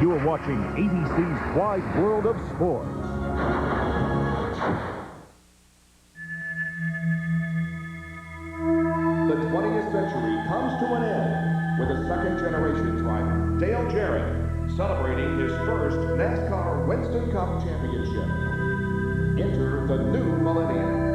You are watching ABC's Wide World of Sports. The 20th century comes to an end with a second-generation driver, Dale Jarrett, celebrating his first NASCAR Winston Cup championship. Enter the new millennium.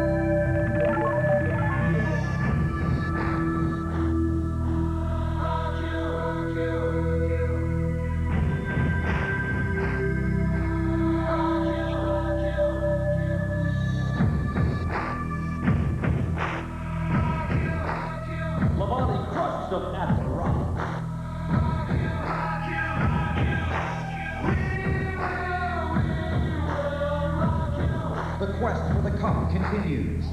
The quest for the cup continues.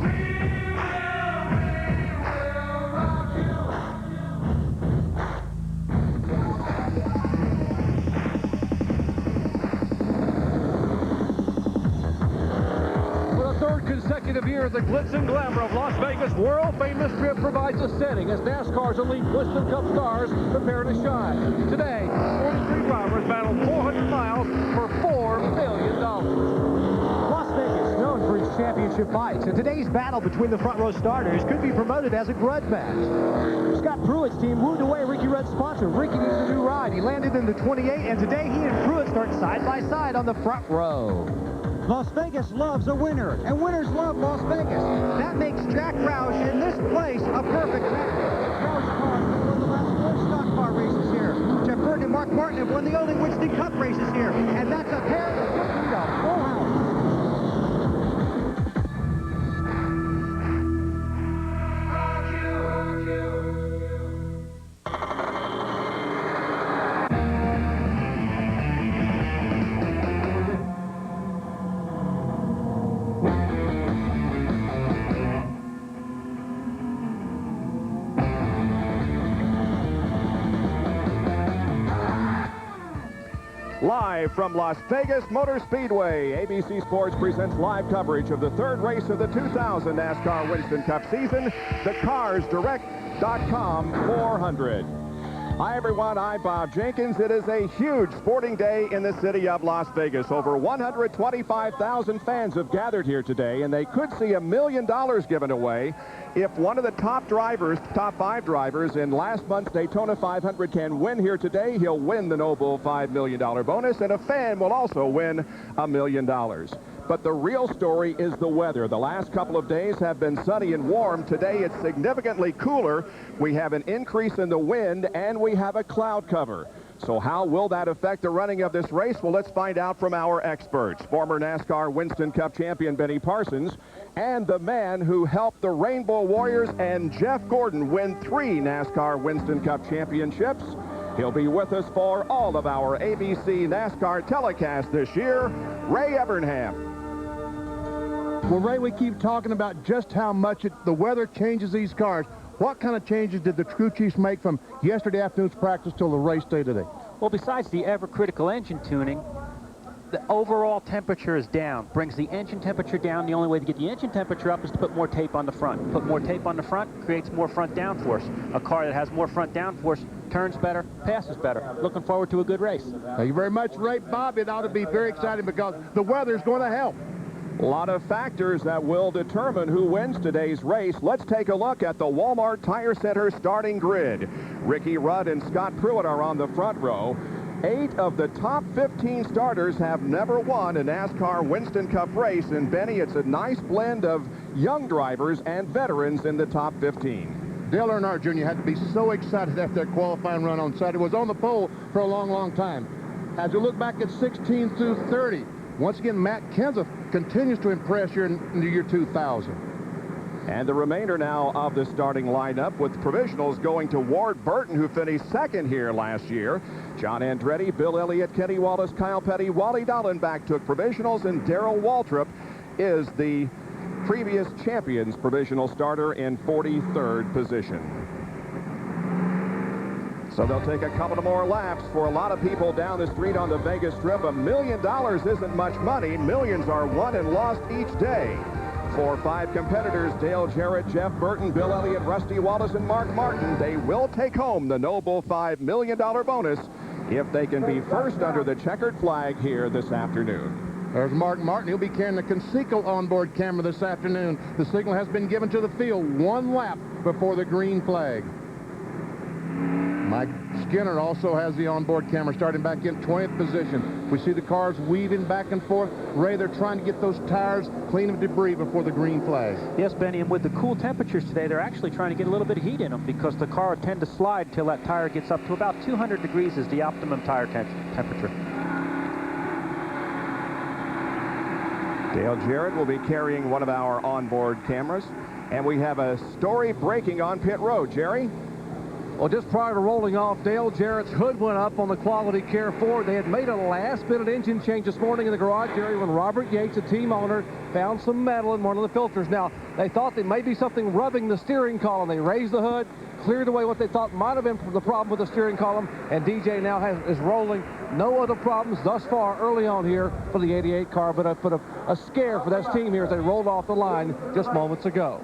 For the third consecutive year, the glitz and glamour of Las Vegas world-famous Strip provides a setting as NASCAR's elite Winston Cup stars prepare to shine. Today, 43 drivers battle 400 miles for $4 million. Las Vegas, known for its championship fights, and today's battle between the front row starters could be promoted as a grudge match. Scott Pruitt's team wooed away Ricky Rudd's sponsor. Ricky needs a new ride. He landed in the 28, and today he and Pruitt start side by side on the front row. Las Vegas loves a winner, and winners love Las Vegas. That makes Jack Roush in this place a perfect match. Roush car won the last 4 stock car races here. Jeff Burton and Mark Martin have won the only Winston Cup races here, and that's a pair that could lead a full house. Live from Las Vegas Motor Speedway, ABC Sports presents live coverage of the third race of the 2000 NASCAR Winston Cup season, the CarsDirect.com 400. Hi, everyone. I'm Bob Jenkins. It is a huge sporting day in the city of Las Vegas. Over 125,000 fans have gathered here today, and they could see $1 million given away if one of the top 5 drivers in last month's Daytona 500 can win here today. He'll win the Noble $5 million bonus, and a fan will also win $1 million. But the real story is the weather. The last couple of days have been sunny and warm. Today it's significantly cooler. We have an increase in the wind, and we have a cloud cover. So how will that affect the running of this race? Well, let's find out from our experts. Former NASCAR Winston Cup champion Benny Parsons, and the man who helped the Rainbow Warriors and Jeff Gordon win 3 NASCAR Winston Cup championships. He'll be with us for all of our ABC NASCAR telecasts this year, Ray Evernham. Well, Ray, we keep talking about just how much the weather changes these cars. What kind of changes did the crew chiefs make from yesterday afternoon's practice till the race day today? Well, besides the ever-critical engine tuning, the overall temperature is down. Brings the engine temperature down. The only way to get the engine temperature up is to put more tape on the front. Put more tape on the front creates more front downforce. A car that has more front downforce turns better, passes better. Looking forward to a good race. Thank you very much, Ray. Bob, it ought to be very exciting because the weather's going to help. A lot of factors that will determine who wins today's race. Let's take a look at the Walmart Tire Center starting grid. Ricky Rudd and Scott Pruitt are on the front row. 8 of the top 15 starters have never won a NASCAR Winston Cup race. And Benny, it's a nice blend of young drivers and veterans in the top 15. Dale Earnhardt Jr. had to be so excited after that qualifying run on Saturday. Was on the pole for a long, long time. As you look back at 16 through 30, once again, Matt Kenseth continues to impress here in the year 2000. And the remainder now of the starting lineup, with provisionals going to Ward Burton, who finished second here last year. John Andretti, Bill Elliott, Kenny Wallace, Kyle Petty, Wally Dallenbach took provisionals, and Darrell Waltrip is the previous champion's provisional starter in 43rd position. So they'll take a couple of more laps. For a lot of people down the street on the Vegas Strip, $1 million isn't much money. Millions are won and lost each day. For 5 competitors, Dale Jarrett, Jeff Burton, Bill Elliott, Rusty Wallace, and Mark Martin, they will take home the Noble $5 million bonus if they can be first under the checkered flag here this afternoon. There's Mark Martin. He'll be carrying the Conseco onboard camera this afternoon. The signal has been given to the field 1 lap before the green flag. Mike Skinner also has the onboard camera starting back in 20th position. We see the cars weaving back and forth. Ray, they're trying to get those tires clean of debris before the green flag. Yes, Benny, and with the cool temperatures today, they're actually trying to get a little bit of heat in them because the car will tend to slide till that tire gets up to about 200 degrees is the optimum tire temperature. Dale Jarrett will be carrying one of our onboard cameras. And we have a story breaking on pit road. Jerry? Well, just prior to rolling off, Dale Jarrett's hood went up on the Quality Care Ford. They had made a last-minute engine change this morning in the garage area when Robert Yates, the team owner, found some metal in one of the filters. Now, they thought there may be something rubbing the steering column. They raised the hood, cleared away what they thought might have been the problem with the steering column, and DJ now is rolling. No other problems thus far early on here for the 88 car, but a scare for this team here as they rolled off the line just moments ago.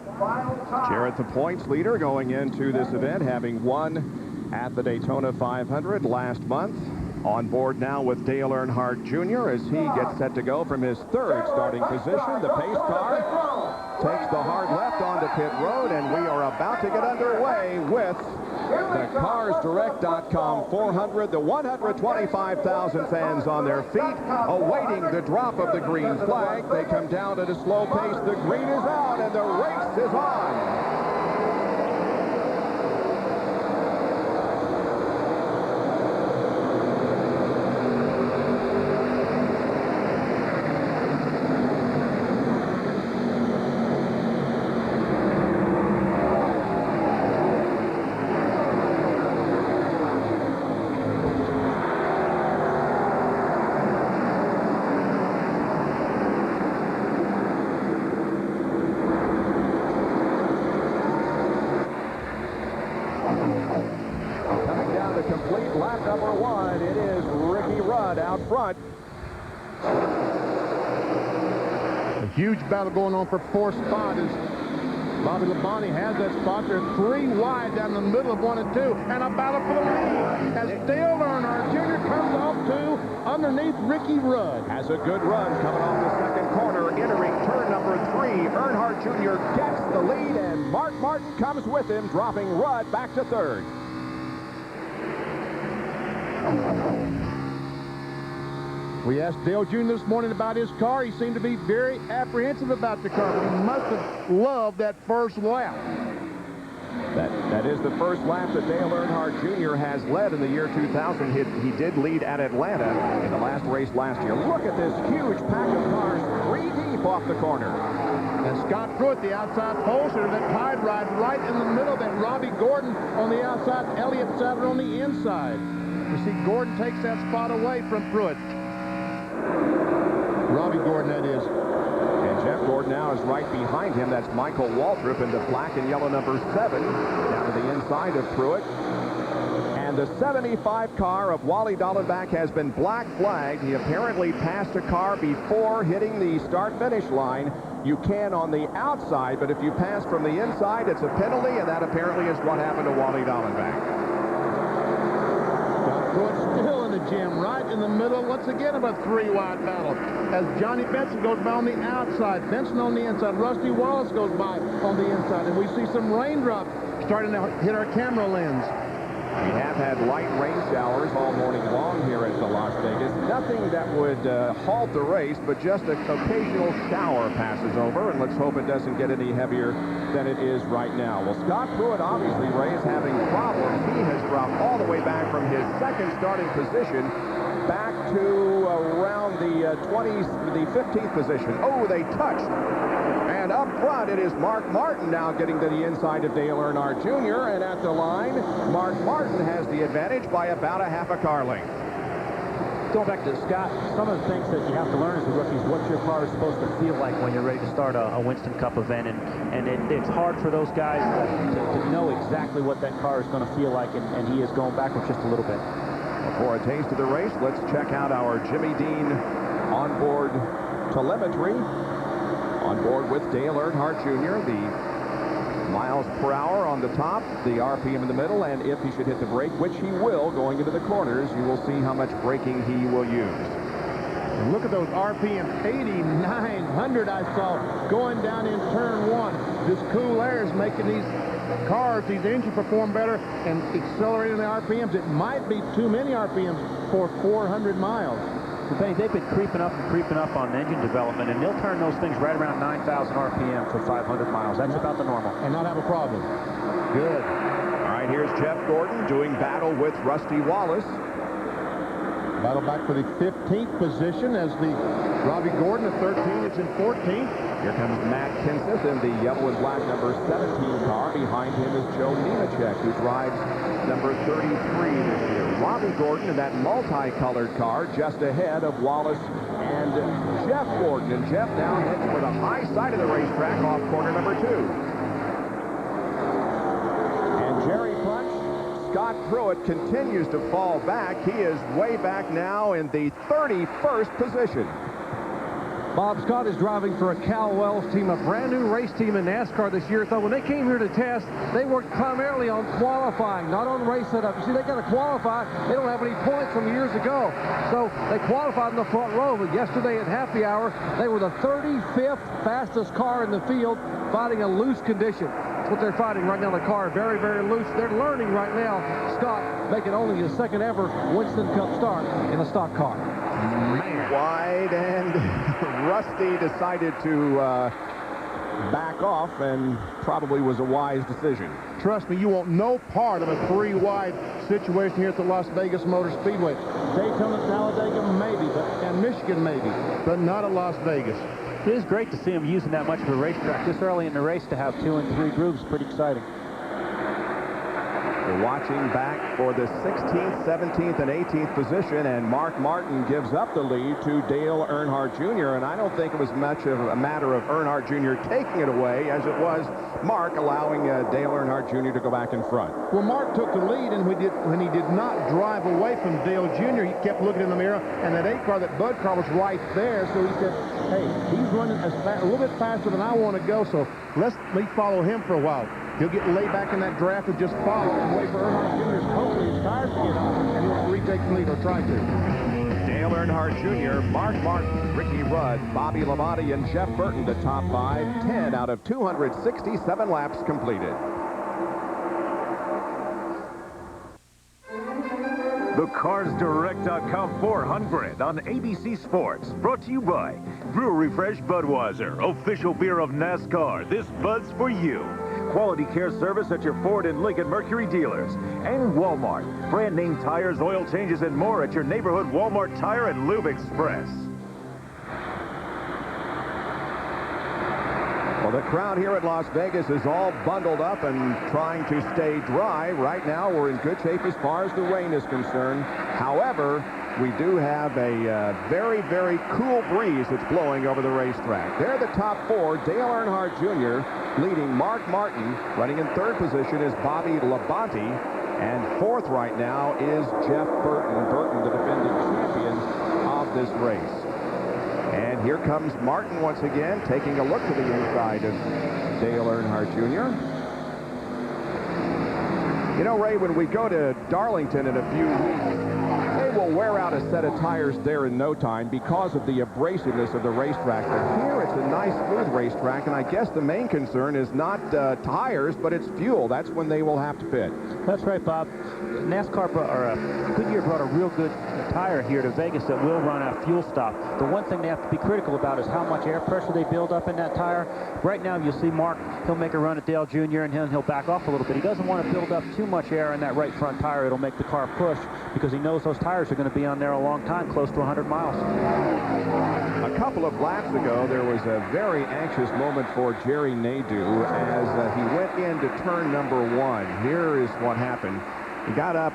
Jarrett, the points leader going into this event, having won at the Daytona 500 last month. On board now with Dale Earnhardt Jr. as he gets set to go from his third starting position. The pace car takes the hard left onto pit road, and we are about to get underway with the CarsDirect.com 400. The 125,000 fans on their feet awaiting the drop of the green flag. They come down at a slow pace. The green is out, and the race is on. Huge battle going on for fourth spot as Bobby Labonte has that spot. They're 3 wide down the middle of 1 and 2, and a battle for the lead as Dale Earnhardt Jr. comes off 2 underneath Ricky Rudd. Has a good run coming off the second corner, entering turn number 3. Earnhardt Jr. gets the lead, and Mark Martin comes with him, dropping Rudd back to third. We asked Dale Jr. this morning about his car. He seemed to be very apprehensive about the car, but he must have loved that first lap. That is the first lap that Dale Earnhardt Jr. has led in the year 2000. He did lead at Atlanta in the last race last year. Look at this huge pack of cars, 3 deep off the corner. And Scott Pruitt, the outside pole sitter, that tide ride right in the middle. Then Robbie Gordon on the outside, Elliott Sadler on the inside. You see Gordon takes that spot away from Pruitt. Robbie Gordon, that is. And Jeff Gordon now is right behind him. That's Michael Waltrip in the black and yellow number 7 down to the inside of Pruitt. And the 75 car of Wally Dallenbach has been black flagged. He apparently passed a car before hitting the start-finish line. You can on the outside, but if you pass from the inside, it's a penalty, and that apparently is what happened to Wally Dallenbach. Pruitt still in the gym, right in the middle. Once again, of a 3-wide battle. As Johnny Benson goes by on the outside, Benson on the inside, Rusty Wallace goes by on the inside, and we see some raindrops starting to hit our camera lens. We have had light rain showers all morning long here at the Las Vegas. Nothing that would halt the race, but just an occasional shower passes over, and let's hope it doesn't get any heavier than it is right now. Well, Scott Pruitt, obviously, Ray, is having problems. He has dropped all the way back from his second starting position back to around the 15th position. Oh, they touched. And up front, it is Mark Martin now getting to the inside of Dale Earnhardt Jr. And at the line, Mark Martin has the advantage by about a half a car length. Going back to Scott, some of the things that you have to learn as a rookie is what your car is supposed to feel like when you're ready to start a Winston Cup event. And it's hard for those guys to know exactly what that car is going to feel like, and he is going backwards just a little bit. For a taste of the race, let's check out our Jimmy Dean onboard telemetry. On board with Dale Earnhardt Jr., the Miles per hour on the top, the RPM in the middle, and if he should hit the brake, which he will going into the corners, you will see how much braking he will use. And look at those RPM, 8,900 I saw going down in turn 1. This cool air is making these cars, these engines perform better and accelerating the RPMs. It might be too many RPMs for 400 miles. They've been creeping up on engine development, and they'll turn those things right around 9,000 RPM for 500 miles. That's about the normal. And not have a problem. Good. All right, here's Jeff Gordon doing battle with Rusty Wallace. Battle back for the 15th position as the Robbie Gordon of 13 is in 14th. Here comes Matt Kenseth in the yellow and black number 17 car. Behind him is Joe Nemechek, who drives number 33 this year. Robbie Gordon in that multicolored car just ahead of Wallace and Jeff Gordon. And Jeff now heads for the high side of the racetrack off corner number 2. And Jerry Punch, Scott Pruitt continues to fall back. He is way back now in the 31st position. Bob Scott is driving for a Cal Wells team, a brand new race team in NASCAR this year. So when they came here to test, they worked primarily on qualifying, not on race setup. You see, they got to qualify. They don't have any points from years ago. So they qualified in the front row. But yesterday at happy hour, they were the 35th fastest car in the field, fighting a loose condition. That's what they're fighting right now. The car very, very loose. They're learning right now. Scott making only his second ever Winston Cup start in a stock car. Man. Wide, and Rusty decided to back off, and probably was a wise decision. Trust me, you want no part of a 3-wide situation here at the Las Vegas Motor Speedway. Daytona, Talladega, maybe, and Michigan, maybe, but not at Las Vegas. It is great to see him using that much of a racetrack this early in the race to have 2 and 3 grooves. Pretty exciting. We're watching back for the 16th, 17th, and 18th position, and Mark Martin gives up the lead to Dale Earnhardt Jr., and I don't think it was much of a matter of Earnhardt Jr. taking it away as it was Mark allowing Dale Earnhardt Jr. to go back in front. Well, Mark took the lead, and when he did not drive away from Dale Jr., he kept looking in the mirror, and that 8 car, that Bud car, was right there, so he said, hey, he's running a little bit faster than I want to go, so let me follow him for a while. He'll get laid back in that draft and just follow and wait for Earnhardt Jr. Hopefully his tires to get on, and he'll retake the lead or try to. Dale Earnhardt Jr., Mark Martin, Ricky Rudd, Bobby Labonte, and Jeff Burton, the top 5, 10 out of 267 laps completed. The CarsDirect.com 400 on ABC Sports. Brought to you by Brewery Fresh Budweiser, official beer of NASCAR. This Bud's for you. Quality care service at your Ford and Lincoln Mercury dealers. And Walmart. Brand name tires, oil changes, and more at your neighborhood Walmart Tire and Lube Express. Well, the crowd here at Las Vegas is all bundled up and trying to stay dry. Right now, we're in good shape as far as the rain is concerned. However, we do have a very, very cool breeze that's blowing over the racetrack. They're the top 4. Dale Earnhardt Jr. leading Mark Martin. Running in 3rd position is Bobby Labonte. And 4th right now is Jeff Burton. Burton, the defending champion of this race. And here comes Martin once again, taking a look to the inside of Dale Earnhardt Jr. You know, Ray, when we go to Darlington in a few weeks, they will wear out a set of tires there in no time because of the abrasiveness of the racetrack. But here it's a nice, smooth racetrack, and I guess the main concern is not tires, but it's fuel. That's when they will have to pit. That's right, Bob. Goodyear brought a real good tire here to Vegas that will run a fuel stop. The one thing they have to be critical about is how much air pressure they build up in that tire. Right now, you'll see Mark, he'll make a run at Dale Jr., and he'll back off a little bit. He doesn't want to build up too much air in that right front tire. It'll make the car push because he knows those tires are going to be on there a long time, close to 100 miles. A couple of laps ago, there was a very anxious moment for Jerry Nadeau as he went into turn number 1. Here is what happened. He got up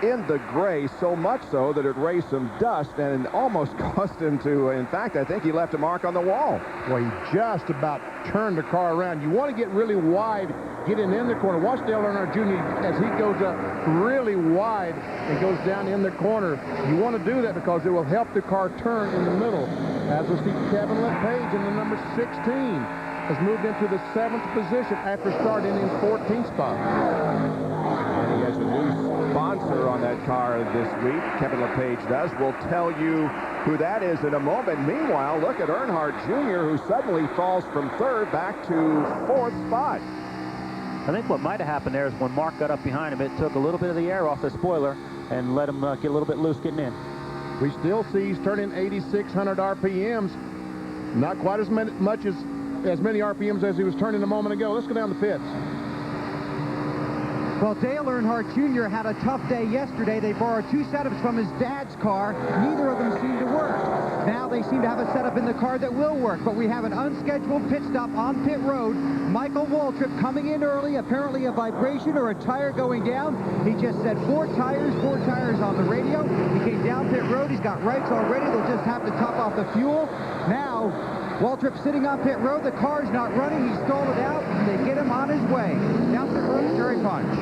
in the gray, so much so that it raised some dust and almost caused him to, in fact, I think he left a mark on the wall. Well, he just about turned the car around. You want to get really wide, getting in the corner. Watch Dale Earnhardt Jr. as he goes up really wide and goes down in the corner. You want to do that because it will help the car turn in the middle. As we see Kevin LePage in the number 16. has moved into the 7th position after starting in 14th spot. And he has a new sponsor on that car this week. Kevin LePage does. We'll tell you who that is in a moment. Meanwhile, look at Earnhardt Jr., who suddenly falls from 3rd back to 4th spot. I think what might have happened there is when Mark got up behind him, it took a little bit of the air off the spoiler and let him get a little bit loose getting in. We still see he's turning 8,600 RPMs. Not quite as many RPMs as he was turning a moment ago. Let's go down the pits. Well, Dale Earnhardt Jr. had a tough day yesterday. They borrowed 2 setups from his dad's car. Neither of them seemed to work. Now they seem to have a setup in the car that will work, but we have an unscheduled pit stop on pit road. Michael Waltrip coming in early, apparently a vibration or a tire going down. He just said 4 tires on the radio. He came down pit road. He's got rights already. They'll just have to top off the fuel. Now, Waltrip sitting on pit road. The car's not running. He stalled it out, and they get him on his way. Down pit road, Jerry Punch.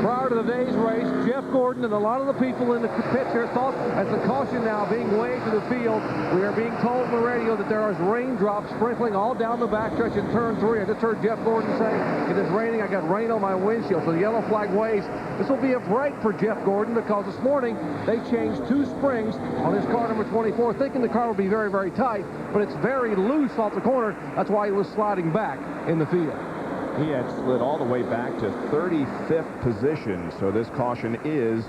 Prior to the day's race, Jeff Gordon and a lot of the people in the pit here thought, as the caution now being waved to the field, we are being told on the radio that there is raindrops sprinkling all down the backstretch in turn 3. I just heard Jeff Gordon say, it is raining, I got rain on my windshield. So the yellow flag waves. This will be a break for Jeff Gordon because this morning they changed 2 springs on his car number 24, thinking the car would be very, very tight, but it's very loose off the corner. That's why he was sliding back in the field. He had slid all the way back to 35th position, so this caution is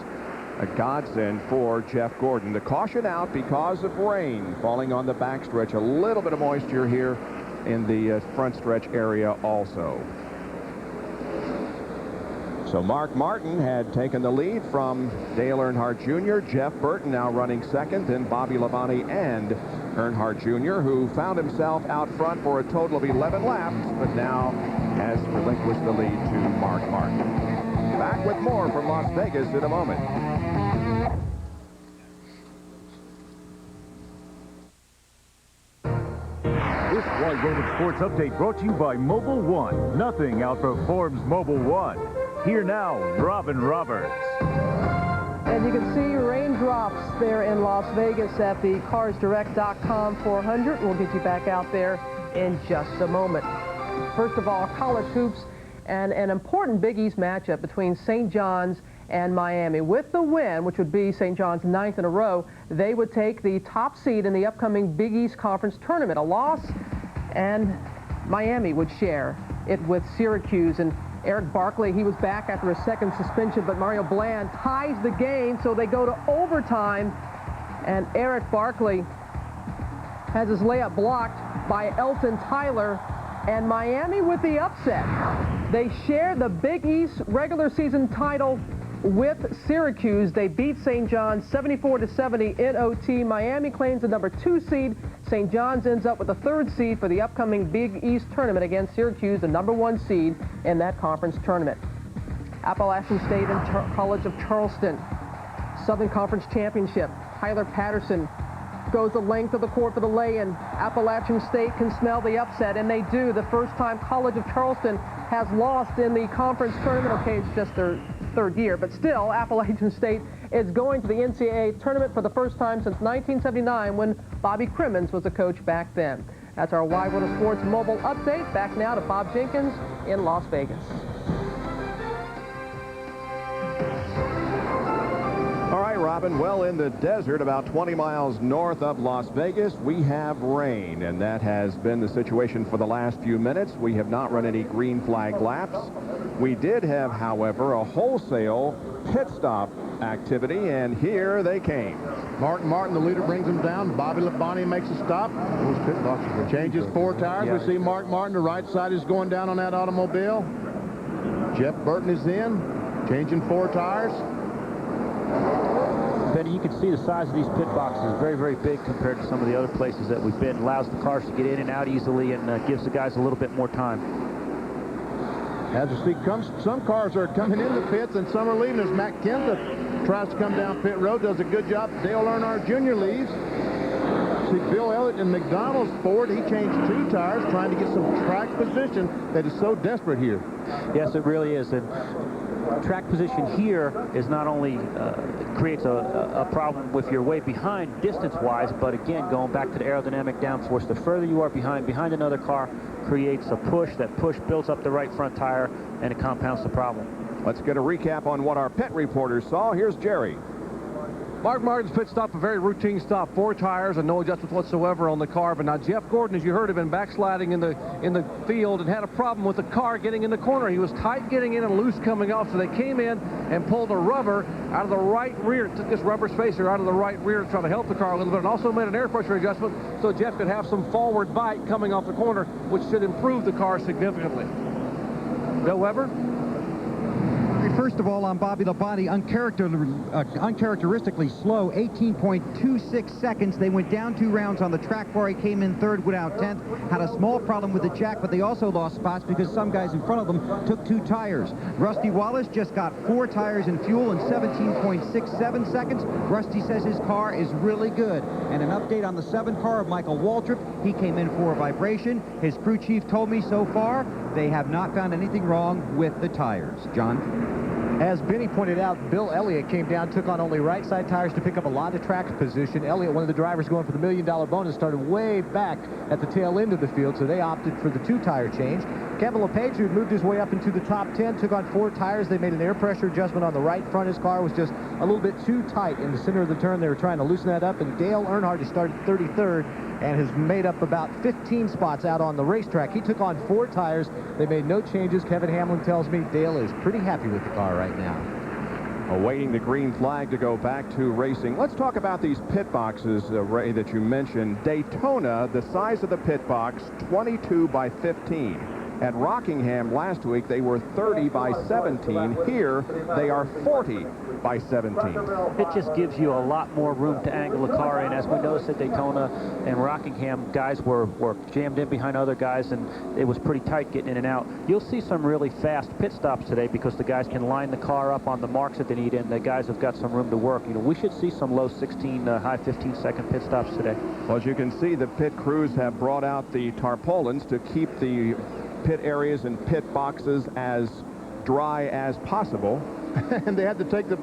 a godsend for Jeff Gordon. The caution out because of rain falling on the backstretch. A little bit of moisture here in the front stretch area also. So Mark Martin had taken the lead from Dale Earnhardt Jr. Jeff Burton now running 2nd, then Bobby Labonte and Earnhardt Jr., who found himself out front for a total of 11 laps, but now has relinquished the lead to Mark Martin. Back with more from Las Vegas in a moment. This wide-weighted sports update brought to you by Mobil 1. Nothing outperforms Mobil 1. Here now, Robin Roberts. And you can see raindrops there in Las Vegas at the CarsDirect.com 400. We'll get you back out there in just a moment. First of all, college hoops and an important Big East matchup between St. John's and Miami. With the win, which would be St. John's 9th in a row, they would take the top seed in the upcoming Big East Conference tournament. A loss, and Miami would share it with Syracuse. And Eric Barkley, he was back after a 2nd suspension, but Mario Bland ties the game, so they go to overtime, and Eric Barkley has his layup blocked by Elton Tyler, and Miami with the upset. They share the Big East regular season title with Syracuse. They beat St. John's 74-70 in OT. Miami claims the number 2 seed. St. John's ends up with the 3rd seed for the upcoming Big East tournament against Syracuse, the number 1 seed in that conference tournament. Appalachian State and College of Charleston, Southern Conference Championship. Tyler Patterson goes the length of the court for the lay-in. Appalachian State can smell the upset, and they do. The first time College of Charleston has lost in the conference tournament. Okay, it's just their 3rd year, but still, Appalachian State is going to the NCAA tournament for the first time since 1979 when Bobby Crimmins was the coach back then. That's our Wide World of Sports mobile update. Back now to Bob Jenkins in Las Vegas. All right, Robin, well, in the desert about 20 miles north of Las Vegas, we have rain, and that has been the situation for the last few minutes. We have not run any green flag laps. We did have, however, a wholesale pit stop activity, and here they came. Mark Martin, the leader, brings him down. Bobby Labonte makes a stop. Those pit boxes changes 4 tires. Yeah. We see Mark Martin, the right side is going down on that automobile. Jeff Burton is in, changing 4 tires. Benny, you can see the size of these pit boxes is very, very big compared to some of the other places that we've been. Allows the cars to get in and out easily and gives the guys a little bit more time. As you see, some cars are coming in the pits and some are leaving. As Matt Kenseth tries to come down pit road, does a good job. Dale Earnhardt Jr. leaves. See Bill Elliott in McDonald's Ford. He changed 2 tires trying to get some track position that is so desperate here. Yes, it really is. And track position here is not only creates a problem with your way behind distance-wise, but again, going back to the aerodynamic downforce, the further you are behind another car creates a push. That push builds up the right front tire, and it compounds the problem. Let's get a recap on what our pit reporters saw. Here's Jerry. Mark Martin's pit stop, a very routine stop. 4 tires and no adjustments whatsoever on the car. But now Jeff Gordon, as you heard, had been backsliding in the field and had a problem with the car getting in the corner. He was tight getting in and loose coming off, so they came in and pulled a rubber out of the right rear. Took this rubber spacer out of the right rear to try to help the car a little bit, and also made an air pressure adjustment so Jeff could have some forward bite coming off the corner, which should improve the car significantly. Bill Weber? First of all, on Bobby Labonte, uncharacteristically slow, 18.26 seconds. They went down 2 rounds on the track bar. He came in 3rd, went out 10th. Had a small problem with the jack, but they also lost spots because some guys in front of them took 2 tires. Rusty Wallace just got 4 tires and fuel in 17.67 seconds. Rusty says his car is really good. And an update on the 7 car of Michael Waltrip. He came in for a vibration. His crew chief told me so far they have not found anything wrong with the tires. John? As Benny pointed out, Bill Elliott came down, took on only right side tires to pick up a lot of track position. Elliott, one of the drivers going for the $1 million bonus, started way back at the tail end of the field, so they opted for the 2-tire change. Kevin LePage, who moved his way up into the top 10, took on 4 tires. They made an air pressure adjustment on the right front. His car was just a little bit too tight in the center of the turn. They were trying to loosen that up, and Dale Earnhardt has started 33rd and has made up about 15 spots out on the racetrack. He took on 4 tires. They made no changes. Kevin Hamlin tells me Dale is pretty happy with the car right now. Awaiting the green flag to go back to racing. Let's talk about these pit boxes, Ray, that you mentioned. Daytona, the size of the pit box, 22 by 15. At Rockingham last week, they were 30 by 17. Here, they are 40 by 17. It just gives you a lot more room to angle the car in. As we noticed at Daytona and Rockingham, guys were jammed in behind other guys, and it was pretty tight getting in and out. You'll see some really fast pit stops today because the guys can line the car up on the marks that they need, and the guys have got some room to work. You know, we should see some low 16, high 15-second pit stops today. Well, as you can see, the pit crews have brought out the tarpaulins to keep the pit areas and pit boxes as dry as possible. And they had to take the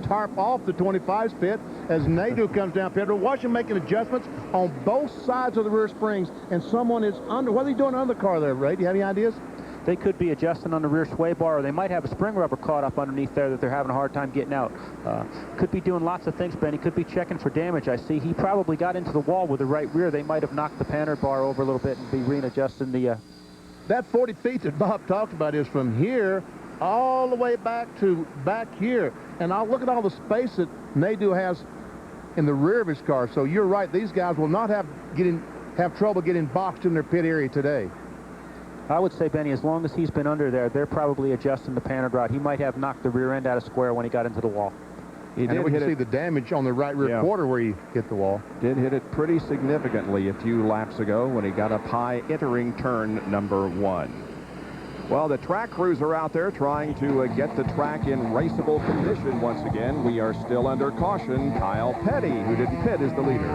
tarp off the 25's pit as Nadeau comes down pit. Watch him making adjustments on both sides of the rear springs, and someone is under. What are they doing under the car there, Ray? Do you have any ideas? They could be adjusting on the rear sway bar, or they might have a spring rubber caught up underneath there that they're having a hard time getting out. Could be doing lots of things, Benny. Could be checking for damage. I see he probably got into the wall with the right rear. They might have knocked the Panhard bar over a little bit and be readjusting the... That 40 feet that Bob talked about is from here all the way back to back here. And I'll look at all the space that Nadeau has in the rear of his car. So you're right, these guys will not have trouble getting boxed in their pit area today. I would say, Benny, as long as he's been under there, they're probably adjusting the Panhard rod. He might have knocked the rear end out of square when he got into the wall. He did we can see the damage on the right rear quarter where he hit the wall. Did hit it pretty significantly a few laps ago when he got up high entering turn number 1. Well, the track crews are out there trying to get the track in raceable condition once again. We are still under caution. Kyle Petty, who didn't pit, is the leader.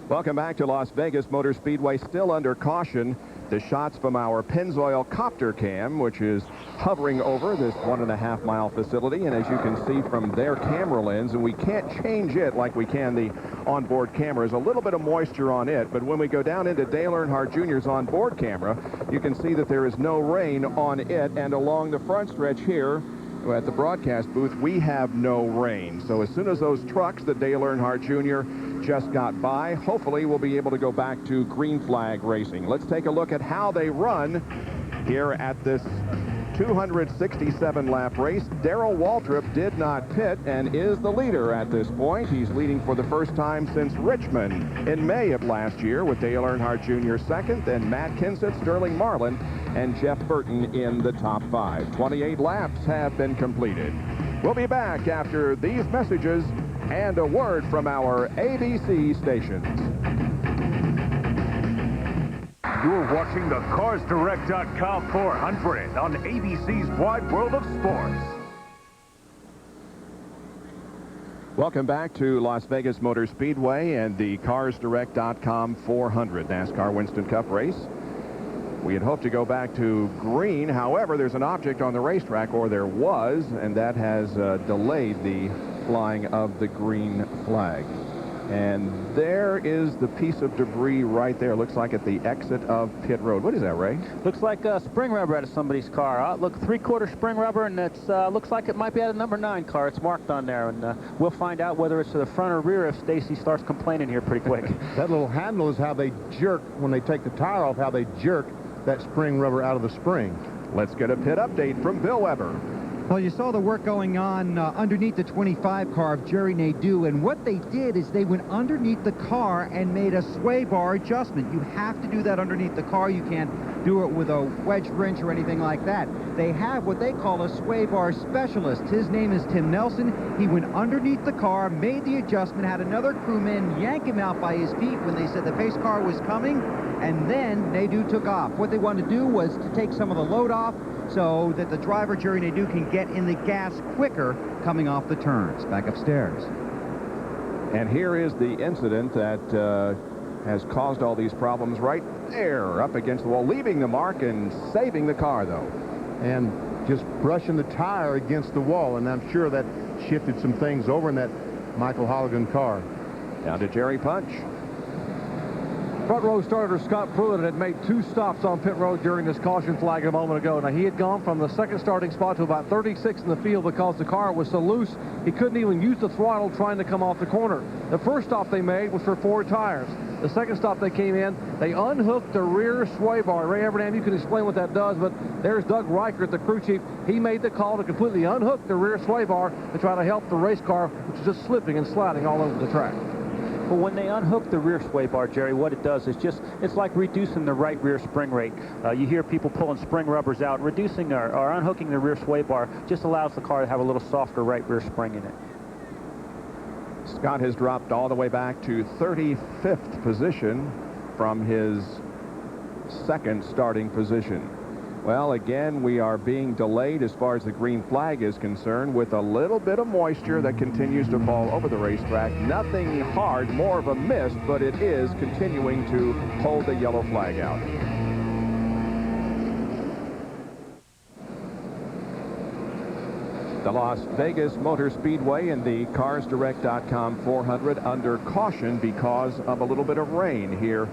Welcome back to Las Vegas Motor Speedway, still under caution. The shots from our Pennzoil copter cam, which is hovering over this 1.5-mile facility. And as you can see from their camera lens, and we can't change it like we can the onboard cameras, a little bit of moisture on it. But when we go down into Dale Earnhardt Jr.'s onboard camera, you can see that there is no rain on it. And along the front stretch here at the broadcast booth, we have no rain. So as soon as those trucks that Dale Earnhardt Jr. just got by, hopefully we'll be able to go back to green flag racing. Let's take a look at how they run here at this 267-lap race. Darrell Waltrip did not pit and is the leader at this point. He's leading for the first time since Richmond in May of last year, with Dale Earnhardt Jr. second, then Matt Kenseth, Sterling Marlin, and Jeff Burton in the top 5. 28 laps have been completed. We'll be back after these messages and a word from our ABC stations. You're watching the CarsDirect.com 400 on ABC's Wide World of Sports. Welcome back to Las Vegas Motor Speedway and the CarsDirect.com 400 NASCAR Winston Cup race. We had hoped to go back to green. However, there's an object on the racetrack, or there was, and that has delayed the flying of the green flag. And there is the piece of debris right there. Looks like at the exit of pit road. What is that, Ray? Looks like spring rubber out of somebody's car. Look, 3/4 spring rubber, and it looks like it might be out of number 9 car. It's marked on there, and we'll find out whether it's to the front or rear if Stacy starts complaining here pretty quick. That little handle is how they jerk, when they take the tire off, how they jerk that spring rubber out of the spring. Let's get a pit update from Bill Weber. Well, you saw the work going on underneath the 25 car of Jerry Nadeau, and what they did is they went underneath the car and made a sway bar adjustment. You have to do that underneath the car. You can't do it with a wedge wrench or anything like that. They have what they call a sway bar specialist. His name is Tim Nelson. He went underneath the car, made the adjustment, had another crewman yank him out by his feet when they said the pace car was coming, and then Nadeau took off. What they wanted to do was to take some of the load off so that the driver, Jerry Nadeau, can get in the gas quicker coming off the turns. Back upstairs. And here is the incident that has caused all these problems right there up against the wall, leaving the mark and saving the car, though. And just brushing the tire against the wall, and I'm sure that shifted some things over in that Michael Holligan car. Down to Jerry Punch. Front row starter Scott Pruitt had made 2 stops on pit road during this caution flag a moment ago. Now, he had gone from the second starting spot to about 36 in the field because the car was so loose he couldn't even use the throttle trying to come off the corner. The first stop they made was for 4 tires. The second stop they came in, they unhooked the rear sway bar. Ray Evernham, you can explain what that does, but there's Doug Reichert, the crew chief. He made the call to completely unhook the rear sway bar to try to help the race car, which is just slipping and sliding all over the track. But when they unhook the rear sway bar, Jerry, what it does is it's like reducing the right rear spring rate. You hear people pulling spring rubbers out. Reducing or unhooking the rear sway bar just allows the car to have a little softer right rear spring in it. Scott has dropped all the way back to 35th position from his second starting position. Well, again, we are being delayed as far as the green flag is concerned with a little bit of moisture that continues to fall over the racetrack. Nothing hard, more of a mist, but it is continuing to hold the yellow flag out. The Las Vegas Motor Speedway and the CarsDirect.com 400 under caution because of a little bit of rain here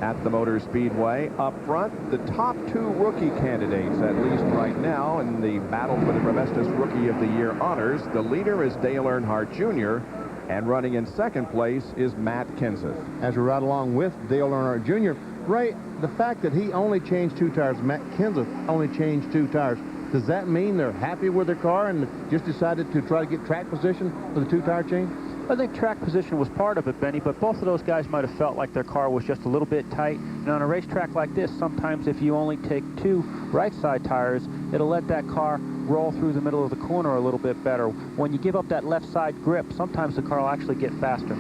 at the Motor Speedway. Up front, the top 2 rookie candidates, at least right now, in the battle for the Prevestis Rookie of the Year honors. The leader is Dale Earnhardt Jr., and running in second place is Matt Kenseth. As we ride along with Dale Earnhardt Jr., Ray, the fact that he only changed 2 tires, Matt Kenseth only changed 2 tires, does that mean they're happy with their car and just decided to try to get track position for the 2-tire change? I think track position was part of it, Benny, but both of those guys might have felt like their car was just a little bit tight. And on a racetrack like this, sometimes if you only take 2 right side tires, it'll let that car roll through the middle of the corner a little bit better. When you give up that left side grip, sometimes the car will actually get faster.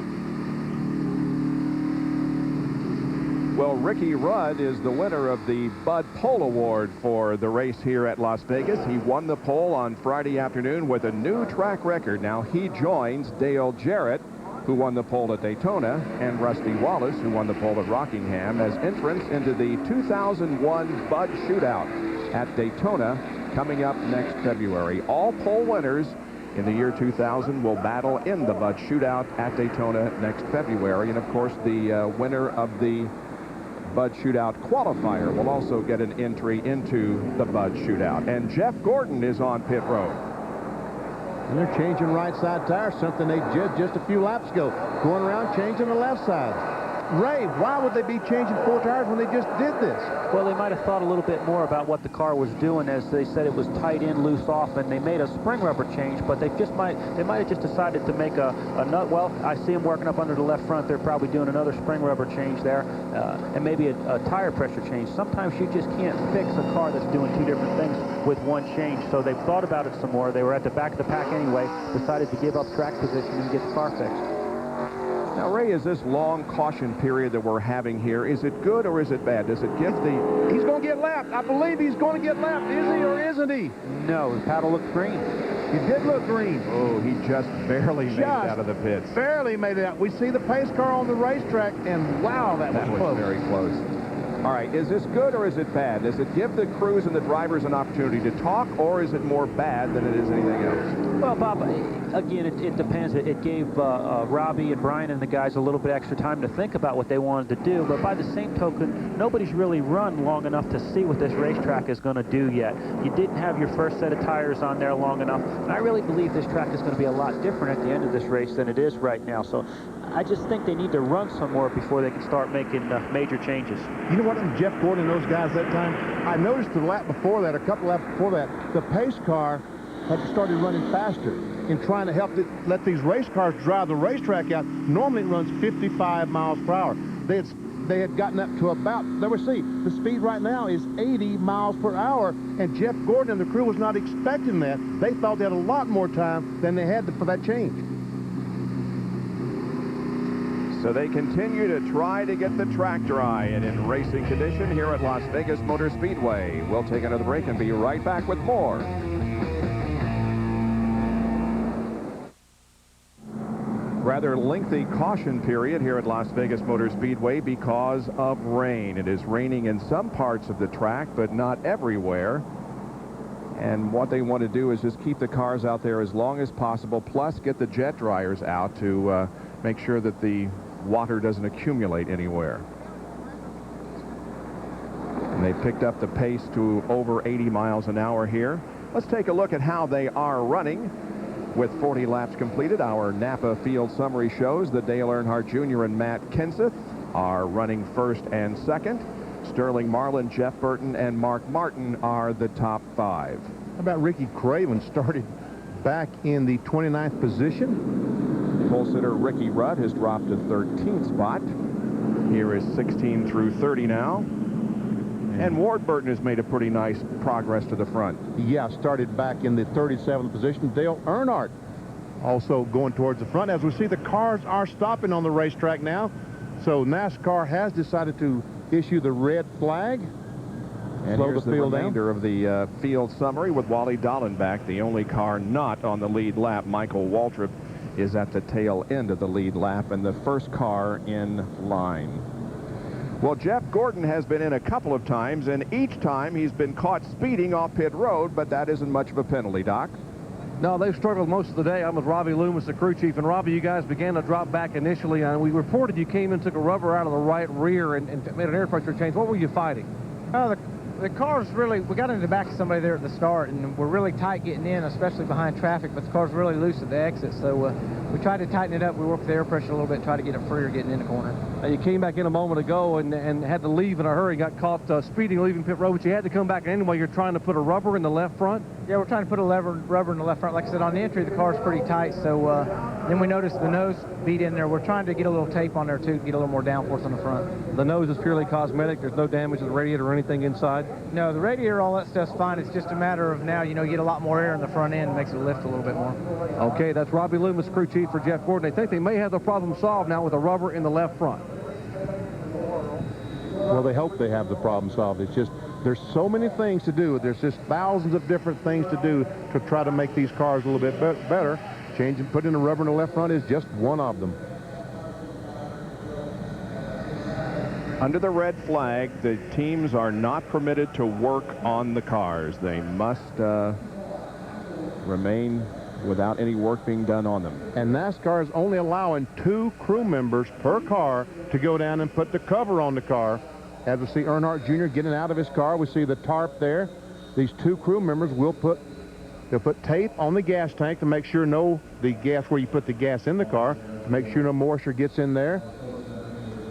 Well, Ricky Rudd is the winner of the Bud Pole Award for the race here at Las Vegas. He won the pole on Friday afternoon with a new track record. Now he joins Dale Jarrett, who won the pole at Daytona, and Rusty Wallace, who won the pole at Rockingham, as entrants into the 2001 Bud Shootout at Daytona coming up next February. All pole winners in the year 2000 will battle in the Bud Shootout at Daytona next February. And of course, the winner of the Bud Shootout qualifier will also get an entry into the Bud Shootout. And Jeff Gordon is on pit road. And they're changing right side tires, something they did just a few laps ago. Going around changing the left side. Ray, why would they be changing 4 tires when they just did this? Well, they might have thought a little bit more about what the car was doing, as they said it was tight in, loose off, and they made a spring rubber change, but they might have just decided to make a nut. Well, I see them working up under the left front. They're probably doing another spring rubber change there, and maybe a tire pressure change. Sometimes you just can't fix a car that's doing 2 different things with 1 change, so they've thought about it some more. They were at the back of the pack anyway, decided to give up track position and get the car fixed. Now, Ray, is this long caution period that we're having here, is it good or is it bad? Does it give the... He's going to get lapped. I believe he's going to get lapped. Is he or isn't he? No, the paddle looked green. He did look green. Oh, he just barely made it out of the pits. Barely made it out. We see the pace car on the racetrack, and wow, that was close. Very close. All right, is this good or is it bad? Does it give the crews and the drivers an opportunity to talk, or is it more bad than it is anything else? Well, Bob, again, it depends. It gave Robbie and Brian and the guys a little bit extra time to think about what they wanted to do, but by the same token, nobody's really run long enough to see what this racetrack is going to do yet. You didn't have your first set of tires on there long enough, and I really believe this track is going to be a lot different at the end of this race than it is right now. So I just think they need to run some more before they can start making major changes. You know what, Jeff Gordon and those guys that time, I noticed the lap before that, a couple laps before that, the pace car had started running faster in trying to let these race cars drive the racetrack out. Normally it runs 55 miles per hour. They had gotten up to about, there we see, the speed right now is 80 miles per hour, and Jeff Gordon and the crew was not expecting that. They thought they had a lot more time than they had for that change. So they continue to try to get the track dry and in racing condition here at Las Vegas Motor Speedway. We'll take another break and be right back with more. Rather lengthy caution period here at Las Vegas Motor Speedway because of rain. It is raining in some parts of the track, but not everywhere. And what they want to do is just keep the cars out there as long as possible, plus get the jet dryers out to make sure that the water doesn't accumulate anywhere. And they picked up the pace to over 80 miles an hour here. Let's take a look at how they are running. With 40 laps completed, our Napa field summary shows that Dale Earnhardt Jr. and Matt Kenseth are running first and second. Sterling Marlin, Jeff Burton, and Mark Martin are the top 5. How about Ricky Craven started back in the 29th position? Pole sitter Ricky Rudd has dropped to 13th spot. Here is 16 through 30 now. And Ward Burton has made a pretty nice progress to the front. Yeah, started back in the 37th position. Dale Earnhardt also going towards the front. As we see, the cars are stopping on the racetrack now. So NASCAR has decided to issue the red flag. And here's the remainder of the field summary with Wally Dallenbach, the only car not on the lead lap. Michael Waltrip is at the tail end of the lead lap and the first car in line. Well, Jeff Gordon has been in a couple of times, and each time he's been caught speeding off pit road, but that isn't much of a penalty, Doc. No, they've struggled most of the day. I'm with Robbie Loomis, the crew chief. And, Robbie, you guys began to drop back initially, and we reported you came and took a rubber out of the right rear and made an air pressure change. What were you fighting? The car's really, we got into the back of somebody there at the start, and we're really tight getting in, especially behind traffic, but the car's really loose at the exit, so we tried to tighten it up. We worked the air pressure a little bit, try to get it freer getting in the corner. You came back in a moment ago and had to leave in a hurry, got caught speeding, leaving pit road, but you had to come back anyway. You're trying to put a rubber in the left front? Yeah, we're trying to put a rubber in the left front. Like I said, on the entry, the car's pretty tight, so then we noticed the nose beat in there. We're trying to get a little tape on there, too, to get a little more downforce on the front. The nose is purely cosmetic. There's no damage to the radiator or anything inside? No, the radiator, all that stuff's fine. It's just a matter of now, you know, you get a lot more air in the front end, makes it lift a little bit more. Okay, that's Robbie Loomis, crew chief for Jeff Gordon. They think they may have the problem solved now with a rubber in the left front. Well, they hope they have the problem solved. It's just, there's so many things to do. There's just thousands of different things to do to try to make these cars a little bit better. Changing, putting a rubber in the left front is just one of them. Under the red flag, the teams are not permitted to work on the cars. They must remain without any work being done on them. And NASCAR is only allowing 2 crew members per car to go down and put the cover on the car. As we see Earnhardt Jr. getting out of his car, we see the tarp there. These 2 crew members will put tape on the gas tank to make sure the gas where you put the gas in the car, to make sure no moisture gets in there.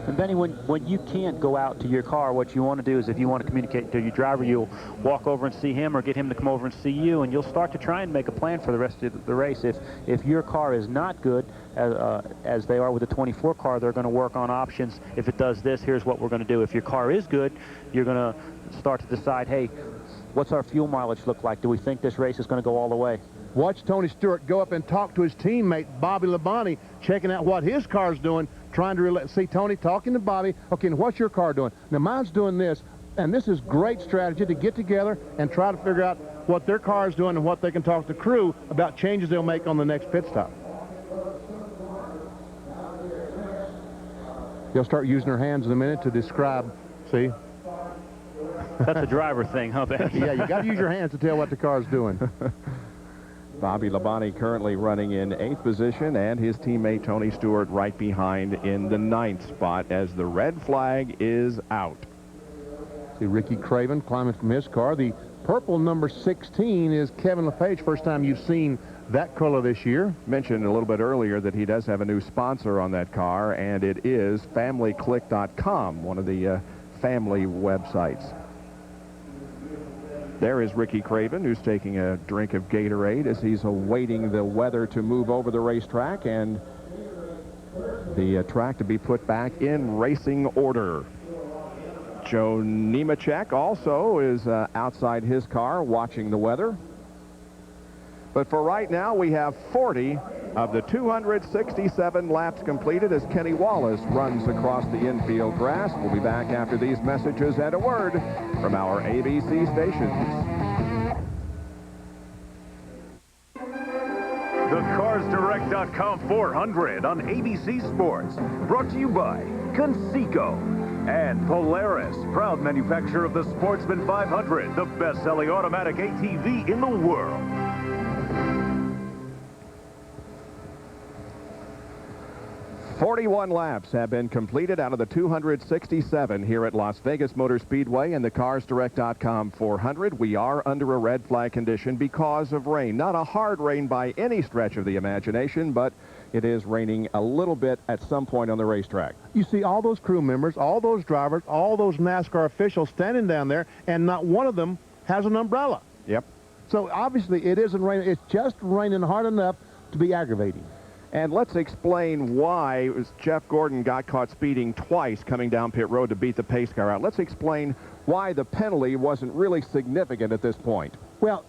And Benny, when you can't go out to your car, what you want to do is, if you want to communicate to your driver, you'll walk over and see him or get him to come over and see you, and you'll start to try and make a plan for the rest of the race. If your car is not good, as they are with the 24 car, they're going to work on options. If it does this, here's what we're going to do. If your car is good, you're going to start to decide, hey, what's our fuel mileage look like? Do we think this race is going to go all the way? Watch Tony Stewart go up and talk to his teammate, Bobby Labonte, checking out what his car's doing, trying to see Tony talking to Bobby. Okay, and what's your car doing? Now, mine's doing this, and this is great strategy to get together and try to figure out what their car is doing and what they can talk to the crew about changes they'll make on the next pit stop. They'll start using their hands in a minute to describe, see, That's a driver thing, huh, Ben? Yeah, you got to use your hands to tell what the car's doing. Bobby Labonte currently running in 8th position, and his teammate Tony Stewart right behind in the 9th spot as the red flag is out. See Ricky Craven climbing from his car. The purple number 16 is Kevin LePage. First time you've seen that color this year. Mentioned a little bit earlier that he does have a new sponsor on that car, and it is FamilyClick.com, one of the family websites. There is Ricky Craven, who's taking a drink of Gatorade as he's awaiting the weather to move over the racetrack and the track to be put back in racing order. Joe Nemechek also is outside his car watching the weather. But for right now, we have 40 of the 267 laps completed as Kenny Wallace runs across the infield grass. We'll be back after these messages and a word from our ABC stations. The CarsDirect.com 400 on ABC Sports. Brought to you by Conseco and Polaris, proud manufacturer of the Sportsman 500, the best-selling automatic ATV in the world. "41 laps have been completed out of the 267 here at Las Vegas Motor Speedway and the CarsDirect.com 400. We are under a red flag condition because of rain. Not a hard rain by any stretch of the imagination, but it is raining a little bit at some point on the racetrack. You see all those crew members, all those drivers, all those NASCAR officials standing down there, and not one of them has an umbrella. Yep. So obviously it isn't raining. It's just raining hard enough to be aggravating. And let's explain why Jeff Gordon got caught speeding twice coming down pit road to beat the pace car out. Let's explain why the penalty wasn't really significant at this point. Well,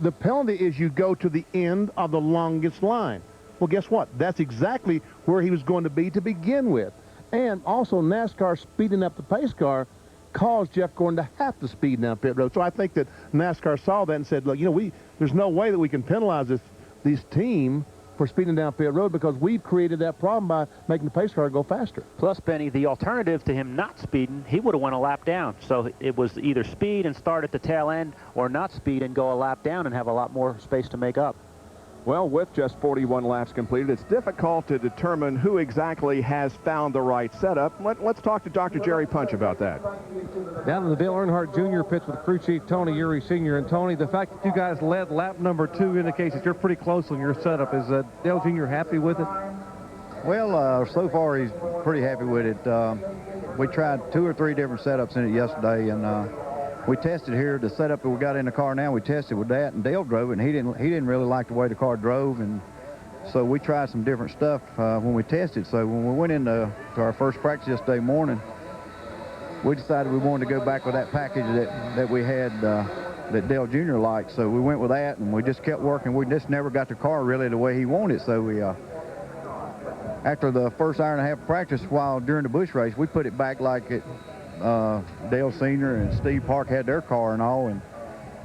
the penalty is you go to the end of the longest line. Well, guess what? That's exactly where he was going to be to begin with. And also NASCAR speeding up the pace car caused Jeff Gordon to have to speed down pit road. So I think that NASCAR saw that and said, look, you know, there's no way that we can penalize this team for speeding down pit road because we've created that problem by making the pace car go faster. Plus, Benny, the alternative to him not speeding, he would have went a lap down. So it was either speed and start at the tail end or not speed and go a lap down and have a lot more space to make up. Well, with just 41 laps completed, it's difficult to determine who exactly has found the right setup. Let's talk to Dr. Jerry Punch about that. Down in the Dale Earnhardt Jr. pits with crew chief Tony Eury Sr. And Tony, the fact that you guys led lap number 2 indicates that you're pretty close on your setup. Is Dale Jr. happy with it? Well, so far he's pretty happy with it. We tried 2 or 3 different setups in it yesterday, and we tested here the setup that we got in the car now. We tested with that, and Dale drove it, and he didn't really like the way the car drove, and so we tried some different stuff when we tested. So when we went into our first practice yesterday morning, we decided we wanted to go back with that package that we had that Dale Jr. liked. So we went with that, and we just kept working. We just never got the car really the way he wanted. So we, after the first hour and a half of practice, while during the Busch race, we put it back like it. Dale Sr. and Steve Park had their car and all, and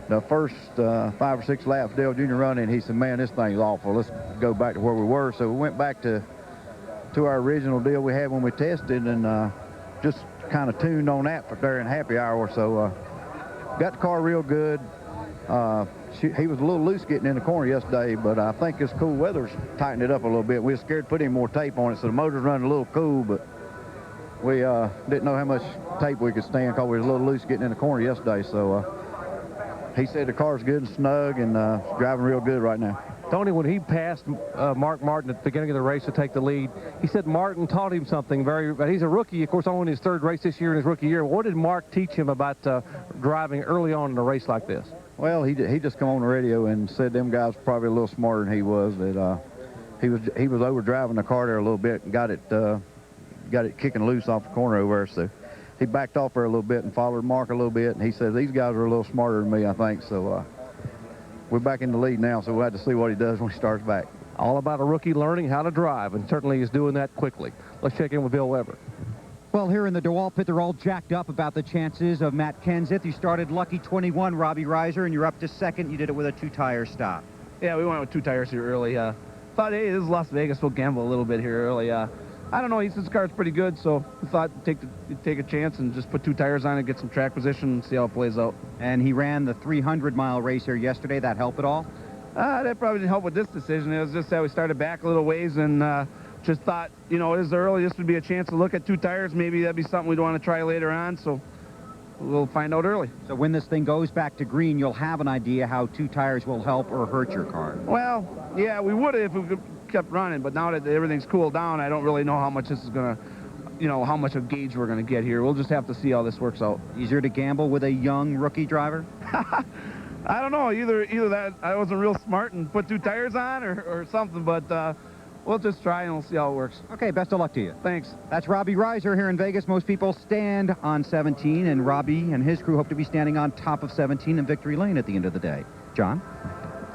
the first 5 or 6 laps Dale Jr. running, he said, man, this thing's awful. Let's go back to where we were. So we went back to our original deal we had when we tested, and just kind of tuned on that for during happy hour. So got the car real good. He was a little loose getting in the corner yesterday, but I think this cool weather's tightened it up a little bit. We were scared to put any more tape on it, so the motor's running a little cool, but we didn't know how much tape we could stand because we were a little loose getting in the corner yesterday. So he said the car's good and snug and driving real good right now. Tony, when he passed Mark Martin at the beginning of the race to take the lead, he said Martin taught him something but he's a rookie, of course, only his 3rd race this year in his rookie year. What did Mark teach him about driving early on in a race like this? Well, he just come on the radio and said them guys were probably a little smarter than he was. That he was over driving the car there a little bit and got it kicking loose off the corner over there. So he backed off there a little bit and followed Mark a little bit. And he said, these guys are a little smarter than me, I think. So we're back in the lead now, so we'll have to see what he does when he starts back. All about a rookie learning how to drive, and certainly he's doing that quickly. Let's check in with Bill Weber. Well, here in the DeWalt pit, they're all jacked up about the chances of Matt Kenseth. You started lucky 21, Robbie Reiser, and you're up to 2nd. You did it with a 2-tire stop. Yeah, we went with 2 tires here early. Thought, hey, this is Las Vegas. We'll gamble a little bit here early. I don't know. He says the car's pretty good, so we thought take a chance and just put 2 tires on it, get some track position, and see how it plays out. And he ran the 300-mile race here yesterday. That help at all? That probably didn't help with this decision. It was just that we started back a little ways and just thought, you know, it is early. This would be a chance to look at 2 tires. Maybe that'd be something we'd want to try later on, so we'll find out early. So when this thing goes back to green, you'll have an idea how 2 tires will help or hurt your car. Well, yeah, we would have if we kept running, but now that everything's cooled down, I don't really know how much this is going to, you know, how much of gauge we're going to get here. We'll just have to see how this works out. Easier to gamble with a young rookie driver? I don't know. Either that I wasn't real smart and put 2 tires on or something, but we'll just try and we'll see how it works. Okay, best of luck to you. Thanks. That's Robbie Reiser here in Vegas. Most people stand on 17, and Robbie and his crew hope to be standing on top of 17 in victory lane at the end of the day. John?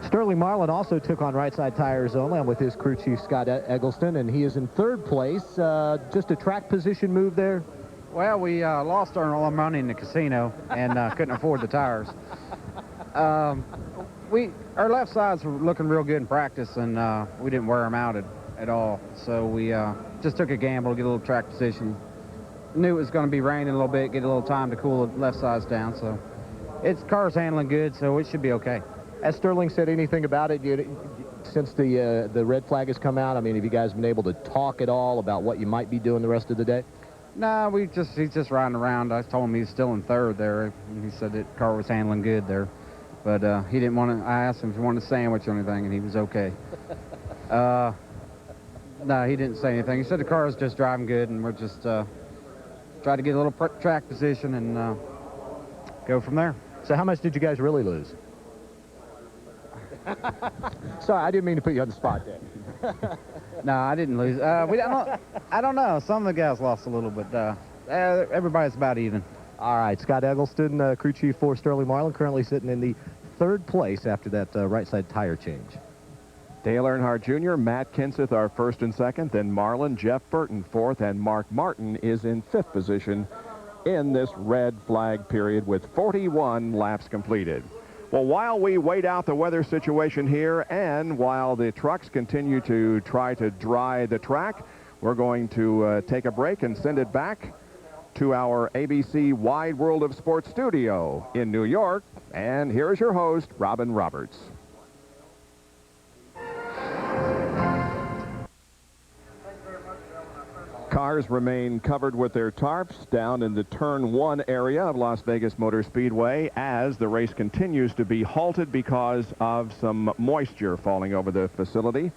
Sterling Marlin also took on right side tires only. I'm with his crew chief, Scott Eggleston, and he is in 3rd place. Just a track position move there? Well, we lost all our money in the casino and couldn't afford the tires. Our left sides were looking real good in practice, and we didn't wear them out at all. So we just took a gamble to get a little track position. Knew it was going to be raining a little bit, get a little time to cool the left sides down. So car's handling good, so it should be okay. Has Sterling said anything about it since the red flag has come out? I mean, have you guys been able to talk at all about what you might be doing the rest of the day? No, he's just riding around. I told him he's still in 3rd there. And he said that car was handling good there. But he didn't want to, I asked him if he wanted a sandwich or anything, and he was okay. No, he didn't say anything. He said the car is just driving good, and we're just try to get a little track position and go from there. So how much did you guys really lose? Sorry, I didn't mean to put you on the spot there. No, I didn't lose. I don't know. Some of the guys lost a little, but everybody's about even. All right, Scott Eggleston, crew chief for Sterling Marlin, currently sitting in the 3rd place after that right side tire change. Dale Earnhardt Jr., Matt Kenseth are 1st and 2nd, then Marlin, Jeff Burton 4th, and Mark Martin is in 5th position in this red flag period with 41 laps completed. Well, while we wait out the weather situation here and while the trucks continue to try to dry the track, we're going to take a break and send it back to our ABC Wide World of Sports studio in New York. And here's your host, Robin Roberts. Cars remain covered with their tarps down in the Turn 1 area of Las Vegas Motor Speedway as the race continues to be halted because of some moisture falling over the facility.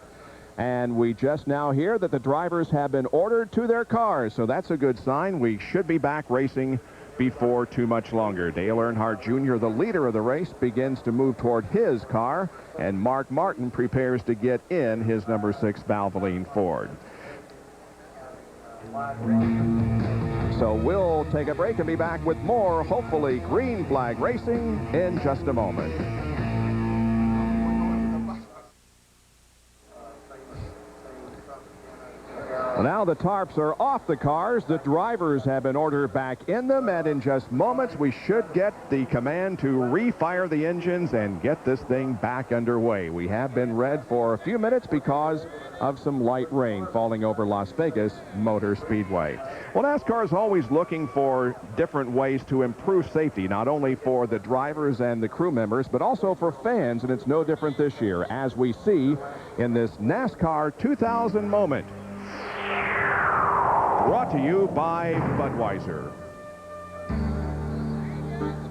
And we just now hear that the drivers have been ordered to their cars, so that's a good sign. We should be back racing before too much longer. Dale Earnhardt Jr., the leader of the race, begins to move toward his car, and Mark Martin prepares to get in his number 6 Valvoline Ford. So we'll take a break and be back with more, hopefully, green flag racing in just a moment. Well, now the tarps are off the cars. The drivers have been ordered back in them, and in just moments we should get the command to refire the engines and get this thing back underway. We have been red for a few minutes because of some light rain falling over Las Vegas Motor Speedway. Well, NASCAR is always looking for different ways to improve safety, not only for the drivers and the crew members, but also for fans, and it's no different this year, as we see in this NASCAR 2000 moment. Brought to you by Budweiser.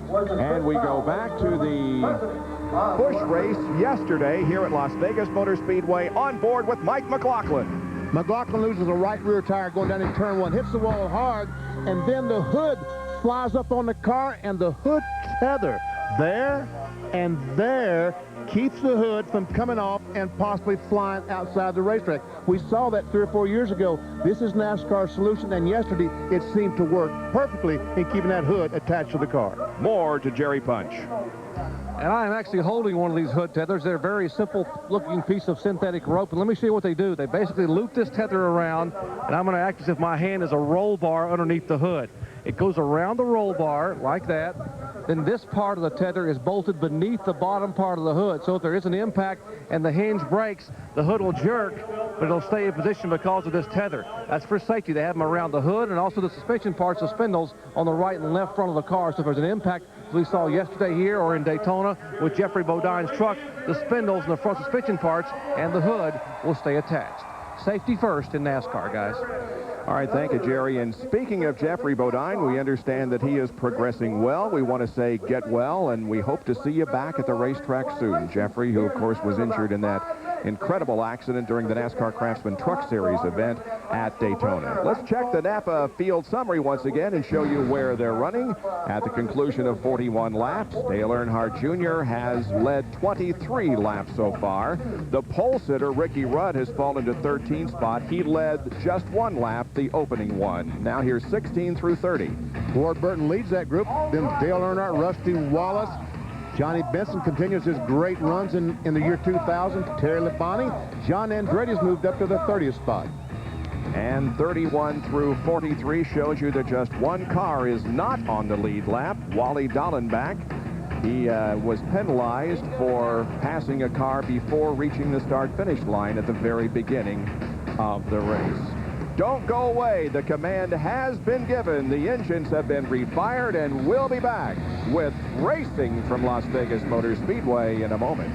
And we go back to the Busch race yesterday here at Las Vegas Motor Speedway, on board with Mike McLaughlin. McLaughlin loses a right rear tire going down in turn 1, hits the wall hard, and then the hood flies up on the car, and the hood tether there and there keeps the hood from coming off and possibly flying outside the racetrack. We saw that 3 or 4 years ago. This is NASCAR's solution, and yesterday it seemed to work perfectly in keeping that hood attached to the car. More to Jerry Punch. And I am actually holding one of these hood tethers. They're a very simple looking piece of synthetic rope. And let me show you what they do. They basically loop this tether around, and I'm going to act as if my hand is a roll bar underneath the hood. It goes around the roll bar like that. Then this part of the tether is bolted beneath the bottom part of the hood. So if there is an impact and the hinge breaks, the hood will jerk, but it'll stay in position because of this tether. That's for safety. They have them around the hood and also the suspension parts, the spindles on the right and left front of the car. So if there's an impact, as we saw yesterday here or in Daytona with Jeffrey Bodine's truck, the spindles and the front suspension parts and the hood will stay attached. Safety first in NASCAR, guys. All right, thank you, Jerry. And speaking of Jeffrey Bodine, we understand that he is progressing well. We want to say get well, and we hope to see you back at the racetrack soon. Jeffrey, who, of course, was injured in that incredible accident during the NASCAR Craftsman Truck Series event at Daytona. Let's check the Napa field summary once again and show you where they're running. At the conclusion of 41 laps, Dale Earnhardt Jr. has led 23 laps so far. The pole sitter, Ricky Rudd, has fallen to 13th spot. He led just one lap, the opening one. Now here's 16 through 30. Ward Burton leads that group. Then Dale Earnhardt, Rusty Wallace, Johnny Benson continues his great runs in the year 2000. Terry Labonte. John Andretti's moved up to the 30th spot. And 31 through 43 shows you that just one car is not on the lead lap. Wally Dallenbach. He was penalized for passing a car before reaching the start-finish line at the very beginning of the race. Don't go away. The command has been given. The engines have been refired, and we'll be back with racing from Las Vegas Motor Speedway in a moment.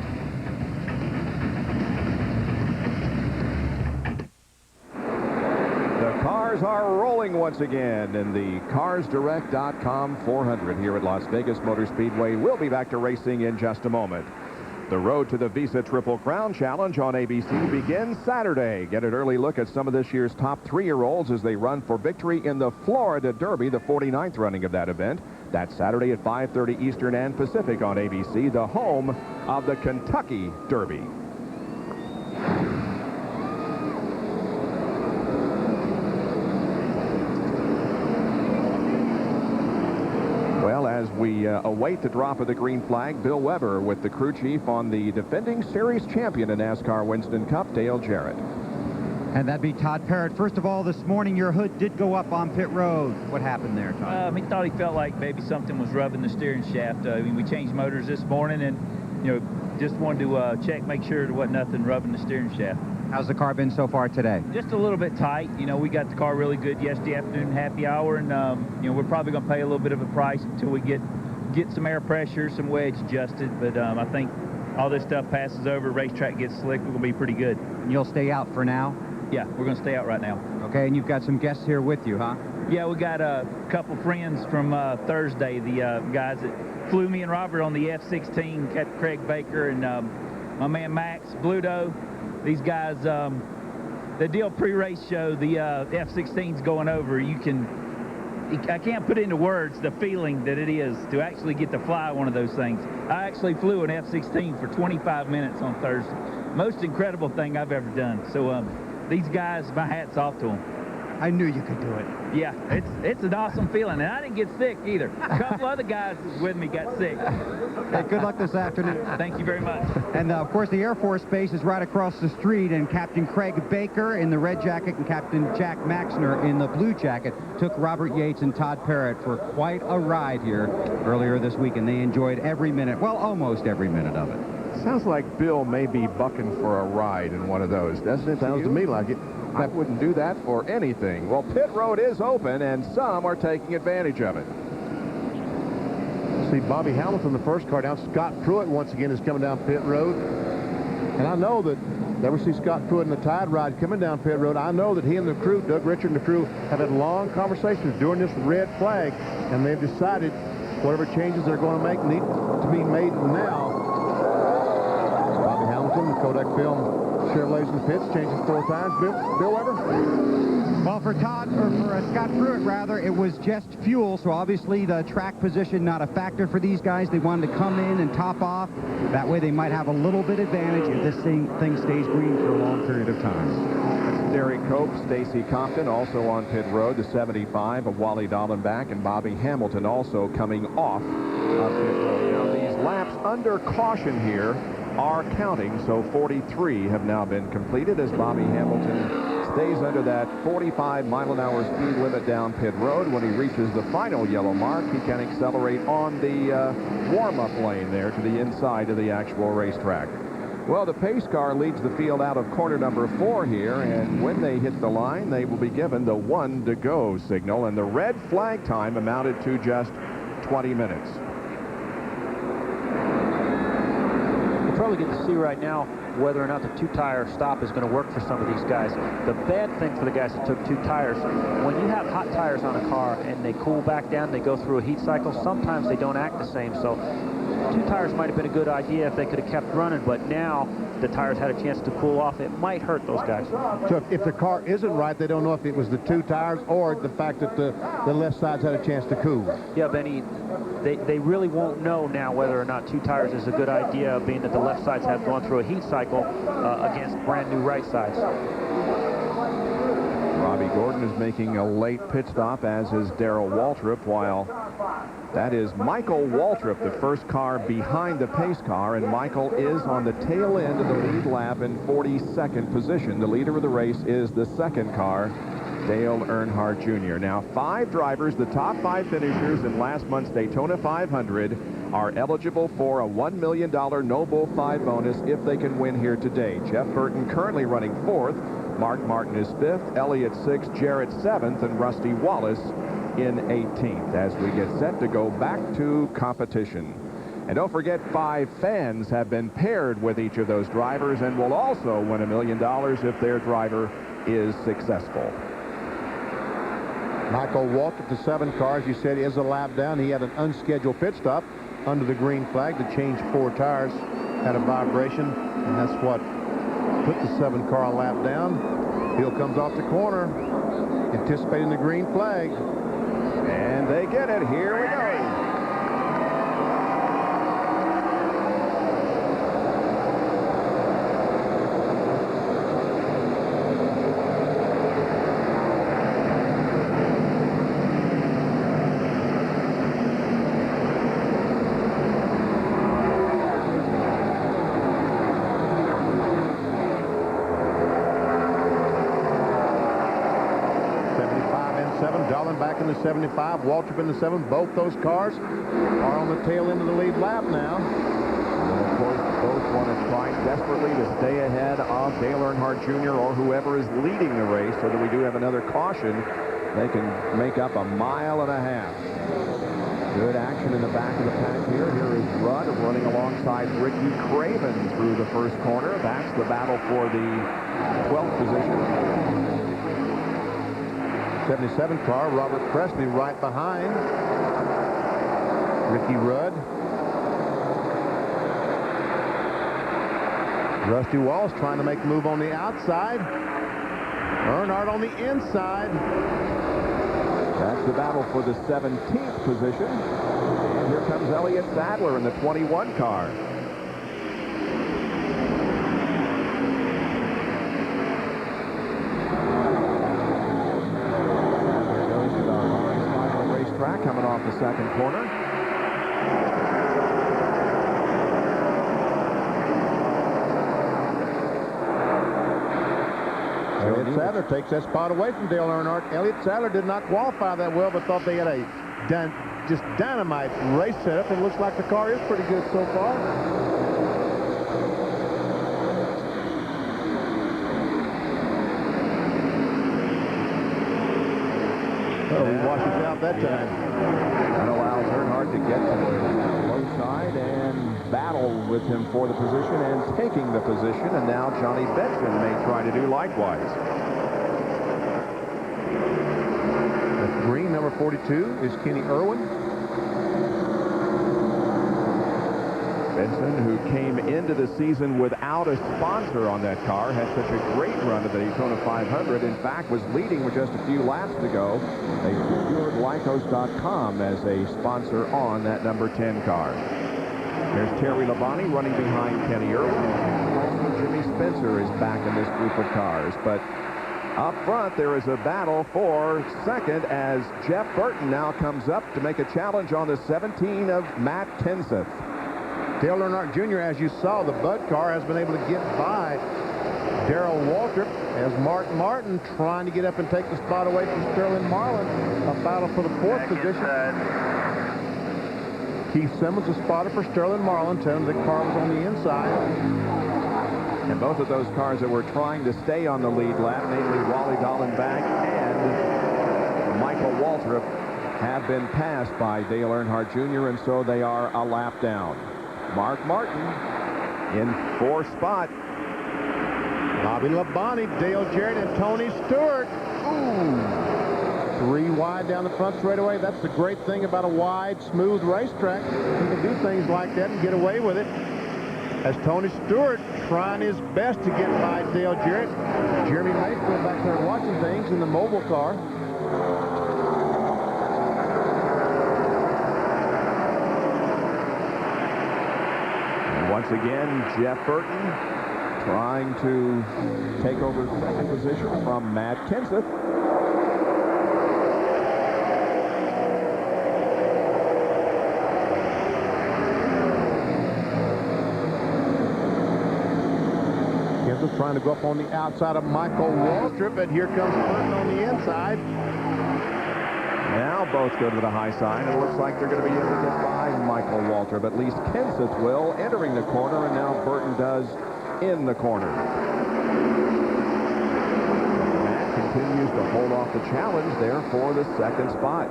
The cars are rolling once again in the CarsDirect.com 400 here at Las Vegas Motor Speedway. We'll be back to racing in just a moment. The road to the Visa Triple Crown Challenge on ABC begins Saturday. Get an early look at some of this year's top 3-year-olds as they run for victory in the Florida Derby, the 49th running of that event. That's Saturday at 5:30 Eastern and Pacific on ABC, the home of the Kentucky Derby. Well, as we await the drop of the green flag, Bill Weber with the crew chief on the defending series champion in NASCAR Winston Cup, Dale Jarrett. And that'd be Todd Parrott. First of all, this morning your hood did go up on pit road. What happened there, Todd? He thought he felt like maybe something was rubbing the steering shaft. I mean, we changed motors this morning and, just wanted to check, make sure there wasn't nothing rubbing the steering shaft. How's the car been so far today? Just a little bit tight. We got the car really good yesterday afternoon, happy hour, and, we're probably going to pay a little bit of a price until we get some air pressure, some wedge adjusted, but I think all this stuff passes over, racetrack gets slick, we're going to be pretty good. And you'll stay out for now? Yeah, we're going to stay out right now. Okay, and you've got some guests here with you, huh? Yeah, we got a couple friends from Thursday, the guys that flew me and Robert on the F-16, got Craig Baker and my man Max Bluto. These guys, the deal pre-race show, the F-16's going over. I can't put into words the feeling that it is to actually get to fly one of those things. I actually flew an F-16 for 25 minutes on Thursday. Most incredible thing I've ever done. So these guys, my hat's off to them. I knew you could do it. Yeah, it's an awesome feeling, and I didn't get sick either. A couple other guys with me got sick. Hey, good luck this afternoon. Thank you very much. And of course, the Air Force Base is right across the street, and Captain Craig Baker in the red jacket and Captain Jack Maxner in the blue jacket took Robert Yates and Todd Parrott for quite a ride here earlier this week, and they enjoyed every minute, well, almost every minute of it. Sounds like Bill may be bucking for a ride in one of those, doesn't it? Sounds to me like it. I wouldn't do that for anything. Well, pit road is open, and some are taking advantage of it. See Bobby Hamilton, the first car down. Scott Pruitt once again is coming down pit road. And I know that we see Scott Pruitt in the Tide Ride coming down pit road. I know that he and the crew, Doug Richard and the crew, have had long conversations during this red flag, and they've decided whatever changes they're going to make need to be made now. Bobby Hamilton, the Kodak Film Chevrolets in the pits, changing 4 times. Bill Weber? Well, for Scott Pruitt, rather, it was just fuel, so obviously the track position not a factor for these guys. They wanted to come in and top off. That way they might have a little bit advantage if this thing stays green for a long period of time. Derek Cope, Stacy Compton also on pit road, the 75 of Wally Dallenbach, and Bobby Hamilton also coming off of pit road. Now these laps under caution here are counting, so 43 have now been completed as Bobby Hamilton stays under that 45-mile-an-hour speed limit down pit road. When he reaches the final yellow mark, he can accelerate on the warm-up lane there to the inside of the actual racetrack. Well, the pace car leads the field out of corner number 4 here, and when they hit the line, they will be given the 1 to go signal, and the red flag time amounted to just 20 minutes. We'll probably get to see right now whether or not the 2-tire stop is going to work for some of these guys. The bad thing for the guys that took 2 tires, when you have hot tires on a car and they cool back down, they go through a heat cycle, sometimes they don't act the same. So 2 tires might have been a good idea if they could have kept running, but now the tires had a chance to cool off. It might hurt those guys. So if the car isn't right, they don't know if it was the 2 tires or the fact that the left side's had a chance to cool. Yeah, Benny, they really won't know now whether or not 2 tires is a good idea, being that the left sides have gone through a heat cycle against brand new right sides. Robbie Gordon is making a late pit stop, as is Darrell Waltrip, while that is Michael Waltrip, the first car behind the pace car, and Michael is on the tail end of the lead lap in 42nd position. The leader of the race is the second car, Dale Earnhardt Jr. Now, 5 drivers, the top 5 finishers in last month's Daytona 500, are eligible for a $1 million No Bull 5 bonus if they can win here today. Jeff Burton currently running 4th, Mark Martin is 5th, Elliott 6th, Jarrett 7th, and Rusty Wallace in 18th as we get set to go back to competition. And don't forget, 5 fans have been paired with each of those drivers and will also win $1 million if their driver is successful. Michael Waltrip, the 7 car, as you said, is a lap down. He had an unscheduled pit stop under the green flag to change 4 tires. Had a vibration, and that's what put the 7 car a lap down. Hill comes off the corner, anticipating the green flag. And they get it. Here we go. Back in the 75, Waltrip in the 7. Both those cars are on the tail end of the lead lap now. And of course, both want to try desperately to stay ahead of Dale Earnhardt Jr. or whoever is leading the race, so that we do have another caution. They can make up 1.5 miles. Good action in the back of the pack here. Here is Rudd running alongside Ricky Craven through the first corner. That's the battle for the 12th position. 77 car, Robert Presley right behind Ricky Rudd. Rusty Wallace trying to make the move on the outside. Earnhardt on the inside. That's the battle for the 17th position. And here comes Elliott Sadler in the 21 car. Coming off the second corner. Elliott Sadler takes that spot away from Dale Earnhardt. Elliott Sadler did not qualify that well, but thought they had a just dynamite race setup. It looks like the car is pretty good so far. Oh, he washes out that time. That allows Earnhardt to get to the low side and battle with him for the position and taking the position. And now Johnny Benson may try to do likewise. That's green, number 42, is Kenny Irwin. Benson, who came into the season without a sponsor on that car, had such a great run at the Daytona 500. In fact, was leading with just a few laps to go. They secured Lycos.com as a sponsor on that number 10 car. There's Terry Labonte running behind Kenny Irwin. Also, Jimmy Spencer is back in this group of cars. But up front, there is a battle for second as Jeff Burton now comes up to make a challenge on the 17 of Matt Kenseth. Dale Earnhardt Jr., as you saw, the Bud car has been able to get by Darrell Waltrip as Mark Martin trying to get up and take the spot away from Sterling Marlin. A battle for the 4th position. Keith Simmons, a spotter for Sterling Marlin, telling the car was on the inside. And both of those cars that were trying to stay on the lead lap, namely Wally Dallenbach and Michael Waltrip, have been passed by Dale Earnhardt Jr., and so they are a lap down. Mark Martin in 4th spot. Bobby Labonte, Dale Jarrett, and Tony Stewart. Ooh. 3 wide down the front straightaway. That's the great thing about a wide, smooth racetrack. You can do things like that and get away with it. As Tony Stewart trying his best to get by Dale Jarrett. Jeremy Mayfield back there watching things in the mobile car. And once again, Jeff Burton trying to take over the 2nd position from Matt Kenseth. Kenseth trying to go up on the outside of Michael Waltrip, and here comes Burton on the inside. Now both go to the high side, and it looks like they're going to be able to get by Michael Waltrip. At least Kenseth will, entering the corner, and now Burton does in the corner. Matt continues to hold off the challenge there for the 2nd spot.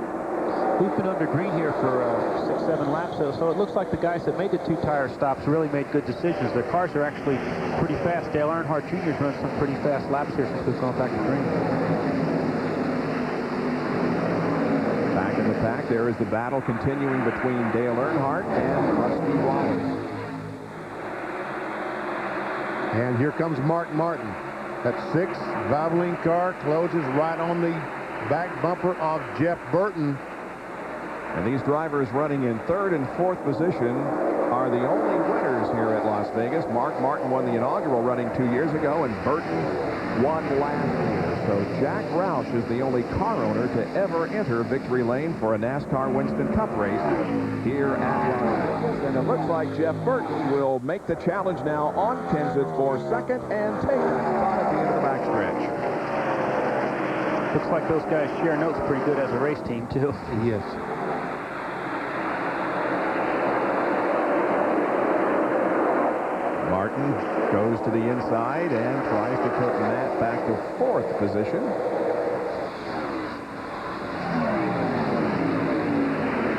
We've been under green here for 6-7 laps, so it looks like the guys that made the 2-tire stops really made good decisions. Their cars are actually pretty fast. Dale Earnhardt Jr.'s run some pretty fast laps here since we've gone back to green. Back in the pack, there is the battle continuing between Dale Earnhardt and Rusty Wallace. And here comes Mark Martin. That 6th Valvoline car closes right on the back bumper of Jeff Burton. And these drivers running in 3rd and 4th position are the only winners here at Las Vegas. Mark Martin won the inaugural running 2 years ago, and Burton won last year. So Jack Roush is the only car owner to ever enter victory lane for a NASCAR Winston Cup race here at Las Vegas. And it looks like Jeff Burton will make the challenge now on Kenseth for 2nd and take the spot at the end of the backstretch. Looks like those guys share notes pretty good as a race team, too. Yes. Martin goes to the inside and tries to put Matt back to 4th position.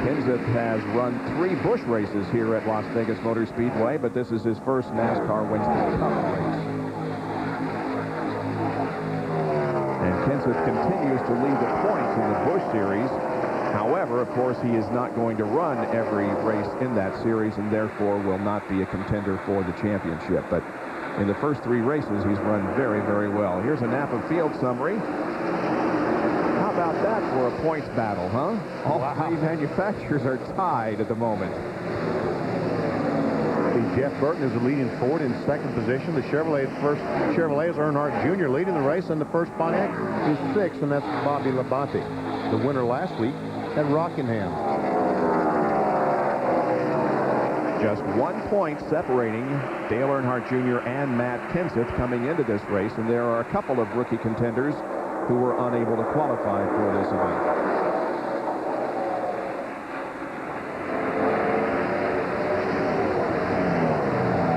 Kenseth has run 3 Busch races here at Las Vegas Motor Speedway, but this is his first NASCAR Winston Cup race. And Kenseth continues to lead the points in the Busch Series. However, of course, he is not going to run every race in that series and therefore will not be a contender for the championship. But in the first 3 races, he's run very, very well. Here's a Napa field summary. How about that for a points battle, huh? All 3 manufacturers are tied at the moment. Jeff Burton is the leading Ford in 2nd position. The Chevrolet is Earnhardt Jr. leading the race, and the first Pontiac is 6th, and that's Bobby Labonte, the winner last week at Rockingham. Just 1 point separating Dale Earnhardt Jr. and Matt Kenseth coming into this race, and there are a couple of rookie contenders who were unable to qualify for this event.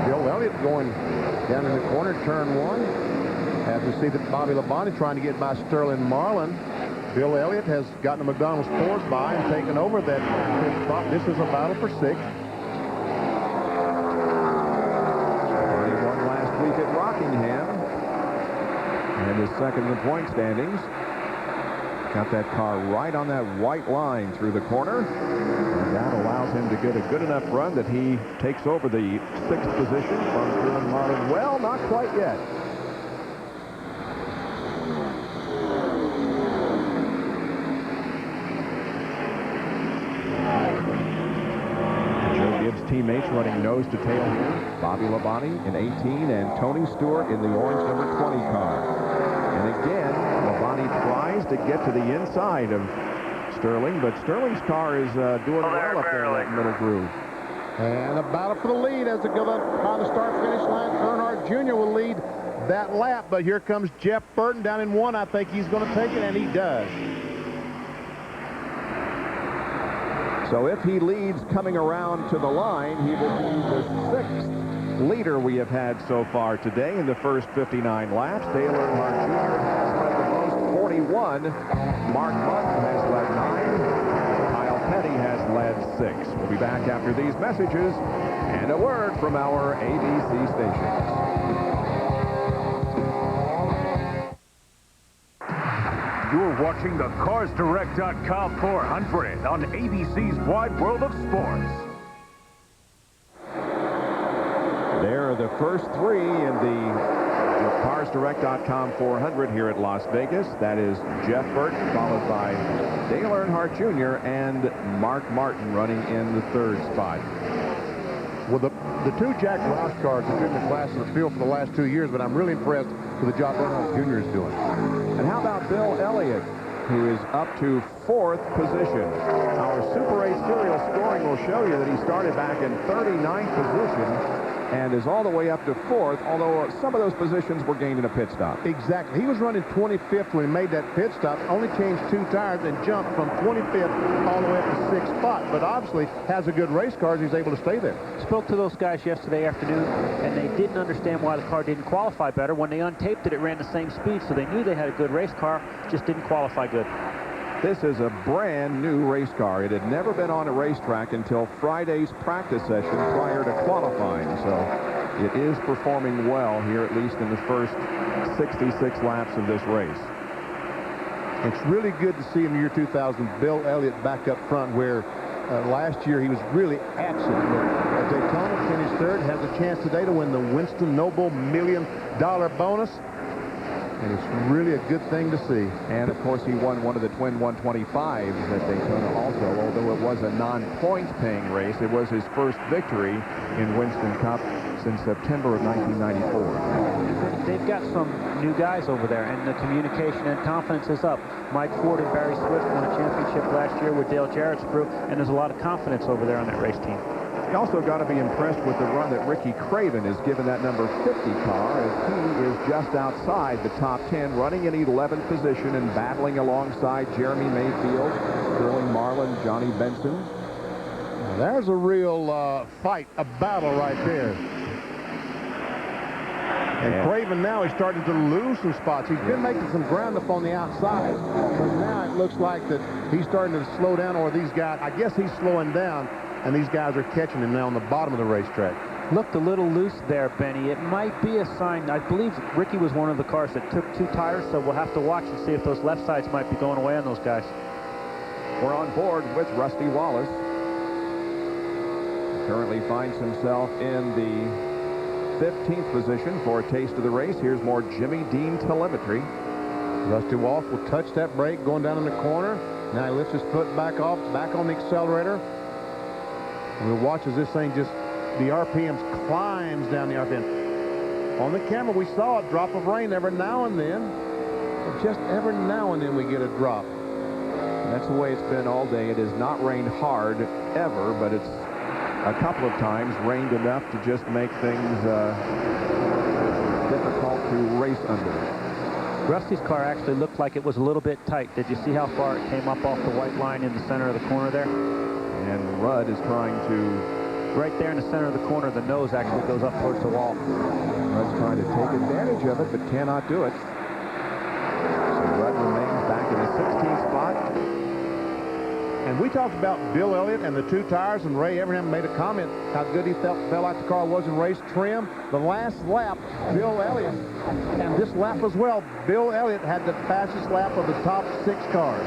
Bill Elliott going down in the corner, turn 1. As we see that Bobby Labonte trying to get by Sterling Marlin. Bill Elliott has gotten a McDonald's Force by and taken over that spot. This is a battle for 6th. He won last week at Rockingham and is 2nd in the point standings. Got that car right on that white line through the corner. And that allows him to get a good enough run that he takes over the 6th position from Sterling Marlin. Well, not quite yet. Teammates running nose to tail here. Bobby Labonte in 18 and Tony Stewart in the orange number 20 car. And again, Labonte tries to get to the inside of Sterling, but Sterling's car is doing well up there in that middle groove. And a battle for the lead as they go by the start-finish line. Earnhardt Jr. will lead that lap, but here comes Jeff Burton down in 1. I think he's going to take it, and he does. So if he leads coming around to the line, he will be the 6th leader we have had so far today in the first 59 laps. Dale Earnhardt Jr. has led the most, 41. Mark Martin has led 9. Kyle Petty has led 6. We'll be back after these messages and a word from our ABC stations. You're watching the CarsDirect.com 400 on ABC's Wide World of Sports. There are the first 3 in the CarsDirect.com 400 here at Las Vegas. That is Jeff Burton, followed by Dale Earnhardt Jr. and Mark Martin running in the 3rd spot. Well, the 2 Jack Roush cars have been in the class of the field for the last 2 years, but I'm really impressed with the job Earnhardt Jr. is doing. And how about Bill Elliott, who is up to 4th position? Our Super 8 serial scoring will show you that he started back in 39th position and is all the way up to 4th, although some of those positions were gained in a pit stop. Exactly. He was running 25th when he made that pit stop, only changed 2 tires and jumped from 25th all the way up to 6th spot, but obviously has a good race car and he's able to stay there. Spoke to those guys yesterday afternoon, and they didn't understand why the car didn't qualify better. When they untaped it, it ran the same speed, so they knew they had a good race car, just didn't qualify good. This is a brand new race car. It had never been on a racetrack until Friday's practice session prior to qualifying. So it is performing well here, at least in the first 66 laps of this race. It's really good to see in the year 2000 Bill Elliott back up front, where last year he was really absent. But Daytona finished 3rd, has a chance today to win the Winston Noble $1 million bonus. And it's really a good thing to see. And, of course, he won one of the twin 125s at Daytona also. Although it was a non-points paying race, it was his first victory in Winston Cup since September of 1994. They've got some new guys over there, and the communication and confidence is up. Mike Ford and Barry Swift won a championship last year with Dale Jarrett's crew, and there's a lot of confidence over there on that race team. You also got to be impressed with the run that Ricky Craven has given that number 50 car, as he is just outside the top 10, running in 11th position and battling alongside Jeremy Mayfield, Sterling Marlin, Johnny Benson. There's a real fight, a battle right there. And Craven now is starting to lose some spots. He's been making some ground up on the outside, but now it looks like that he's starting to slow down, or these guys, I guess he's slowing down, and these guys are catching him now on the bottom of the racetrack. Looked a little loose there, Benny. It might be a sign. I believe Ricky was one of the cars that took 2 tires, so we'll have to watch and see if those left sides might be going away on those guys. We're on board with Rusty Wallace. He currently finds himself in the 15th position for a taste of the race. Here's more Jimmy Dean telemetry. Rusty Wallace will touch that brake going down in the corner. Now he lifts his foot back off, back on the accelerator. And we'll watch as this thing just, the RPMs climbs down the RPM. On the camera, we saw a drop of rain every now and then. But just every now and then we get a drop. And that's the way it's been all day. It has not rained hard ever, but it's a couple of times rained enough to just make things difficult to race under. Rusty's car actually looked like it was a little bit tight. Did you see how far it came up off the white line in the center of the corner there? And Rudd is trying to... Right there in the center of the corner, the nose actually goes up towards the wall. Rudd's trying to take advantage of it, but cannot do it. So Rudd remains back in the 16th spot. And we talked about Bill Elliott and the 2 tires, and Ray Evernham made a comment how good he felt like the car was in race trim. The last lap, Bill Elliott, and this lap as well, Bill Elliott had the fastest lap of the top 6 cars.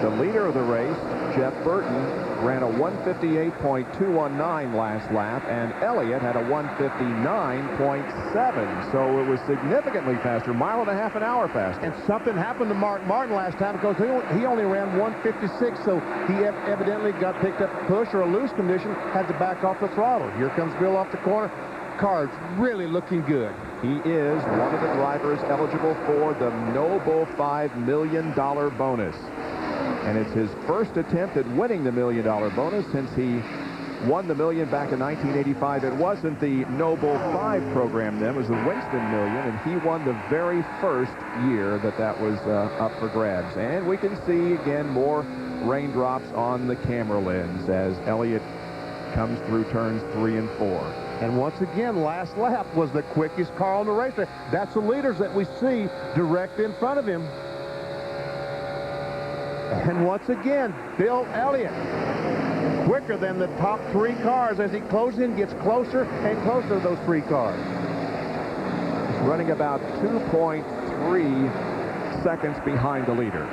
The leader of the race, Jeff Burton, ran a 158.219 last lap, and Elliott had a 159.7. So it was significantly faster, 1.5 miles an hour faster. And something happened to Mark Martin last time, because he only ran 156, so he evidently got picked up a push or a loose condition, had to back off the throttle. Here comes Bill off the corner. Car's really looking good. He is one of the drivers eligible for the Noble $5 million bonus. And it's his first attempt at winning the $1 million bonus since he won the million back in 1985. It wasn't the Noble 5 program then. It was the Winston Million, and he won the very first year that was up for grabs. And we can see, again, more raindrops on the camera lens as Elliott comes through turns 3 and 4. And once again, last lap was the quickest car on the racetrack. That's the leaders that we see direct in front of him. And once again, Bill Elliott, quicker than the top 3 cars as he closes in, gets closer and closer to those 3 cars. He's running about 2.3 seconds behind the leader.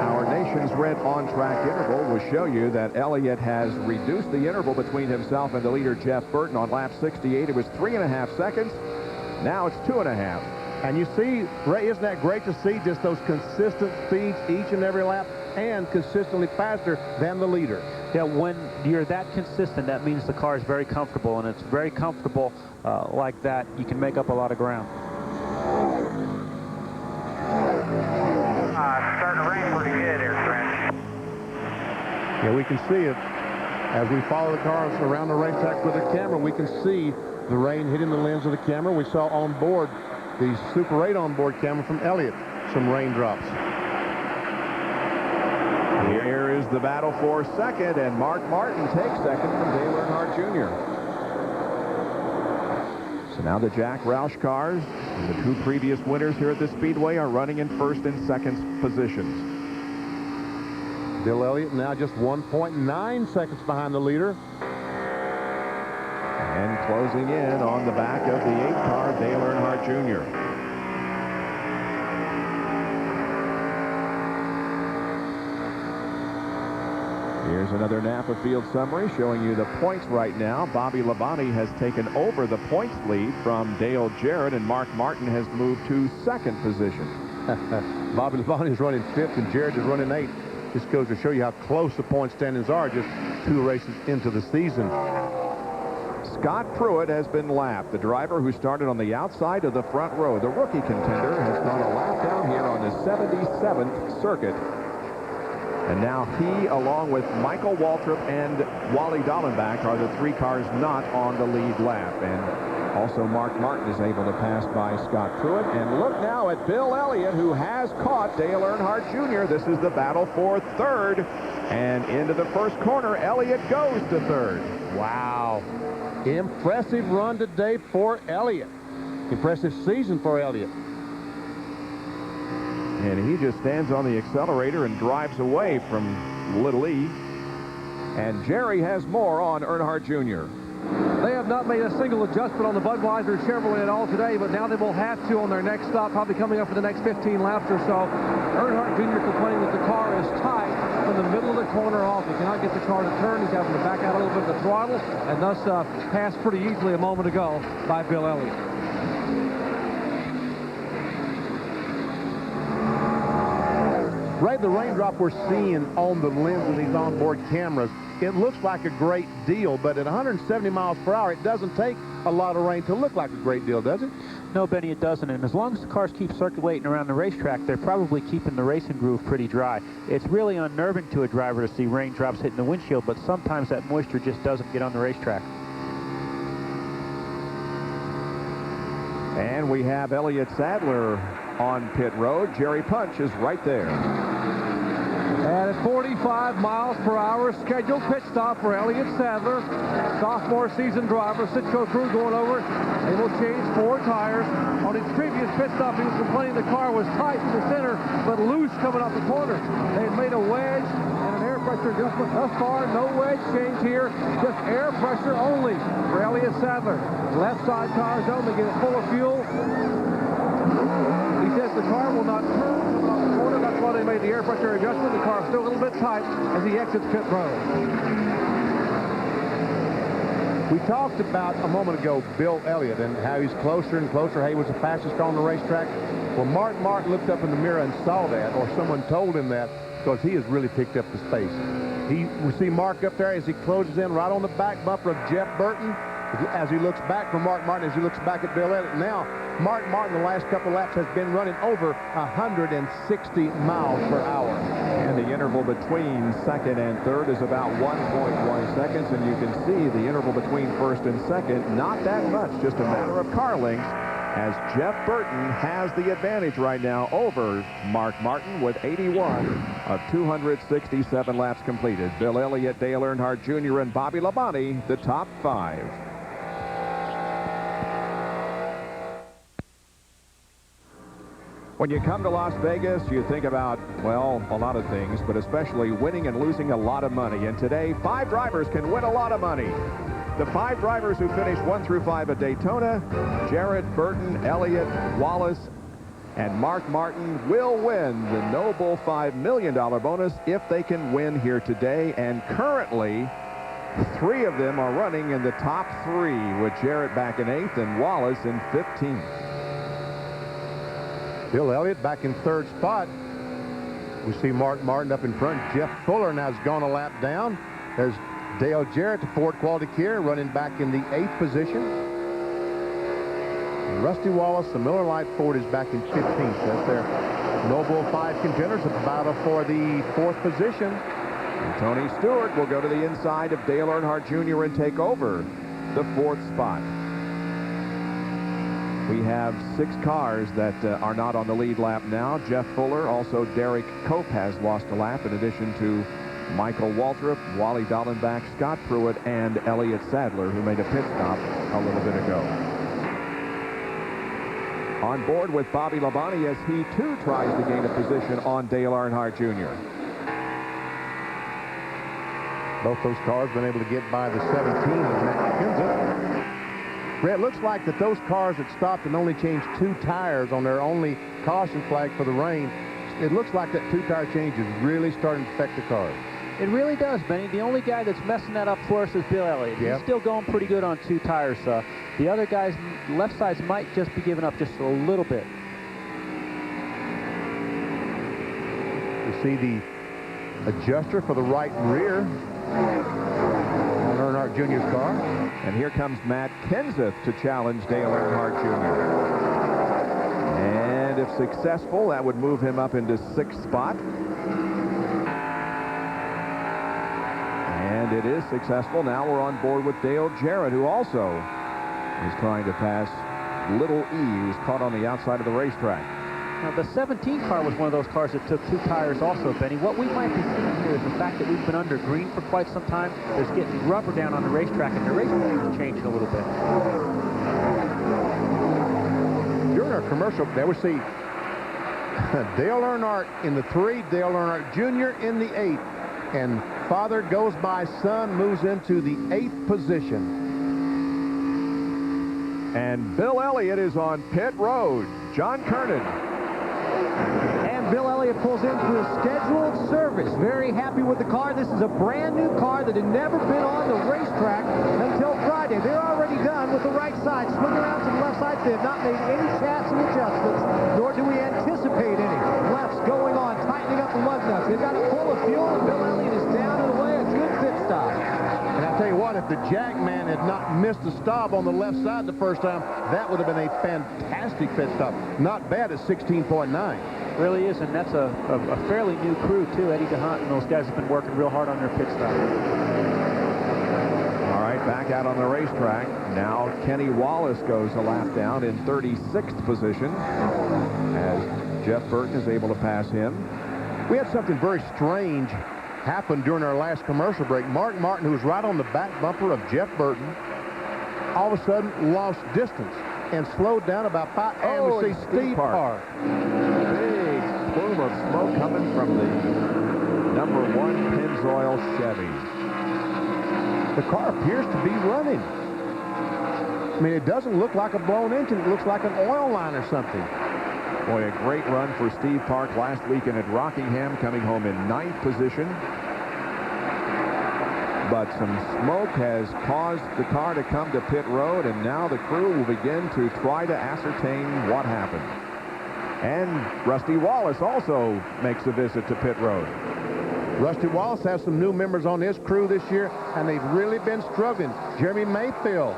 Our nation's red on-track interval will show you that Elliott has reduced the interval between himself and the leader, Jeff Burton. On lap 68, it was 3.5 seconds. Now it's 2.5. And you see, Ray, isn't that great to see just those consistent speeds each and every lap and consistently faster than the leader? Yeah, when you're that consistent, that means the car is very comfortable, and it's very comfortable like that. You can make up a lot of ground. Starting to rain pretty good here, Trent. Yeah, we can see it. As we follow the cars around the racetrack with the camera, we can see the rain hitting the lens of the camera. We saw on board the Super 8 onboard camera from Elliott, some raindrops. Here is the battle for second, and Mark Martin takes second from Dale Earnhardt Jr. So now the Jack Roush cars, and the 2 previous winners here at the Speedway, are running in first and second positions. Bill Elliott now just 1.9 seconds behind the leader. And closing in on the back of the 8 car, Dale Earnhardt Jr. Here's another Napa Field summary showing you the points right now. Bobby Labonte has taken over the points lead from Dale Jarrett, and Mark Martin has moved to second position. Bobby Labonte is running 5th, and Jarrett is running 8th. This goes to show you how close the point standings are just 2 races into the season. Scott Pruitt has been lapped. The driver who started on the outside of the front row, the rookie contender, has gone a lap down here on the 77th circuit. And now he, along with Michael Waltrip and Wally Dallenbach, are the 3 cars not on the lead lap. And also Mark Martin is able to pass by Scott Pruitt. And look now at Bill Elliott, who has caught Dale Earnhardt Jr. This is the battle for third. And into the first corner, Elliott goes to third. Wow. Impressive run today for Elliott. Impressive season for Elliott. And he just stands on the accelerator and drives away from Little E. And Jerry has more on Earnhardt Jr. They have not made a single adjustment on the Budweiser Chevrolet at all today, but now they will have to on their next stop, probably coming up for the next 15 laps or so. Earnhardt Jr. complaining that the car is tight from the middle of the corner off. He cannot get the car to turn. He's having to back out a little bit of the throttle, and thus passed pretty easily a moment ago by Bill Elliott. Ray, the raindrop we're seeing on the lens of these onboard cameras, it looks like a great deal, but at 170 miles per hour, it doesn't take a lot of rain to look like a great deal, does it? No, Benny, it doesn't. And as long as the cars keep circulating around the racetrack, they're probably keeping the racing groove pretty dry. It's really unnerving to a driver to see raindrops hitting the windshield, but sometimes that moisture just doesn't get on the racetrack. And we have Elliott Sadler on pit road. Jerry Punch is right there. And at 45 miles per hour, scheduled pit stop for Elliott Sadler, sophomore season driver. Citgo crew going over. They will change 4 tires. On his previous pit stop, he was complaining the car was tight in the center, but loose coming off the corner. They had made a wedge and an air pressure adjustment. Thus far, no wedge change here, just air pressure only for Elliott Sadler. Left side tires only, get it full of fuel. He says the car will not turn off the corner. That's why they made the air pressure adjustment. The car's still a little bit tight as he exits pit road. We talked about a moment ago Bill Elliott and how he's closer and closer. How he was the fastest car on the racetrack. Well, Mark Martin looked up in the mirror and saw that, or someone told him that, because he has really picked up the space. We see Mark up there as he closes in right on the back bumper of Jeff Burton. As he looks back from Mark Martin, as he looks back at Bill Elliott. Now, Mark Martin, the last couple of laps, has been running over 160 miles per hour. And the interval between second and third is about 1.1 seconds, and you can see the interval between first and second, not that much, just a matter of car lengths, as Jeff Burton has the advantage right now over Mark Martin with 81 of 267 laps completed. Bill Elliott, Dale Earnhardt Jr., and Bobby Labonte, the top 5. When you come to Las Vegas, you think about, well, a lot of things, but especially winning and losing a lot of money. And today, 5 drivers can win a lot of money. The 5 drivers who finished 1 through 5 at Daytona, Jarrett, Burton, Elliott, Wallace, and Mark Martin will win the Noble $5 million bonus if they can win here today. And currently, 3 of them are running in the top 3, with Jarrett back in 8th and Wallace in 15th. Bill Elliott back in 3rd spot. We see Mark Martin up in front. Jeff Fuller now has gone a lap down. There's Dale Jarrett, the Ford Quality Care, running back in the 8th position. And Rusty Wallace, the Miller Lite Ford, is back in 15th. That's their Noble 5 contenders at the battle for the 4th position. And Tony Stewart will go to the inside of Dale Earnhardt Jr. and take over the 4th spot. We have 6 cars that are not on the lead lap now. Jeff Fuller, also Derek Cope has lost a lap, in addition to Michael Waltrip, Wally Dallenbach, Scott Pruitt, and Elliott Sadler, who made a pit stop a little bit ago. On board with Bobby Labonte as he too tries to gain a position on Dale Earnhardt Jr. Both those cars been able to get by the 17 of Matt Kenseth. Brett, looks like that those cars that stopped and only changed 2 tires on their only caution flag for the rain, it looks like that 2-tire change is really starting to affect the cars. It really does, Benny. The only guy that's messing that up for us is Bill Elliott. Yep. He's still going pretty good on 2 tires. The other guys, left sides, might just be giving up just a little bit. You see the adjuster for the right rear on Earnhardt Jr.'s car. And here comes Matt Kenseth to challenge Dale Earnhardt Jr. And if successful, that would move him up into 6th spot. And it is successful. Now we're on board with Dale Jarrett, who also is trying to pass Little E, who's caught on the outside of the racetrack. Now, the 17 car was one of those cars that took 2 tires also, Benny. What we might be seeing here is the fact that we've been under green for quite some time. There's getting rubber down on the racetrack, and the racetrack is changing a little bit. During our commercial, there we see Dale Earnhardt in the 3, Dale Earnhardt Jr. in the 8. And father goes by son, moves into the 8th position. And Bill Elliott is on pit road. John Kernan. And Bill Elliott pulls into his scheduled service. Very happy with the car. This is a brand new car that had never been on the racetrack until Friday. They're already done with the right side. Swing around to the left side. They have not made any chassis adjustments, nor do we anticipate any. Lefts going on, tightening up the lug nuts. They've got it full of fuel, and Bill Elliott is down and away. A good pit stop. And I tell you what, if the Jackman had not missed a stop on the left side the first time, that would have been a fantastic pit stop. Not bad at 16.9. Really is, and that's a fairly new crew, too. Eddie DeHunt and those guys have been working real hard on their pit stop. All right, back out on the racetrack. Now Kenny Wallace goes a lap down in 36th position as Jeff Burton is able to pass him. We had something very strange happen during our last commercial break. Mark Martin, who was right on the back bumper of Jeff Burton, all of a sudden lost distance and slowed down about 5. And we see Steve Park. Big plume of smoke coming from the number 1 Pennzoil Chevy. The car appears to be running. I mean, it doesn't look like a blown engine. It looks like an oil line or something. Boy, a great run for Steve Park last weekend at Rockingham, coming home in 9th position. But some smoke has caused the car to come to pit road, and now the crew will begin to try to ascertain what happened. And Rusty Wallace also makes a visit to pit road. Rusty Wallace has some new members on his crew this year, and they've really been struggling. Jeremy Mayfield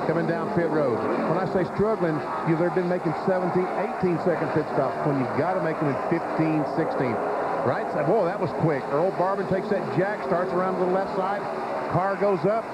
coming down pit road. When I say struggling, they've been making 17, 18-second pit stops when you've got to make them in 15, 16. Right side. Whoa, that was quick. Earl Barban takes that jack, starts around to the left side. Car goes up.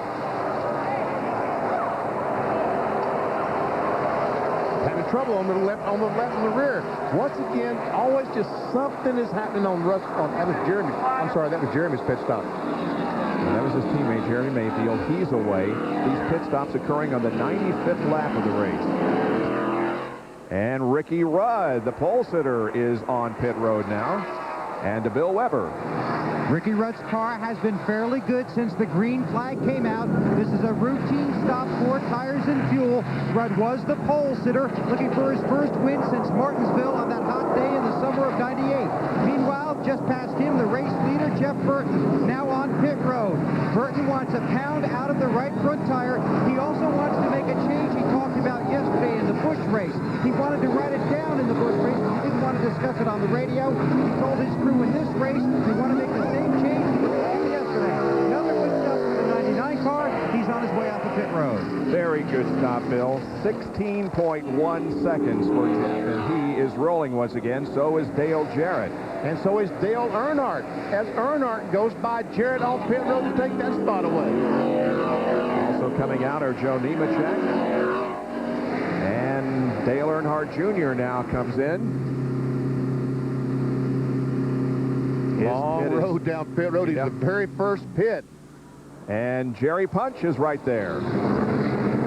Having trouble on the left and the rear. Once again, always just something is happening on Russ. That was Jeremy. I'm sorry, that was Jeremy's pit stop. And that was his teammate, Jeremy Mayfield. He's away. These pit stops occurring on the 95th lap of the race. And Ricky Rudd, the pole sitter, is on pit road now. And to Bill Weber. Ricky Rudd's car has been fairly good since the green flag came out. This is a routine stop for tires and fuel. Rudd was the pole sitter, looking for his first win since Martinsville on that hot day in the summer of '98. Meanwhile, just past him, the race leader, Jeff Burton, now on pit road. Burton wants a pound out of the right front tire. He also wants to make a change he talked about yesterday in the Busch race. He wanted to write it down in the Busch race, but he didn't want to discuss it on the radio. He told his crew in this race they want to make the same change he did yesterday. Another good stop for the 99 car. He's on his way out the pit road. Very good stop, Bill. 16.1 seconds for Jeff, and he is rolling once again. So is Dale Jarrett. And so is Dale Earnhardt, as Earnhardt goes by Jarrett on pit road to take that spot away. Also coming out are Joe Nemechek. And Dale Earnhardt Jr. now comes in. Long road down pit road. He's the very first pit. And Jerry Punch is right there.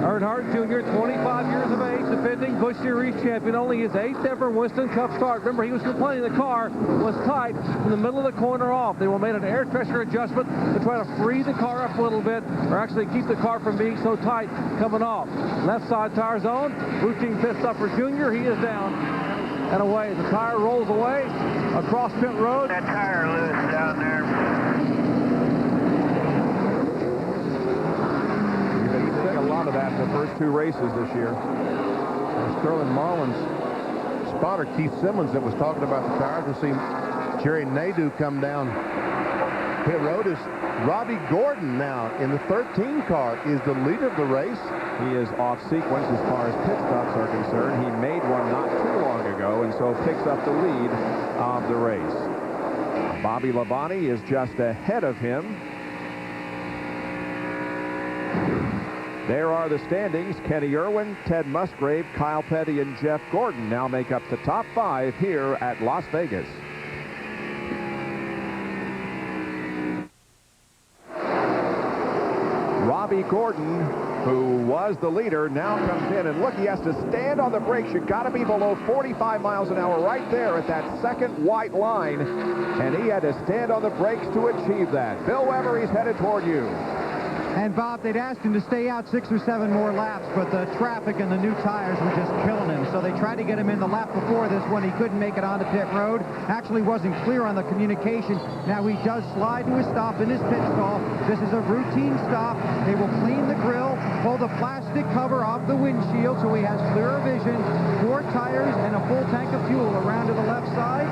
Earnhardt Jr., 25 years of age, defending Busch Series champion, only his 8th ever Winston Cup start. Remember, he was complaining the car was tight from the middle of the corner off. They made an air pressure adjustment to try to free the car up a little bit, or actually keep the car from being so tight coming off. Left side tires on, routine pit stop for Jr. He is down and away. The tire rolls away across pit road. That tire loose down there. A lot of that in the first 2 races this year. Sterling Marlin's spotter, Keith Simmons, that was talking about the tires. We'll see Jerry Nadeau come down pit road. Is Robbie Gordon now in the 13 car is the leader of the race. He is off sequence as far as pit stops are concerned. He made one not too long ago and so picks up the lead of the race. Bobby Labonte is just ahead of him. There are the standings. Kenny Irwin, Ted Musgrave, Kyle Petty, and Jeff Gordon now make up the top 5 here at Las Vegas. Robbie Gordon, who was the leader, now comes in. And look, he has to stand on the brakes. You've got to be below 45 miles an hour right there at that second white line. And he had to stand on the brakes to achieve that. Bill Weber, he's headed toward you. And Bob, they'd asked him to stay out 6 or 7 more laps, but the traffic and the new tires were just killing him. So they tried to get him in the lap before this one. He couldn't make it onto pit road. Actually wasn't clear on the communication. Now he does slide to a stop in his pit stall. This is a routine stop. They will clean the grill, pull the plastic cover off the windshield so he has clearer vision, 4 tires, and a full tank of fuel around to the left side.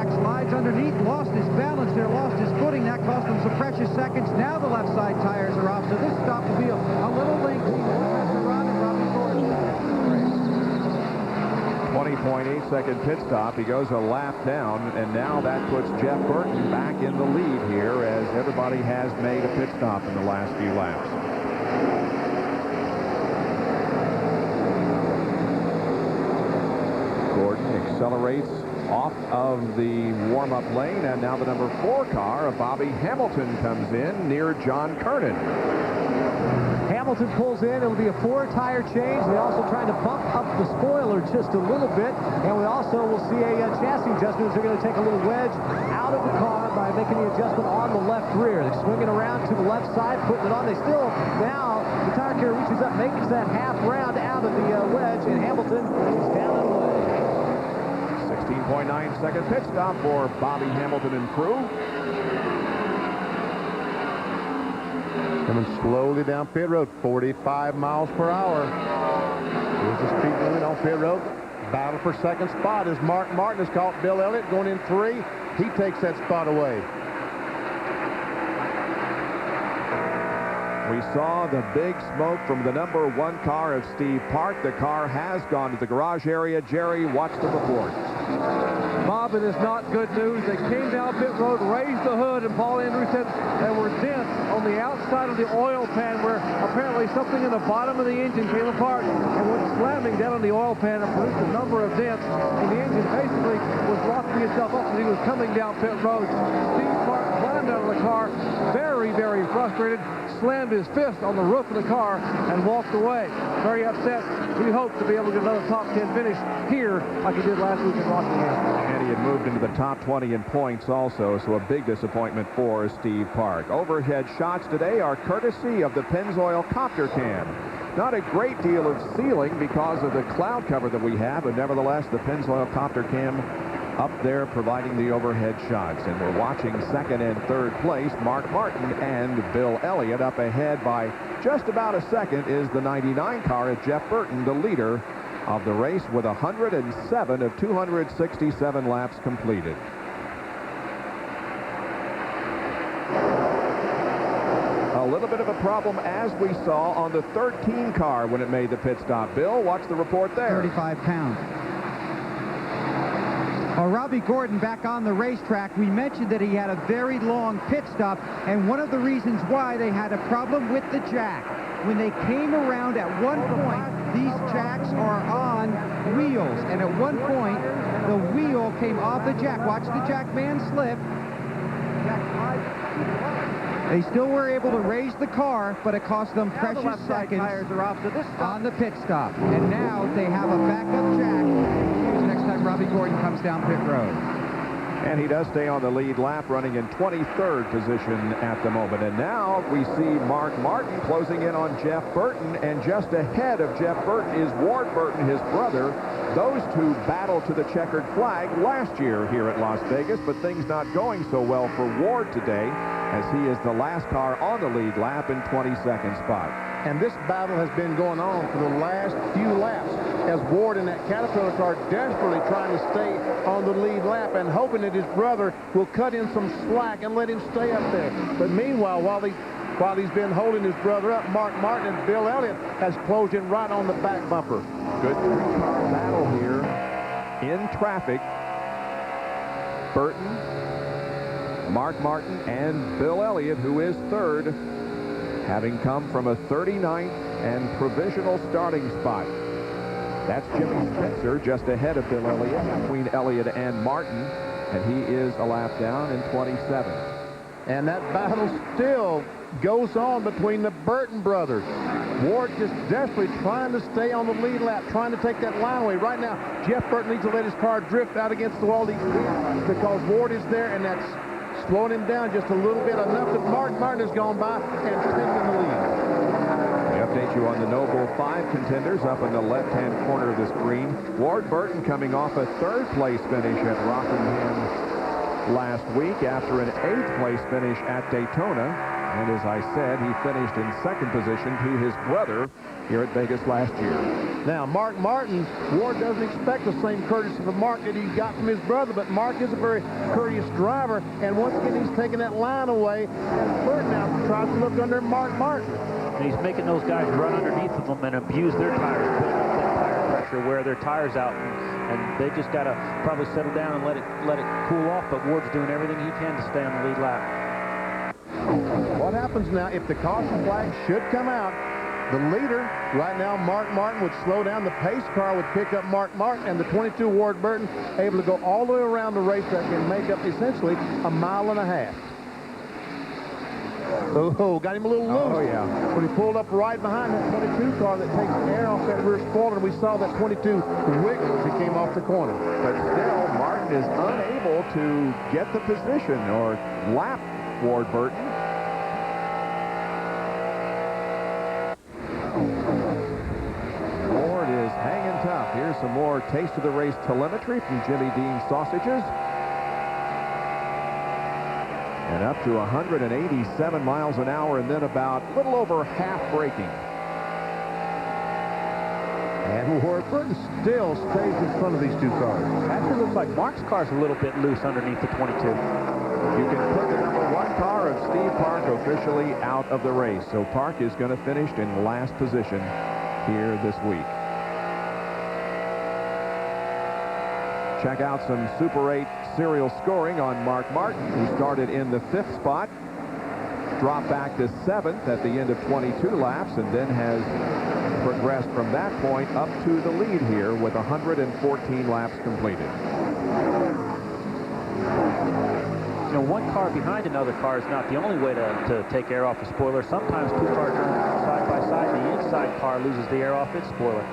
Slides underneath, lost his balance there, lost his footing. That cost him some precious seconds. Now the left side tires are off, so this stop will be a little lengthy. 20.8 second pit stop. He goes a lap down, and now that puts Jeff Burton back in the lead here as everybody has made a pit stop in the last few laps. Gordon accelerates off of the warm-up lane, and now the number 4 car of Bobby Hamilton comes in near John Kernan. Hamilton pulls in. It'll be a 4-tire change. They also trying to bump up the spoiler just a little bit, and we also will see a chassis adjustment as they're going to take a little wedge out of the car by making the adjustment on the left rear. They're swinging around to the left side, putting it on. They still, now the tire carrier reaches up, makes that half round out of the wedge, and Hamilton is down and away. 16.9 second pit stop for Bobby Hamilton and crew. Coming slowly down pit road, 45 miles per hour. Here's the speed limit on pit road. Battle for second spot as Mark Martin has caught Bill Elliott going in 3. He takes that spot away. We saw the big smoke from the number 1 car of Steve Park. The car has gone to the garage area. Jerry, watch the report. Bob, it is not good news. They came down pit road, raised the hood, and Paul Andrews said there were dents on the outside of the oil pan where apparently something in the bottom of the engine came apart and went slamming down on the oil pan and produced a number of dents. And the engine basically was locking itself up as he was coming down pit road. Steve Park climbed out of the car, very, very frustrated, slammed his fist on the roof of the car and walked away. Very upset. He hoped to be able to get another top 10 finish here like he did last week in Rockingham. And he had moved into the top 20 in points also, so a big disappointment for Steve Park. Overhead shots today are courtesy of the Pennzoil Copter Cam. Not a great deal of ceiling because of the cloud cover that we have, but nevertheless, the Pennzoil Copter Cam up there providing the overhead shots. And we're watching second and third place. Mark Martin and Bill Elliott. Up ahead by just about a second is the 99 car of Jeff Burton, the leader of the race with 107 of 267 laps completed. A little bit of a problem, as we saw, on the 13 car when it made the pit stop. Bill, what's the report there? 35 pounds. Well, Robbie Gordon back on the racetrack. We mentioned that he had a very long pit stop, and one of the reasons why they had a problem with the jack. When they came around at one point, these jacks are on wheels, and at one point, the wheel came off the jack. Watch the jack man slip. They still were able to raise the car, but it cost them precious seconds on the pit stop. And now they have a backup jack. Next time Robbie Gordon comes down pit road. And he does stay on the lead lap, running in 23rd position at the moment. And now we see Mark Martin closing in on Jeff Burton, and just ahead of Jeff Burton is Ward Burton, his brother. Those two battled to the checkered flag last year here at Las Vegas, but things not going so well for Ward today, as he is the last car on the lead lap in 22nd spot. And this battle has been going on for the last few laps, as Ward in that Caterpillar car desperately trying to stay on the lead lap and hoping that his brother will cut in some slack and let him stay up there. But meanwhile, while he's been holding his brother up, Mark Martin and Bill Elliott has closed in right on the back bumper. Good three-car battle here in traffic. Burton, Mark Martin, and Bill Elliott, who is third, having come from a 39th and provisional starting spot. That's Jimmy Spencer just ahead of Bill Elliott, between Elliott and Martin, and he is a lap down in 27th. And that battle still goes on between the Burton brothers. Ward just desperately trying to stay on the lead lap, trying to take that line away. Right now, Jeff Burton needs to let his car drift out against the wall because Ward is there, and that's slowing him down just a little bit, enough that Mark Martin has gone by and taken the lead. We update you on the Noble 5 contenders up in the left-hand corner of the screen. Ward Burton coming off a third-place finish at Rockingham last week after an 8th-place finish at Daytona. And as I said, he finished in second position to his brother here at Vegas last year. Now, Mark Martin, Ward doesn't expect the same courtesy from Mark that he got from his brother, but Mark is a very courteous driver, and once again, he's taking that line away, and Burton now tries to look under Mark Martin. And he's making those guys run underneath of them and abuse their tires, putting up that tire pressure, wear their tires out, and they just got to probably settle down and let it cool off, but Ward's doing everything he can to stay on the lead lap. What happens now if the caution flag should come out? The leader right now, Mark Martin, would slow down. The pace car would pick up Mark Martin, and the 22 Ward Burton able to go all the way around the racetrack and make up essentially a mile and a half. Oh, got him a little loose. Oh, yeah. But he pulled up right behind that 22 car that takes air off that rear spoiler, and we saw that 22 wiggle as he came off the corner. But still, Martin is unable to get the position or lap Ward Burton. Ward is hanging tough. Here's some more Taste of the Race telemetry from Jimmy Dean Sausages. And up to 187 miles an hour, and then about a little over half braking. And Ward Burton still stays in front of these two cars. Actually looks like Mark's car's a little bit loose underneath the 22. You can put the number 1 car of Steve Park officially out of the race. So Park is going to finish in last position here this week. Check out some Super 8 serial scoring on Mark Martin, who started in the 5th spot, dropped back to 7th at the end of 22 laps, and then has progressed from that point up to the lead here with 114 laps completed. You know, one car behind another car is not the only way to take air off a spoiler. Sometimes two cars are side by side. The inside car loses the air off its spoiler.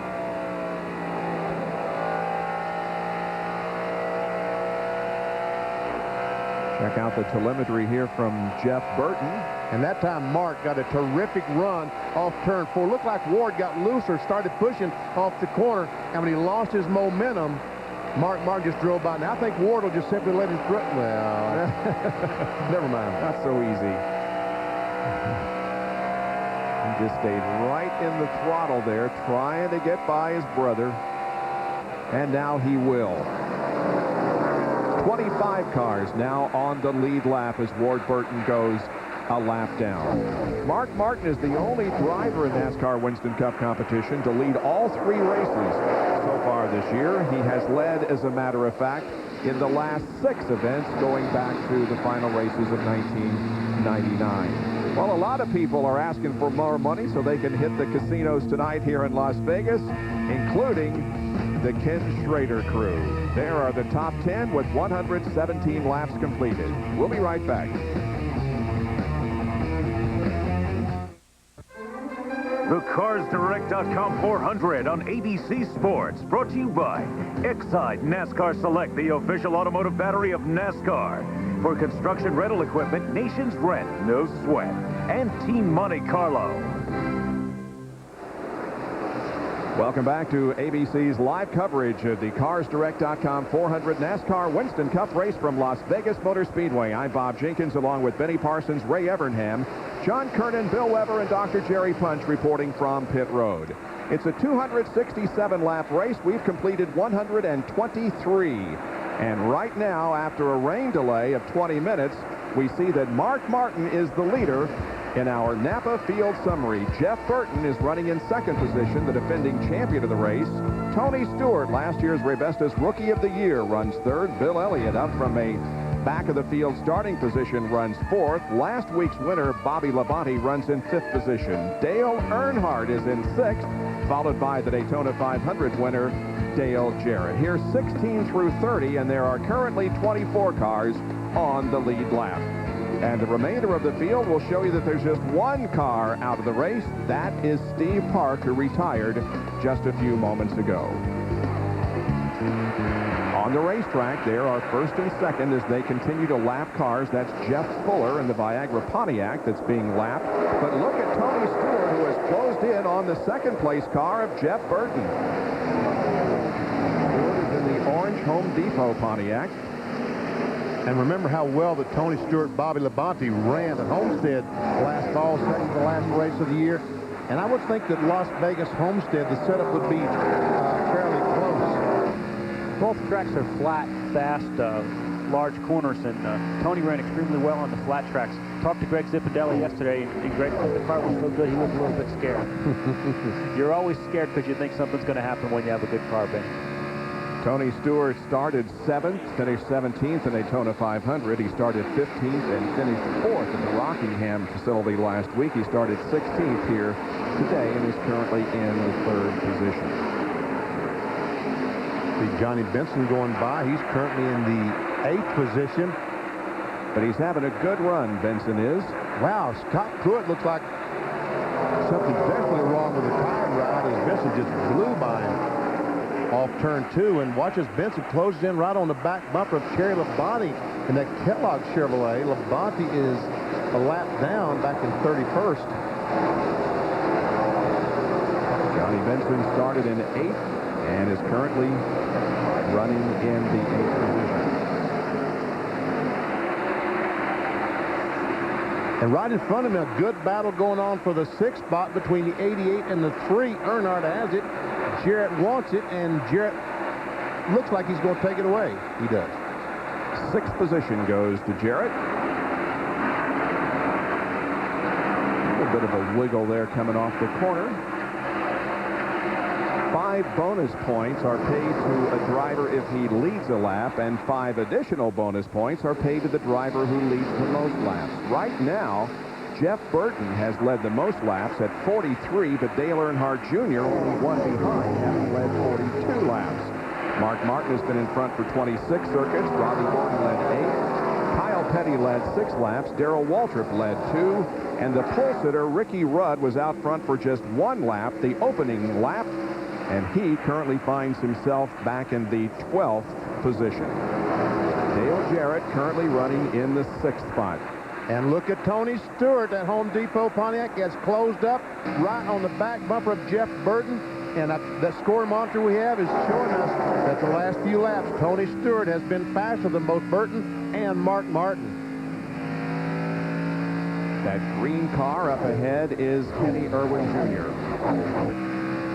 Check out the telemetry here from Jeff Burton. And that time Mark got a terrific run off turn 4. Looked like Ward got looser, started pushing off the corner, and when he lost his momentum, Mark just drove by. Now I think Ward will just simply let his foot. Well, never mind. Not so easy. He just stayed right in the throttle there, trying to get by his brother. And now he will. 25 cars now on the lead lap as Ward Burton goes a lap down. Mark Martin is the only driver in NASCAR Winston Cup competition to lead all 3 races so far this year. He has led, as a matter of fact, in the last 6 events going back to the final races of 1999. Well, a lot of people are asking for more money so they can hit the casinos tonight here in Las Vegas, including the Ken Schrader crew. There are the top 10 with 117 laps completed. We'll be right back. The CarsDirect.com 400 on ABC Sports, brought to you by Exide NASCAR Select, the official automotive battery of NASCAR. For construction rental equipment, Nations Rent, no sweat. And Team Monte Carlo. Welcome back to ABC's live coverage of the CarsDirect.com 400 NASCAR Winston Cup race from Las Vegas Motor Speedway. I'm Bob Jenkins, along with Benny Parsons, Ray Evernham, John Kernan, Bill Weber, and Dr. Jerry Punch reporting from pit road. It's a 267-lap race. We've completed 123. And right now, after a rain delay of 20 minutes, we see that Mark Martin is the leader. In our Napa Field summary, Jeff Burton is running in 2nd position, the defending champion of the race. Tony Stewart, last year's Rebestos Rookie of the Year, runs 3rd. Bill Elliott, up from a back-of-the-field starting position, runs 4th. Last week's winner, Bobby Labonte, runs in 5th position. Dale Earnhardt is in 6th, followed by the Daytona 500 winner, Dale Jarrett. Here's 16 through 30, and there are currently 24 cars on the lead lap. And the remainder of the field will show you that there's just 1 car out of the race. That is Steve Park, who retired just a few moments ago. On the racetrack, there are 1st and 2nd as they continue to lap cars. That's Jeff Fuller and the Viagra Pontiac that's being lapped. But look at Tony Stewart, who has closed in on the 2nd place car of Jeff Burton. Stewart is in the orange Home Depot Pontiac. And remember how well that Tony Stewart, Bobby Labonte ran at Homestead last fall, second to the last race of the year. And I would think that Las Vegas Homestead, the setup would be fairly close. Both tracks are flat, fast, large corners, and Tony ran extremely well on the flat tracks. Talked to Greg Zipadelli yesterday, and Greg thought the car was so good he was a little bit scared. You're always scared because you think something's going to happen when you have a good car, Ben. Tony Stewart started 7th, finished 17th in Daytona 500. He started 15th and finished 4th at the Rockingham facility last week. He started 16th here today and is currently in the 3rd position. See Johnny Benson going by. He's currently in the 8th position. But he's having a good run, Benson is. Wow, Scott Pruitt looks like something's definitely wrong with the tire ride as Benson just blew by him off turn 2, and watch as Benson closes in right on the back bumper of Cherry Labonte in that Kellogg Chevrolet. Labonte is a lap down back in 31st. Johnny Benson started in 8th and is currently running in the 8th position. And right in front of him, a good battle going on for the 6th spot between the 88 and the 3. Earnhardt has it. Jarrett wants it, and Jarrett looks like he's going to take it away. He does. 6th position goes to Jarrett. A little bit of a wiggle there coming off the corner. 5 bonus points are paid to a driver if he leads a lap, and 5 additional bonus points are paid to the driver who leads the most laps. Right now, Jeff Burton has led the most laps at 43, but Dale Earnhardt Jr. only one behind, having led 42 laps. Mark Martin has been in front for 26 circuits. Robbie Gordon led 8. Kyle Petty led 6 laps. Darrell Waltrip led 2. And the pole sitter, Ricky Rudd, was out front for just 1 lap, the opening lap. And he currently finds himself back in the 12th position. Dale Jarrett currently running in the 6th spot. And look at Tony Stewart. That Home Depot Pontiac gets closed up right on the back bumper of Jeff Burton. And that score monitor we have is showing us that the last few laps, Tony Stewart has been faster than both Burton and Mark Martin. That green car up ahead is Kenny Irwin Jr.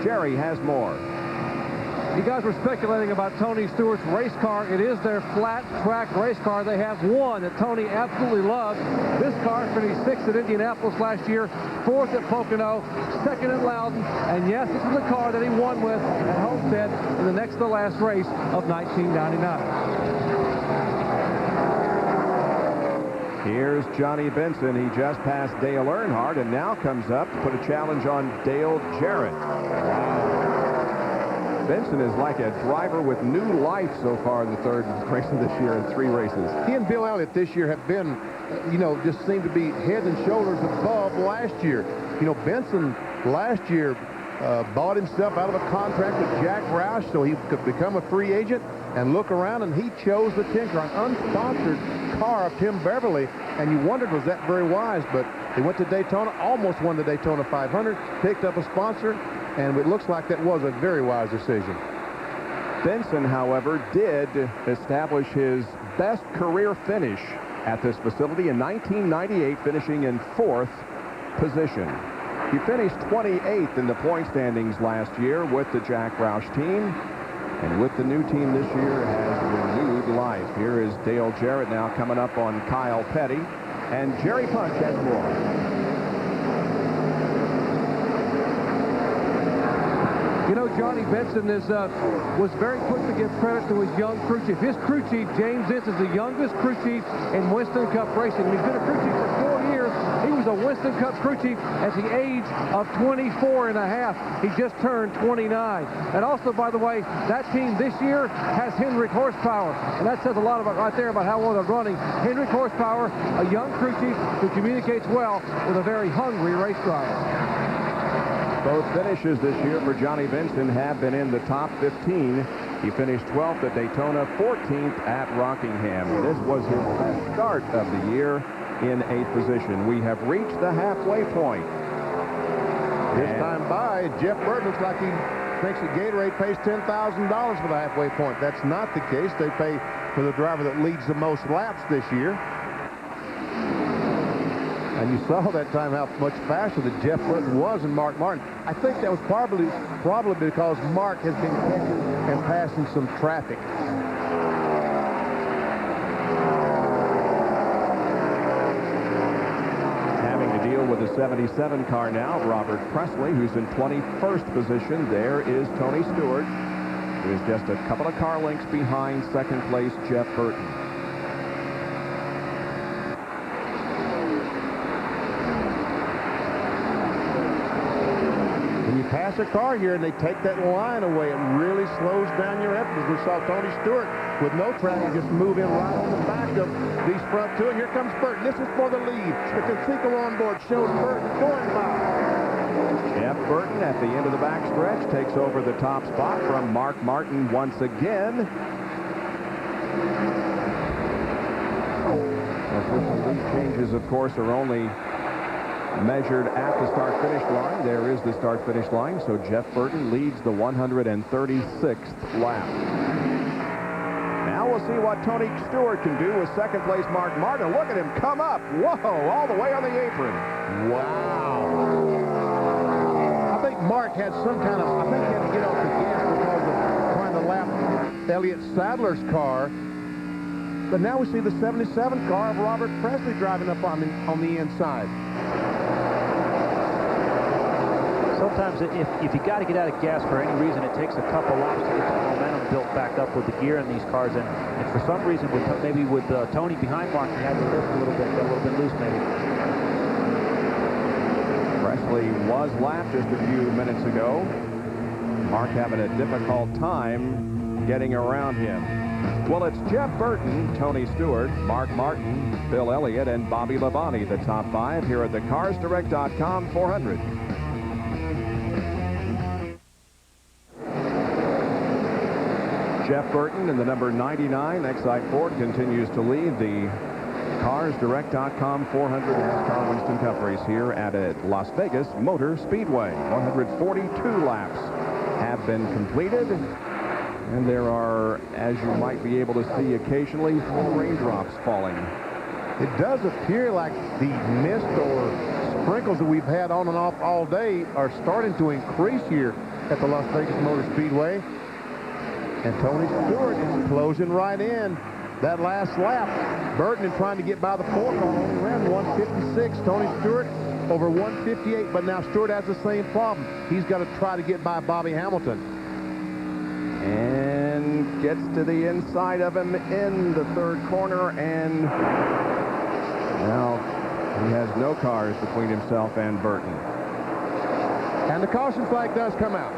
Jerry has more. You guys were speculating about Tony Stewart's race car. It is their flat track race car. They have one that Tony absolutely loves. This car finished 6th at Indianapolis last year, 4th at Pocono, 2nd at Loudon, and yes, this is the car that he won with at Homestead in the next to last race of 1999. Here's Johnny Benson. He just passed Dale Earnhardt and now comes up to put a challenge on Dale Jarrett. Benson is like a driver with new life so far in the 3rd race of this year in 3 races. He and Bill Elliott this year have been, just seem to be head and shoulders above last year. Benson last year bought himself out of a contract with Jack Roush so he could become a free agent and look around, and he chose the Tinker, an unsponsored car of Tim Beverly, and you wondered, was that very wise? But he went to Daytona, almost won the Daytona 500, picked up a sponsor, and it looks like that was a very wise decision. Benson, however, did establish his best career finish at this facility in 1998, finishing in 4th position. He finished 28th in the point standings last year with the Jack Roush team, and with the new team this year has renewed life. Here is Dale Jarrett now coming up on Kyle Petty, and Jerry Punch has more. Johnny Benson was very quick to give credit to his young crew chief. His crew chief, James Ince, is the youngest crew chief in Winston Cup racing. He's been a crew chief for 4 years. He was a Winston Cup crew chief at the age of 24 and a half. He just turned 29. And also, by the way, that team this year has Hendrick Horsepower. And that says a lot about right there about how well they're running. Hendrick Horsepower, a young crew chief who communicates well with a very hungry race driver. Both finishes this year for Johnny Benson have been in the top 15. He finished 12th at Daytona, 14th at Rockingham. This was his best start of the year in 8th position. We have reached the halfway point. This time by, Jeff Burton looks like he thinks that Gatorade pays $10,000 for the halfway point. That's not the case. They pay for the driver that leads the most laps this year. And you saw that time how much faster that Jeff Burton was than Mark Martin. I think that was probably because Mark has been catching and passing some traffic. Having to deal with the 77 car now, Robert Presley, who's in 21st position. There is Tony Stewart, who is just a couple of car lengths behind 2nd place Jeff Burton. Pass a car here and they take that line away. It really slows down your effort. We saw Tony Stewart with no traffic just move in right on the back of these front two. And here comes Burton. This is for the lead. The Conseco on board shows Burton going by. Jeff Burton at the end of the backstretch takes over the top spot from Mark Martin once again. These changes, of course, are only measured at the start-finish line. There is the start-finish line, so Jeff Burton leads the 136th lap. Now we'll see what Tony Stewart can do with 2nd place Mark Martin. Look at him come up. Whoa, all the way on the apron. Wow. I think Mark had some kind of, I think he had to get off the gas because of trying to lap Elliott Sadler's car. But now we see the 77 car of Robert Presley driving up on the inside. So sometimes if you got to get out of gas for any reason, it takes a couple laps to get the momentum built back up with the gear in these cars. And for some reason, maybe with Tony behind Mark, he had to lift a little bit, got a little bit loose maybe. Presley was lapped just a few minutes ago. Mark having a difficult time getting around him. Well, it's Jeff Burton, Tony Stewart, Mark Martin, Bill Elliott, and Bobby Labonte, the top 5 here at the CarsDirect.com 400. Jeff Burton in the number 99 Excite Ford continues to lead the CarsDirect.com 400 NASCAR Winston Cup race here at Las Vegas Motor Speedway. 142 laps have been completed. And there are, as you might be able to see occasionally, 4 raindrops falling. It does appear like the mist or sprinkles that we've had on and off all day are starting to increase here at the Las Vegas Motor Speedway. And Tony Stewart is closing right in. That last lap, Burton is trying to get by the 4 car, only ran 156. Tony Stewart over 158, but now Stewart has the same problem. He's got to try to get by Bobby Hamilton. And gets to the inside of him in the 3rd corner, and now he has no cars between himself and Burton. And the caution flag does come out.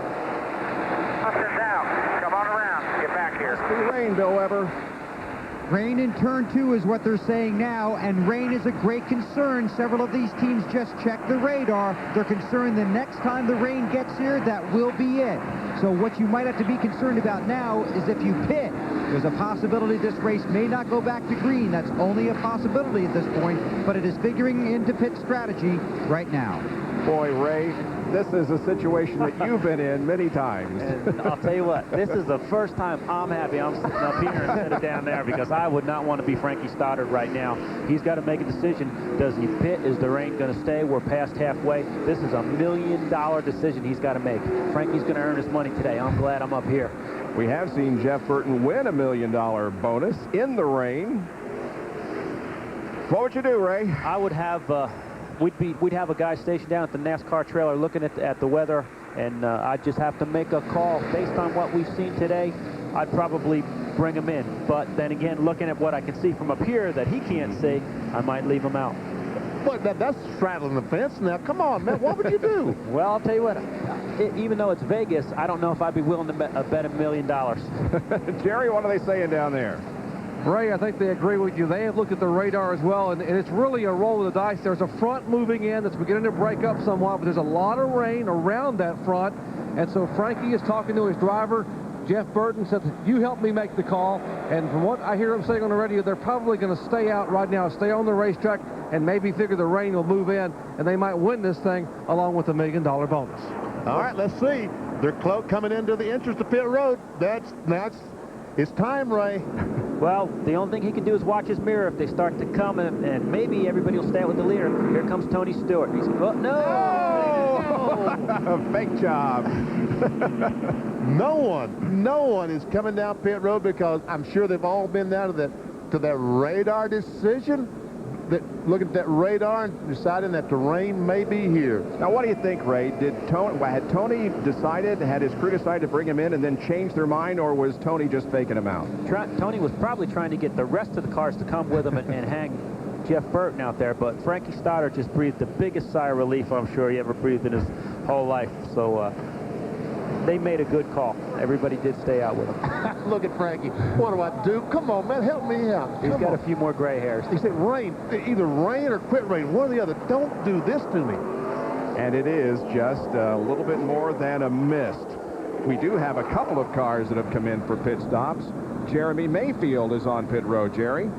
Up and down. Come on around. Get back here. Must be rain, Bill Weber. Rain in turn 2 is what they're saying now, and rain is a great concern. Several of these teams just checked the radar. They're concerned the next time the rain gets here, that will be it. So what you might have to be concerned about now is if you pit, there's a possibility this race may not go back to green. That's only a possibility at this point, but it is figuring into pit strategy right now. Boy, Ray, this is a situation that you've been in many times. And I'll tell you what, this is the first time I'm happy I'm sitting up here instead of down there, because I would not want to be Frankie Stoddard right now. He's got to make a decision. Does he pit? Is the rain going to stay? We're past halfway. This is $1 million decision he's got to make. Frankie's going to earn his money today. I'm glad I'm up here. We have seen Jeff Burton win $1 million bonus in the rain. What would you do, Ray? I would have... We'd have a guy stationed down at the NASCAR trailer looking at the weather, and I'd just have to make a call. Based on what we've seen today, I'd probably bring him in. But then again, looking at what I can see from up here that he can't see, I might leave him out. But that's straddling the fence now. Come on, man. What would you do? Well, I'll tell you what. Even though it's Vegas, I don't know if I'd be willing to bet $1 million. Jerry, what are they saying down there? Ray, I think they agree with you. They have looked at the radar as well, and it's really a roll of the dice. There's a front moving in that's beginning to break up somewhat, but there's a lot of rain around that front, and so Frankie is talking to his driver. Jeff Burton said, you help me make the call, and from what I hear him saying on the radio, they're probably going to stay out right now, stay on the racetrack, and maybe figure the rain will move in, and they might win this thing along with $1 million bonus. All right, let's see. They're coming into the entrance to pit road. It's time, Ray. Well, the only thing he can do is watch his mirror if they start to come, and maybe everybody will stay out with the leader. Here comes Tony Stewart. He's, oh, no! Fake job. No one is coming down pit road, because I'm sure they've all been down to that radar decision, looking at that radar and deciding that the rain may be here. Now, what do you think, Ray? Had Tony decided, had his crew decided to bring him in and then change their mind, or was Tony just faking him out? Tony was probably trying to get the rest of the cars to come with him and hang Jeff Burton out there, but Frankie Stoddard just breathed the biggest sigh of relief I'm sure he ever breathed in his whole life. So they made a good call. Everybody did stay out with him. Look at Frankie. What do I do? Come on, man. Help me out. He's got a few more gray hairs. He said rain. Either rain or quit rain. One or the other. Don't do this to me. And it is just a little bit more than a mist. We do have a couple of cars that have come in for pit stops. Jeremy Mayfield is on pit road. Jerry?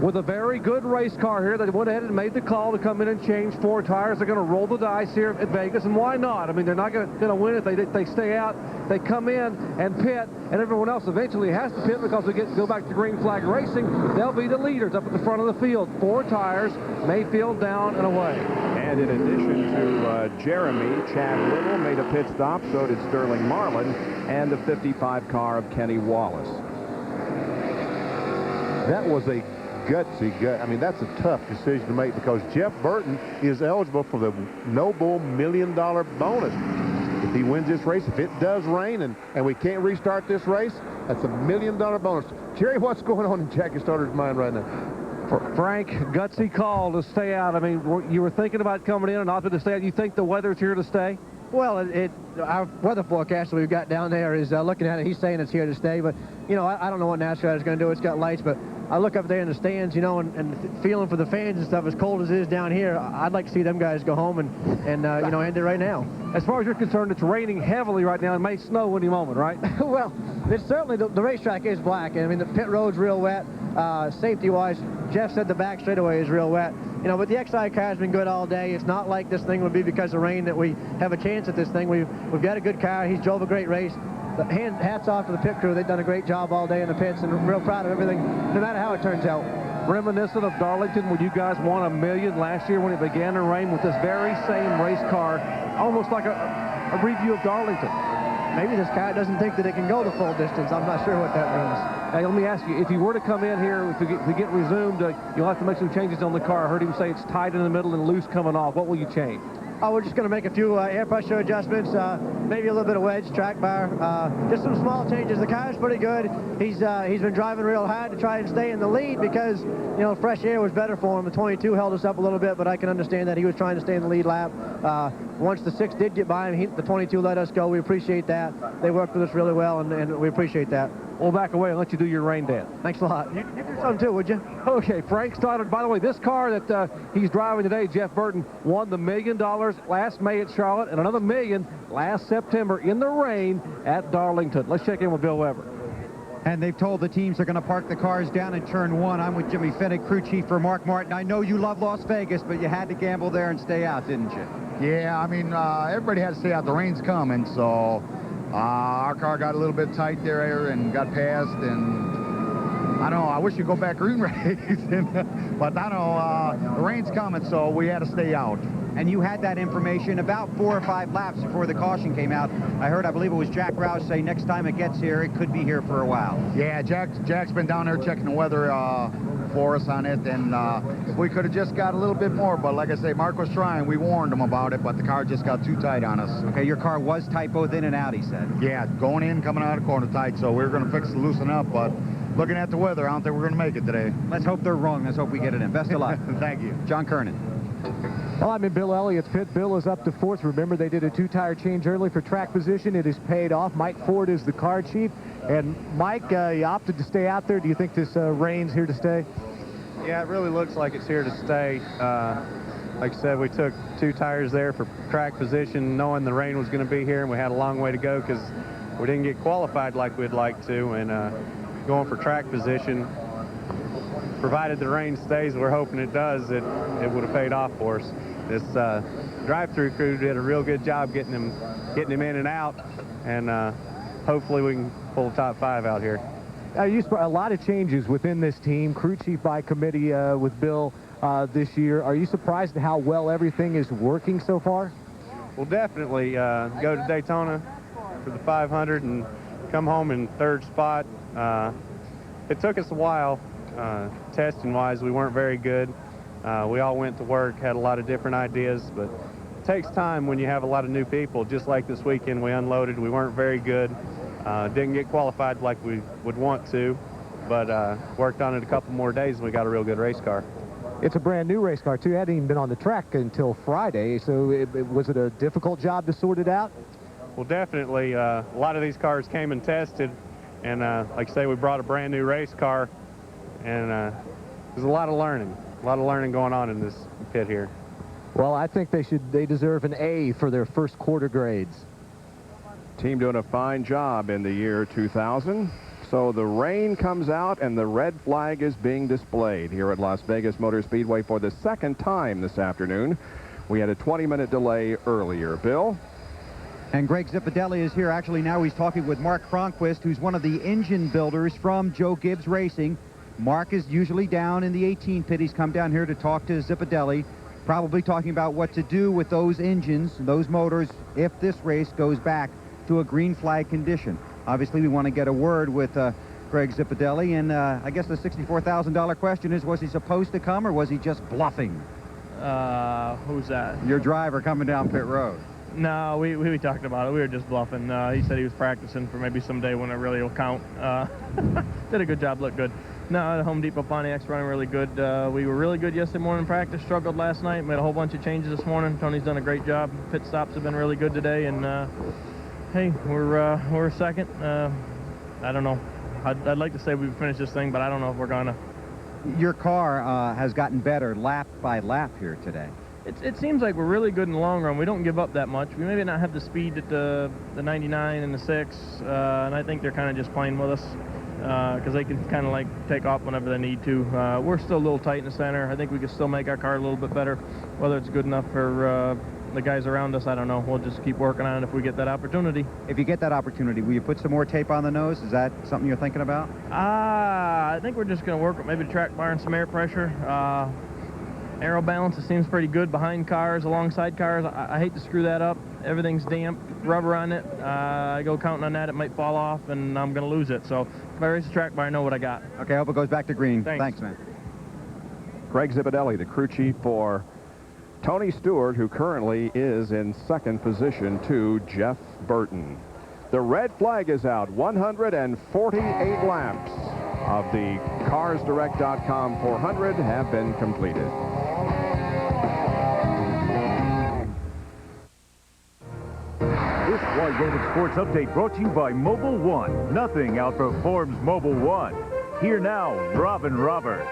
With a very good race car here, they went ahead and made the call to come in and change 4 tires. They're going to roll the dice here at Vegas, and why not? I mean, they're not going to win if they stay out. They come in and pit, and everyone else eventually has to pit because we go back to green flag racing. They'll be the leaders up at the front of the field. 4 tires, Mayfield down and away. And in addition to Jeremy, Chad Little made a pit stop. So did Sterling Marlin and the 55 car of Kenny Wallace. That was a I mean, that's a tough decision to make because Jeff Burton is eligible for the Noble $1 Million bonus. If he wins this race, if it does rain and we can't restart this race, that's $1 million bonus. Jerry, what's going on in Jackie Starter's mind right now? Frank, gutsy call to stay out. I mean, you were thinking about coming in and opted to stay out. You think the weather's here to stay? Well, our weather forecaster we've got down there is looking at it. He's saying it's here to stay, but, you know, I don't know what NASCAR is going to do. It's got lights, but I look up there in the stands, you know, and feeling for the fans and stuff, as cold as it is down here, I'd like to see them guys go home and you know, end it right now. As far as you're concerned, it's raining heavily right now and may snow any moment, right? Well, it's certainly, the racetrack is black. I mean, the pit road's real wet. Safety-wise, Jeff said the back straightaway is real wet. You know, but the XI car's been good all day. It's not like this thing would be because of rain that we have a chance at this thing. We've got a good car. He's drove a great race. Hats off to the pit crew. They've done a great job all day in the pits, and real proud of everything, no matter how it turns out. Reminiscent of Darlington, when you guys won $1 million last year when it began to rain with this very same race car, almost like a review of Darlington. Maybe this car doesn't think that it can go the full distance. I'm not sure what that means. Hey, let me ask you, if you were to come in here, if we get resumed, you'll have to make some changes on the car. I heard him say it's tight in the middle and loose coming off. What will you change? Oh, we're just going to make a few air pressure adjustments, maybe a little bit of wedge, track bar, just some small changes. The car's pretty good. He's been driving real hard to try and stay in the lead because, you know, fresh air was better for him. The 22 held us up a little bit, but I can understand that he was trying to stay in the lead lap. Once the 6 did get by him, the 22 let us go. We appreciate that. They worked with us really well, and we appreciate that. We'll back away and let you do your rain dance. Thanks a lot. You do something too, would you? Okay, Frank Stoddard. By the way, this car that he's driving today, Jeff Burton, won the $1 million last May at Charlotte and another $1 million last September in the rain at Darlington. Let's check in with Bill Weber. And they've told the teams they're going to park the cars down in turn 1. I'm with Jimmy Finnick, crew chief for Mark Martin. I know you love Las Vegas, but you had to gamble there and stay out, didn't you? Yeah, I mean, everybody had to stay out. The rain's coming, so our car got a little bit tight there and got passed, and I don't know, I wish you'd go back green racing, but I don't know, the rain's coming, so we had to stay out. And you had that information about 4 or 5 laps before the caution came out. I believe it was Jack Roush say next time it gets here, it could be here for a while. Yeah, Jack's been down there checking the weather for us on it, and if we could have just got a little bit more, but like I say, Mark was trying. We warned him about it, but the car just got too tight on us. Okay, your car was tight both in and out, he said. Yeah, going in, coming out of the corner tight, so we were going to fix it, loosen up, but looking at the weather, I don't think we're going to make it today. Let's hope they're wrong. Let's hope we get it in. Best of luck. Thank you. John Kernan. Well, I'm in Bill Elliott's pit. Bill is up to 4th. Remember, they did a 2-tire change early for track position. It is paid off. Mike Ford is the car chief. And Mike, you opted to stay out there. Do you think this rain's here to stay? Yeah, it really looks like it's here to stay. Like I said, we took 2 tires there for track position, knowing the rain was going to be here, and we had a long way to go because we didn't get qualified like we'd like to. And going for track position, provided the rain stays, we're hoping it does, it would have paid off for us. This drive-through crew did a real good job getting him in and out, and hopefully we can pull the top 5 out here. A lot of changes within this team, crew chief by committee with Bill this year. Are you surprised at how well everything is working so far? We'll definitely go to Daytona for the 500 and come home in 3rd spot. It took us a while. Testing-wise, we weren't very good. We all went to work, had a lot of different ideas, but it takes time when you have a lot of new people. Just like this weekend, we unloaded. We weren't very good. Didn't get qualified like we would want to, but worked on it a couple more days, and we got a real good race car. It's a brand new race car, too. It hadn't even been on the track until Friday, so was it a difficult job to sort it out? Well, definitely. A lot of these cars came and tested, and like I say, we brought a brand new race car, and there's a lot of learning going on in this pit here. Well, I think they deserve an A for their first quarter grades. Team doing a fine job in the year 2000. So the rain comes out and the red flag is being displayed here at Las Vegas Motor Speedway for the 2nd time this afternoon. We had a 20-minute delay earlier. Bill? And Greg Zipadelli is here. Actually, now he's talking with Mark Cronquist, who's one of the engine builders from Joe Gibbs Racing. Mark is usually down in the 18 pit. He's come down here to talk to Zipadelli, probably talking about what to do with those engines, those motors, if this race goes back to a green flag condition. Obviously, we want to get a word with Greg Zipadelli, and I guess the $64,000 question is, was he supposed to come or was he just bluffing? Who's that? Your driver coming down pit road. No, we talked about it. We were just bluffing. He said he was practicing for maybe someday when it really will count. Did a good job, looked good. No, the Home Depot Pontiac's running really good. We were really good yesterday morning in practice, struggled last night, made a whole bunch of changes this morning. Tony's done a great job. Pit stops have been really good today, and hey, we're second. I don't know. I'd like to say we've finished this thing, but I don't know if we're gonna. Your car has gotten better lap by lap here today. It seems like we're really good in the long run. We don't give up that much. We maybe not have the speed at the 99 and the 6, and I think they're kind of just playing with us because they can kind of like take off whenever they need to. We're still a little tight in the center. I think we can still make our car a little bit better. Whether it's good enough for the guys around us, I don't know. We'll just keep working on it if we get that opportunity. If you get that opportunity, will you put some more tape on the nose? Is that something you're thinking about? I think we're just going to work with maybe the track bar and some air pressure. Aero balance, it seems pretty good behind cars, alongside cars. I hate to screw that up. Everything's damp, rubber on it. I go counting on that, it might fall off, and I'm going to lose it. So if I race the track bar, I know what I got. Okay, I hope it goes back to green. Thanks Man. Greg Zipadelli, the crew chief for Tony Stewart, who currently is in second position to Jeff Burton. The red flag is out. 148 laps of the CarsDirect.com 400 have been completed. This Wide-Loaded Sports Update brought to you by Mobile One. Nothing outperforms Mobile One. Here now, Robin Roberts.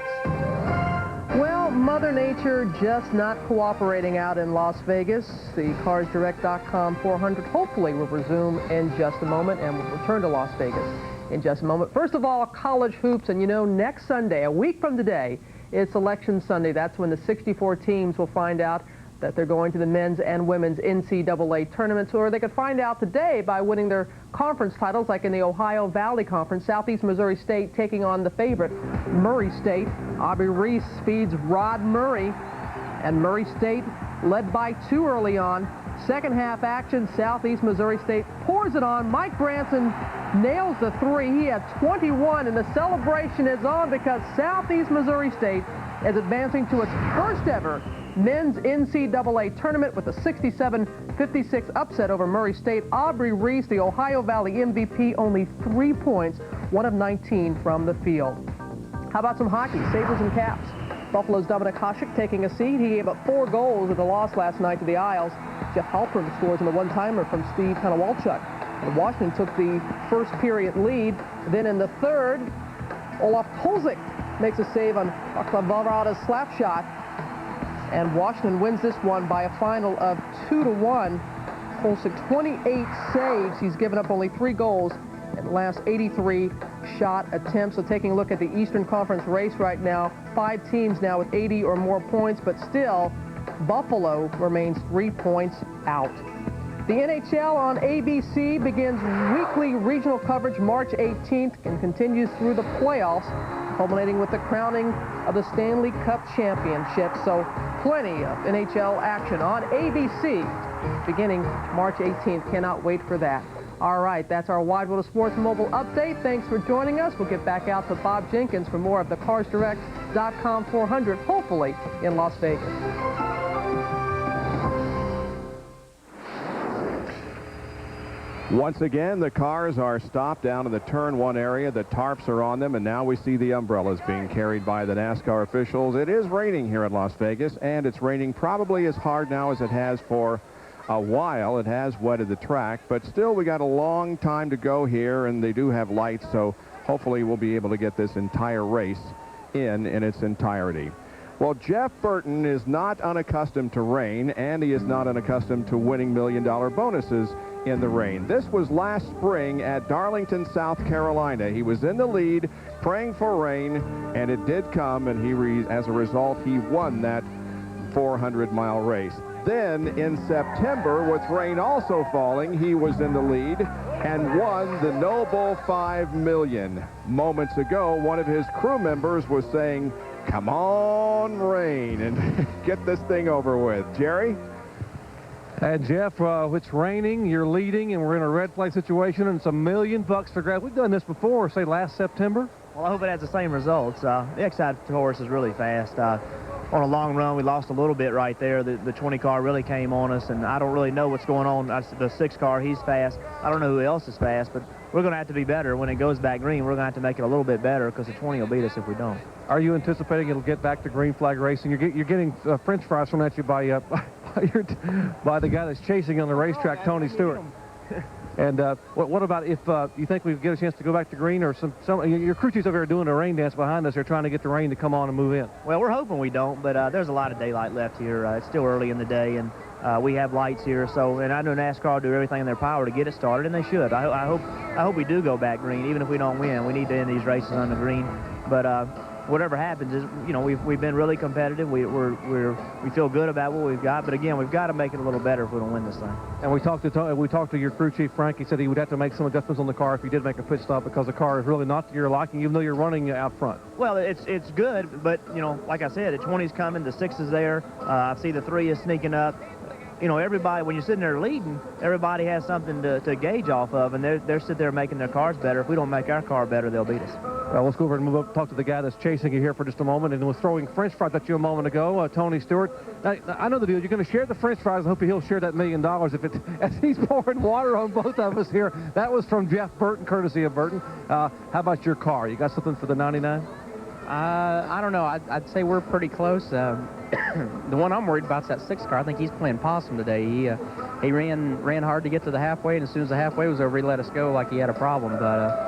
Well, Mother Nature just not cooperating out in Las Vegas. The CarsDirect.com 400 hopefully will resume in just a moment, and we'll return to Las Vegas in just a moment. First of all, college hoops, and you know, next Sunday, a week from today, it's Election Sunday. That's when the 64 teams will find out that they're going to the men's and women's NCAA tournaments, or they could find out today by winning their conference titles, like in the Ohio Valley Conference. Southeast Missouri State taking on the favorite, Murray State. Aubrey Reese feeds Rod Murray, and Murray State led by 2 early on. Second half action, Southeast Missouri State pours it on. Mike Branson nails the 3. He had 21, and the celebration is on because Southeast Missouri State is advancing to its first ever men's NCAA tournament with a 67-56 upset over Murray State. Aubrey Reese, the Ohio Valley MVP, only 3 points, 1 of 19 from the field. How about some hockey? Sabres and Caps. Buffalo's Dominic Hasek taking a seat. He gave up 4 goals in the loss last night to the Isles. Jeff Halpern scores in the one-timer from Steve Konowalchuk. And Washington took the first period lead. Then in the third, Olaf Kolzig makes a save on Valrada's slap shot. And Washington wins this one by a final of 2-1. Kolzig 28 saves. He's given up only 3 goals in the last 83 shot attempts. So taking a look at the Eastern Conference race right now, 5 teams now with 80 or more points, but still Buffalo remains 3 points out. The NHL on ABC begins weekly regional coverage March 18th and continues through the playoffs, culminating with the crowning of the Stanley Cup Championship. So plenty of NHL action on ABC beginning March 18th. Cannot wait for that. All right, that's our Wide World of Sports mobile update. Thanks for joining us. We'll get back out to Bob Jenkins for more of the CarsDirect.com 400, hopefully in Las Vegas. Once again, the cars are stopped down in the turn 1 area. The tarps are on them, and now we see the umbrellas being carried by the NASCAR officials. It is raining here at Las Vegas, and it's raining probably as hard now as it has for a while. It has wetted the track, but still we got a long time to go here, and they do have lights, so hopefully we'll be able to get this entire race in its entirety. Well, Jeff Burton is not unaccustomed to rain, and he is not unaccustomed to winning million-dollar bonuses in the rain. This was last spring at Darlington, South Carolina. He was in the lead, praying for rain, and it did come, and as a result, he won that 400-mile race. Then in September, with rain also falling, he was in the lead and won the Noble $5 million. Moments ago, one of his crew members was saying, "Come on, rain, and get this thing over with." Jerry? And Jeff, it's raining, you're leading, and we're in a red flag situation, and it's $1 million for grabs. We've done this before, say last September. Well, I hope it has the same results. The Exide horse is really fast. On a long run, we lost a little bit right there. The 20 car really came on us, and I don't really know what's going on. The 6 car, he's fast. I don't know who else is fast, but we're going to have to be better. When it goes back green, we're going to have to make it a little bit better because the 20 will beat us if we don't. Are you anticipating it'll get back to green flag racing? You're getting French fries thrown at you by the guy that's chasing on the racetrack, Tony Stewart. And what about if you think we get a chance to go back to green, or some your crew chiefs over here doing a rain dance behind us? They're trying to get the rain to come on and move in. Well, we're hoping we don't, but there's a lot of daylight left here. It's still early in the day, and we have lights here. So, and I know NASCAR will do everything in their power to get it started, and they should. I hope we do go back green, even if we don't win. We need to end these races on the green. But whatever happens is, you know, we've been really competitive. We feel good about what we've got, but again, we've got to make it a little better if we don't win this thing. And we talked to your crew chief Frank. He said he would have to make some adjustments on the car if he did make a pit stop because the car is really not to your liking, even though you're running out front. Well, it's good, but you know, like I said, the 20's coming, the 6 is there. I see the 3 is sneaking up. You know, everybody, when you're sitting there leading, everybody has something to gauge off of, and they're sitting there making their cars better. If we don't make our car better, they'll beat us. Well, let's go over and move up and talk to the guy that's chasing you here for just a moment and was throwing French fries at you a moment ago, Tony Stewart. Now, I know the deal. You're going to share the French fries. I hope he'll share that $1 million as he's pouring water on both of us here. That was from Jeff Burton, courtesy of Burton. How about your car? You got something for the 99? I don't know. I'd say we're pretty close. The one I'm worried about is that 6 car. I think he's playing possum today. He ran hard to get to the halfway, and as soon as the halfway was over, he let us go like he had a problem. But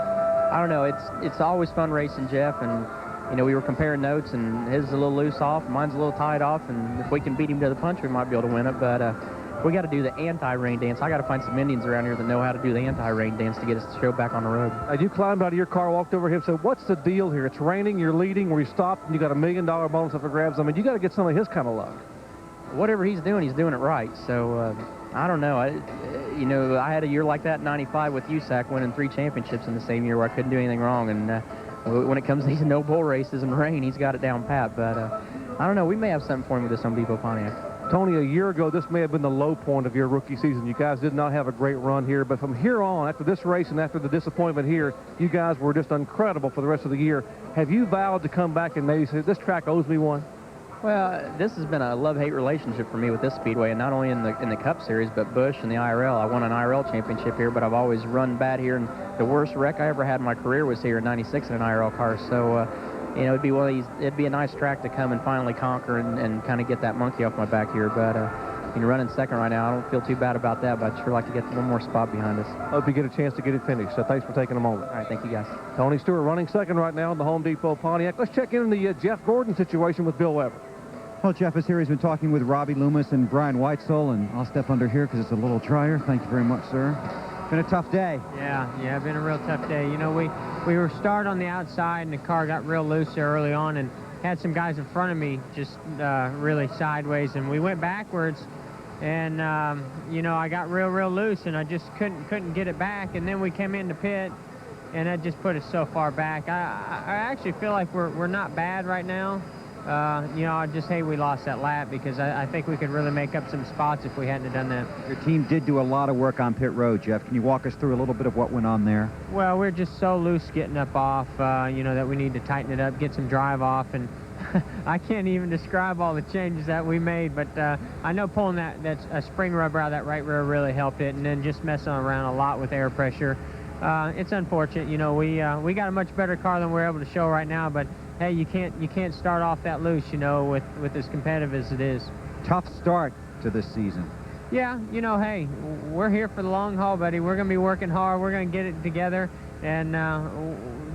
I don't know. It's always fun racing Jeff, and you know, we were comparing notes, and his is a little loose off, mine's a little tied off, and if we can beat him to the punch, we might be able to win it. But we got to do the anti-rain dance. I got to find some Indians around here that know how to do the anti-rain dance to get us the show back on the road. You climbed out of your car, walked over here, and said, "What's the deal here? It's raining, you're leading, we stopped, and you got $1 million bonus up for grabs." I mean, you got to get some of his kind of luck. Whatever he's doing it right. So I don't know. You know, I had a year like that in '95 with USAC, winning 3 championships in the same year where I couldn't do anything wrong. And when it comes to these no bull races and rain, he's got it down pat. But I don't know. We may have something for him with this Home Depot Pontiac. Tony, a year ago, this may have been the low point of your rookie season. You guys did not have a great run here, but from here on, after this race and after the disappointment here, you guys were just incredible for the rest of the year. Have you vowed to come back and maybe say, this track owes me one? Well, this has been a love-hate relationship for me with this speedway, and not only in the Cup Series, but Busch and the IRL. I won an IRL championship here, but I've always run bad here, and the worst wreck I ever had in my career was here in '96 in an IRL car. So, you know, it'd be a nice track to come and finally conquer and kind of get that monkey off my back here. But you know, running second right now, I don't feel too bad about that, but I'd sure like to get one more spot behind us. Hope you get a chance to get it finished. So thanks for taking a moment. All right, thank you guys. Tony Stewart running second right now in the Home Depot Pontiac. Let's check in on the Jeff Gordon situation with Bill Weber. Well, Jeff is here. He's been talking with Robbie Loomis and Brian Whitesell, and I'll step under here because it's a little drier. Thank you very much, sir. Been a tough day. Yeah, been a real tough day. You know, we were started on the outside, and the car got real loose there early on, and had some guys in front of me just really sideways, and we went backwards, and you know, I got real loose, and I just couldn't get it back, and then we came in the pit, and that just put us so far back. I actually feel like we're not bad right now. You know, I just hate we lost that lap because I think we could really make up some spots if we hadn't done that. Your team did do a lot of work on pit road, Jeff. Can you walk us through a little bit of what went on there? Well, we're just so loose getting up off, you know, that we need to tighten it up, get some drive off, and I can't even describe all the changes that we made, but I know pulling that spring rubber out of that right rear really helped it, and then just messing around a lot with air pressure. It's unfortunate, you know, we got a much better car than we're able to show right now, but hey, you can't start off that loose, you know, with as competitive as it is. Tough start to this season. Yeah, you know, hey, we're here for the long haul, buddy. We're going to be working hard. We're going to get it together, and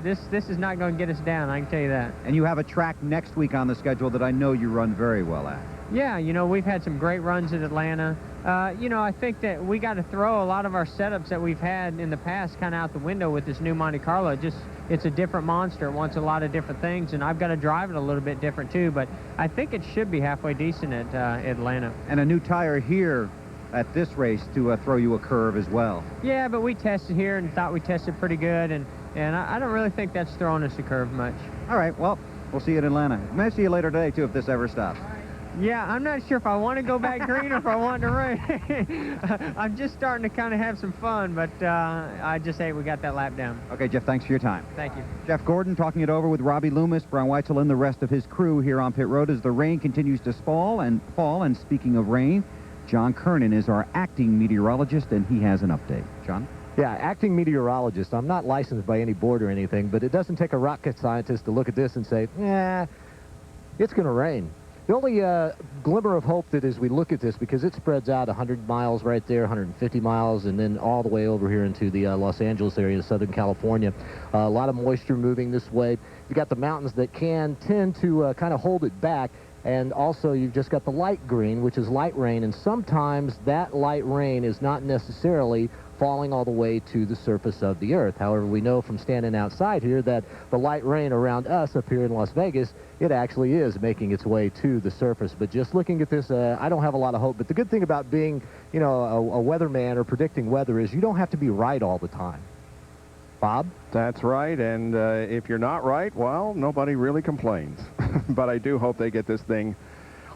this is not going to get us down, I can tell you that. And you have a track next week on the schedule that I know you run very well at. Yeah, you know, we've had some great runs at Atlanta. You know, I think that we got to throw a lot of our setups that we've had in the past kind of out the window with this new Monte Carlo. It's a different monster. It wants a lot of different things, and I've got to drive it a little bit different too, but I think it should be halfway decent at Atlanta. And a new tire here at this race to throw you a curve as well. Yeah, but we tested here and thought we tested pretty good, and I don't really think that's throwing us a curve much. All right, well, we'll see you at Atlanta. May see you later today, too, if this ever stops. Yeah, I'm not sure if I want to go back green or if I want to rain. I'm just starting to kind of have some fun, but I just say we got that lap down. Okay, Jeff, thanks for your time. Thank you. Jeff Gordon talking it over with Robbie Loomis, Brian Weitzel, and the rest of his crew here on pit road as the rain continues to fall. And speaking of rain, John Kernan is our acting meteorologist, and he has an update. John? Yeah, acting meteorologist. I'm not licensed by any board or anything, but it doesn't take a rocket scientist to look at this and say, it's going to rain. The only glimmer of hope that as we look at this, because it spreads out 100 miles right there, 150 miles, and then all the way over here into the Los Angeles area, Southern California. A lot of moisture moving this way. You got the mountains that can tend to kind of hold it back. And also, you've just got the light green, which is light rain, and sometimes that light rain is not necessarily falling all the way to the surface of the earth. However, we know from standing outside here that the light rain around us up here in Las Vegas, it actually is making its way to the surface. But just looking at this, I don't have a lot of hope. But the good thing about being, a weatherman or predicting weather is you don't have to be right all the time. Bob? That's right, and if you're not right, well, nobody really complains. But I do hope they get this thing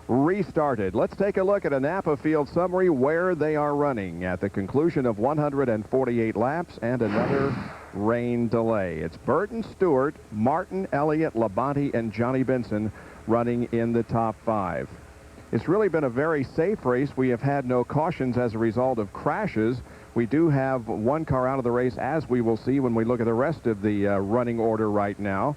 restarted. Let's take a look at a Napa Field summary where they are running at the conclusion of 148 laps and another rain delay. It's Burton, Stewart, Martin, Elliott, Labonte, and Johnny Benson running in the top 5. It's really been a very safe race. We have had no cautions as a result of crashes. We do have one car out of the race, as we will see when we look at the rest of the running order right now.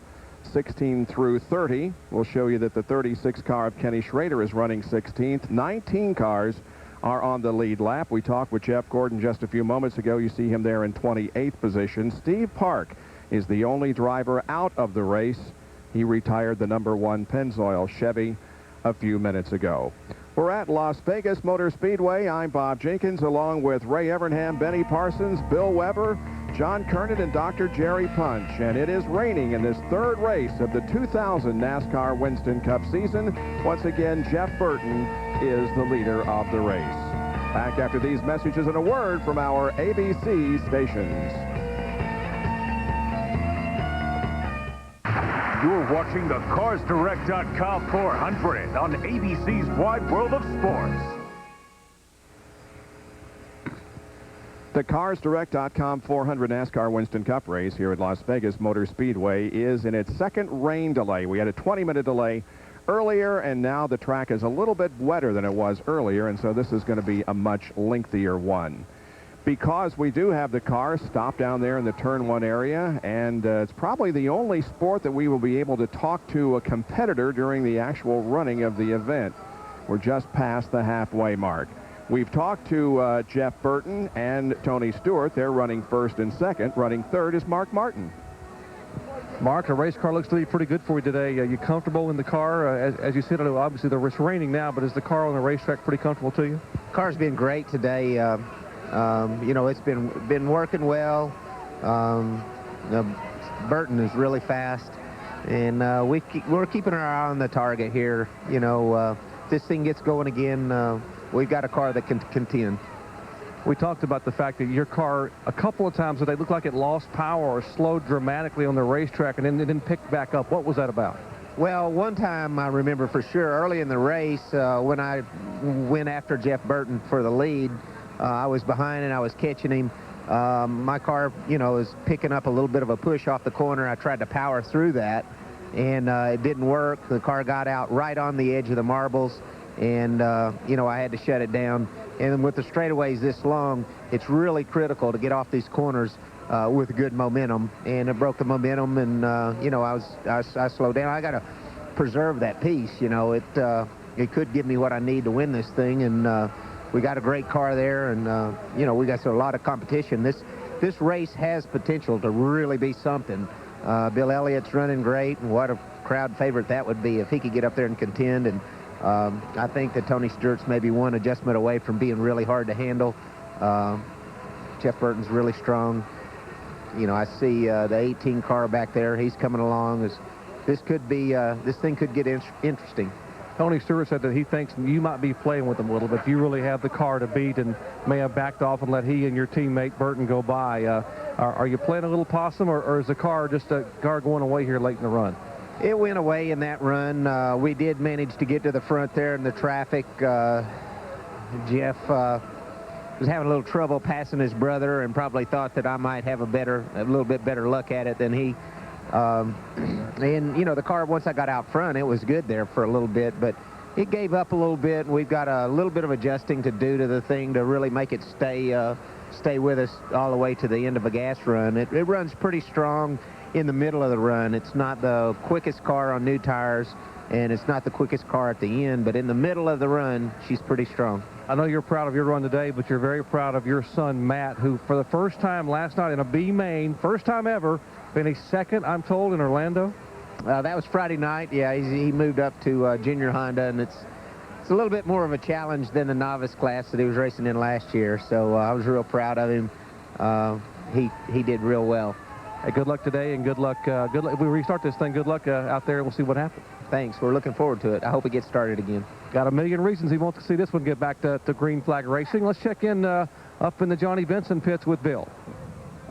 16 through 30. We'll show you that the 36 car of Kenny Schrader is running 16th. 19 cars are on the lead lap. We talked with Jeff Gordon just a few moments ago. You see him there in 28th position. Steve Park is the only driver out of the race. He retired the #1 Pennzoil Chevy a few minutes ago. We're at Las Vegas Motor Speedway. I'm Bob Jenkins, along with Ray Evernham, Benny Parsons, Bill Weber, John Kernan, and Dr. Jerry Punch. And it is raining in this third race of the 2000 NASCAR Winston Cup season. Once again, Jeff Burton is the leader of the race. Back after these messages and a word from our ABC stations. You're watching the CarsDirect.com 400 on ABC's Wide World of Sports. The CarsDirect.com 400 NASCAR Winston Cup race here at Las Vegas Motor Speedway is in its second rain delay. We had a 20-minute delay earlier, and now the track is a little bit wetter than it was earlier, and so this is going to be a much lengthier one. Because we do have the car stopped down there in the Turn 1 area, and it's probably the only sport that we will be able to talk to a competitor during the actual running of the event. We're just past the halfway mark. We've talked to Jeff Burton and Tony Stewart. They're running first and second. Running third is Mark Martin. Mark, the race car looks to be pretty good for you today. You comfortable in the car? As you said, obviously it's raining now, but is the car on the racetrack pretty comfortable to you? Car's been great today. It's been working well. Burton is really fast, and we're keeping our eye on the target here. If this thing gets going again, we've got a car that can contend. We talked about the fact that your car, a couple of times, they looked like it lost power or slowed dramatically on the racetrack, and then it didn't pick back up. What was that about? Well, one time I remember for sure, early in the race, when I went after Jeff Burton for the lead, I was behind and I was catching him. My car, was picking up a little bit of a push off the corner. I tried to power through that, and it didn't work. The car got out right on the edge of the marbles, and, I had to shut it down. And with the straightaways this long, it's really critical to get off these corners with good momentum. And it broke the momentum, and, I slowed down. I got to preserve that piece. It could give me what I need to win this thing, and we got a great car there, and, we got a lot of competition. This race has potential to really be something. Bill Elliott's running great, and what a crowd favorite that would be if he could get up there and contend. And I think that Tony Stewart's maybe one adjustment away from being really hard to handle. Jeff Burton's really strong. I see the 18 car back there. He's coming along. This thing could get interesting. Tony Stewart said that he thinks you might be playing with him a little bit. You really have the car to beat and may have backed off and let he and your teammate Burton go by. Are you playing a little possum, or is the car just a car going away here late in the run? It went away in that run. We did manage to get to the front there in the traffic. Jeff was having a little trouble passing his brother and probably thought that I might have a little bit better luck at it than he. And, you know, the car, once I got out front, it was good there for a little bit, but it gave up a little bit, and we've got a little bit of adjusting to do to the thing to really make it stay with us all the way to the end of a gas run. It runs pretty strong in the middle of the run. It's not the quickest car on new tires, and it's not the quickest car at the end, but in the middle of the run, she's pretty strong. I know you're proud of your run today, but you're very proud of your son, Matt, who for the first time last night in a B main, first time ever, finished second, I'm told, in Orlando. That was Friday night. Yeah, he moved up to junior Honda, and it's a little bit more of a challenge than the novice class that he was racing in last year. So I was real proud of him. He did real well. Hey, good luck today, and good luck. Good luck. If we restart this thing, good luck out there, and we'll see what happens. Thanks. We're looking forward to it. I hope it gets started again. Got a million reasons he wants to see this one get back to green flag racing. Let's check in up in the Johnny Benson pits with Bill.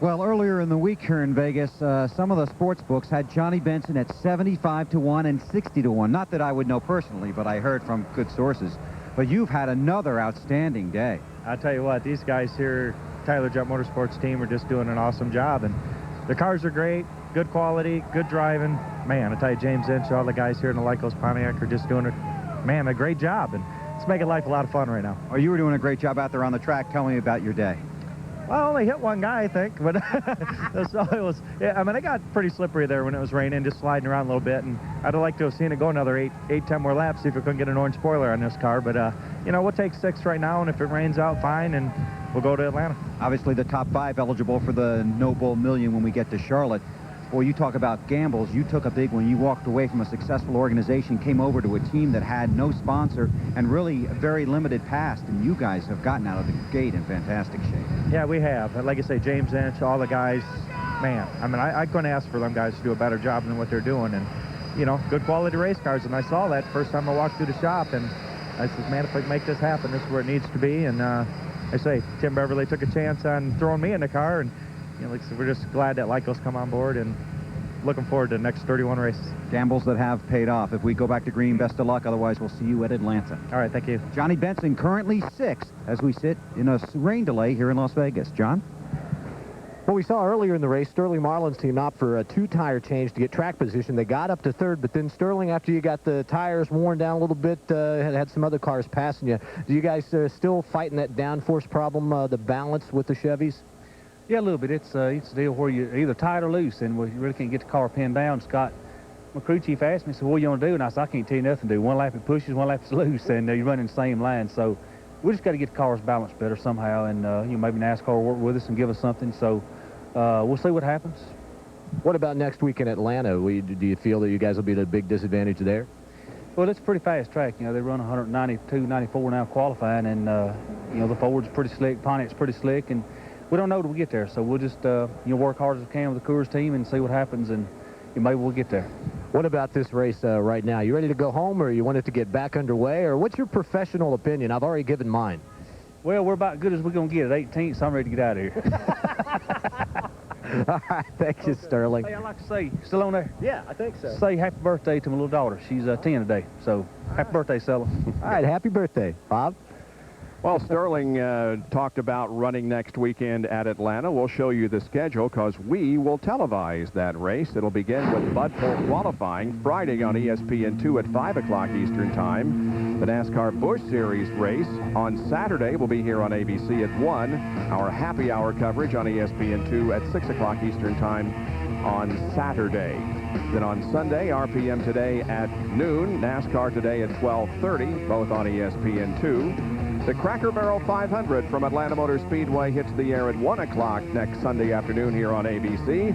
Well, earlier in the week here in Vegas, some of the sports books had Johnny Benson at 75-1 and 60-1. Not that I would know personally, but I heard from good sources. But you've had another outstanding day. I tell you what, these guys here, Tyler Jump Motorsports team, are just doing an awesome job. And the cars are great, good quality, good driving. Man, I tell you, James Inch, all the guys here in the Lycos Pontiac are just doing a great job. And it's making life a lot of fun right now. Oh, you were doing a great job out there on the track. Tell me about your day. Well, I only hit one guy, I think, but so it was. Yeah, I mean, it got pretty slippery there when it was raining, just sliding around a little bit, and I'd have liked to have seen it go another 10 more laps, see if we couldn't get an orange spoiler on this car. But you know, we'll take 6 right now, and if it rains out, fine, and we'll go to Atlanta. Obviously, the top 5 eligible for the No Bull Million when we get to Charlotte. Boy, you talk about gambles. You took a big one. You walked away from a successful organization, came over to a team that had no sponsor and really a very limited past, and you guys have gotten out of the gate in fantastic shape. Yeah, we have. Like I say, James Inch, all the guys, man, I mean, I couldn't ask for them guys to do a better job than what they're doing. And, you know, good quality race cars. And I saw that first time I walked through the shop, and I said, man, if we can make this happen, this is where it needs to be. And I say, Tim Beverly took a chance on throwing me in the car, and you know, like I said, we're just glad that Lycos come on board and looking forward to the next 31 races. Gambles that have paid off. If we go back to green, best of luck. Otherwise, we'll see you at Atlanta. All right, thank you. Johnny Benson currently 6th as we sit in a rain delay here in Las Vegas. John? Well, we saw earlier in the race, Sterling Marlin's team opt for a 2-tire change to get track position. They got up to 3rd, but then Sterling, after you got the tires worn down a little bit, had some other cars passing you. Do you guys still fighting that downforce problem, the balance with the Chevys? Yeah, a little bit. It's a deal where you're either tight or loose, and we really can't get the car pinned down. Scott, my crew chief, asked me, so what do you want to do? And I said, I can't tell you nothing to do. One lap it pushes, one lap it's loose, and you're running the same line. So we just got to get the cars balanced better somehow, and you know, maybe NASCAR will work with us and give us something. So we'll see what happens. What about next week in Atlanta? Do you feel that you guys will be at a big disadvantage there? Well, it's a pretty fast track. You know, they run 192, 94 now qualifying, and you know, the Ford's pretty slick, Pontiac's pretty slick, and we don't know till we get there. So we'll just you know, work hard as we can with the Coors team and see what happens, and maybe we'll get there. What about this race right now? You ready to go home, or you want it to get back underway, or what's your professional opinion? I've already given mine. Well, we're about good as we're going to get at 18th, so I'm ready to get out of here. All right, thank you, Sterling. Hey, I'd like to say, still on there? Yeah, I think so. Say happy birthday to my little daughter. She's 10 today, so happy birthday, Stella. All right, happy birthday, Bob. Well, Sterling talked about running next weekend at Atlanta. We'll show you the schedule because we will televise that race. It'll begin with Bud Pole qualifying Friday on ESPN2 at 5 o'clock Eastern Time. The NASCAR Busch Series race on Saturday will be here on ABC at 1. Our happy hour coverage on ESPN2 at 6 o'clock Eastern Time on Saturday. Then on Sunday, RPM Today at noon, NASCAR Today at 12:30, both on ESPN2. The Cracker Barrel 500 from Atlanta Motor Speedway hits the air at 1 o'clock next Sunday afternoon here on ABC.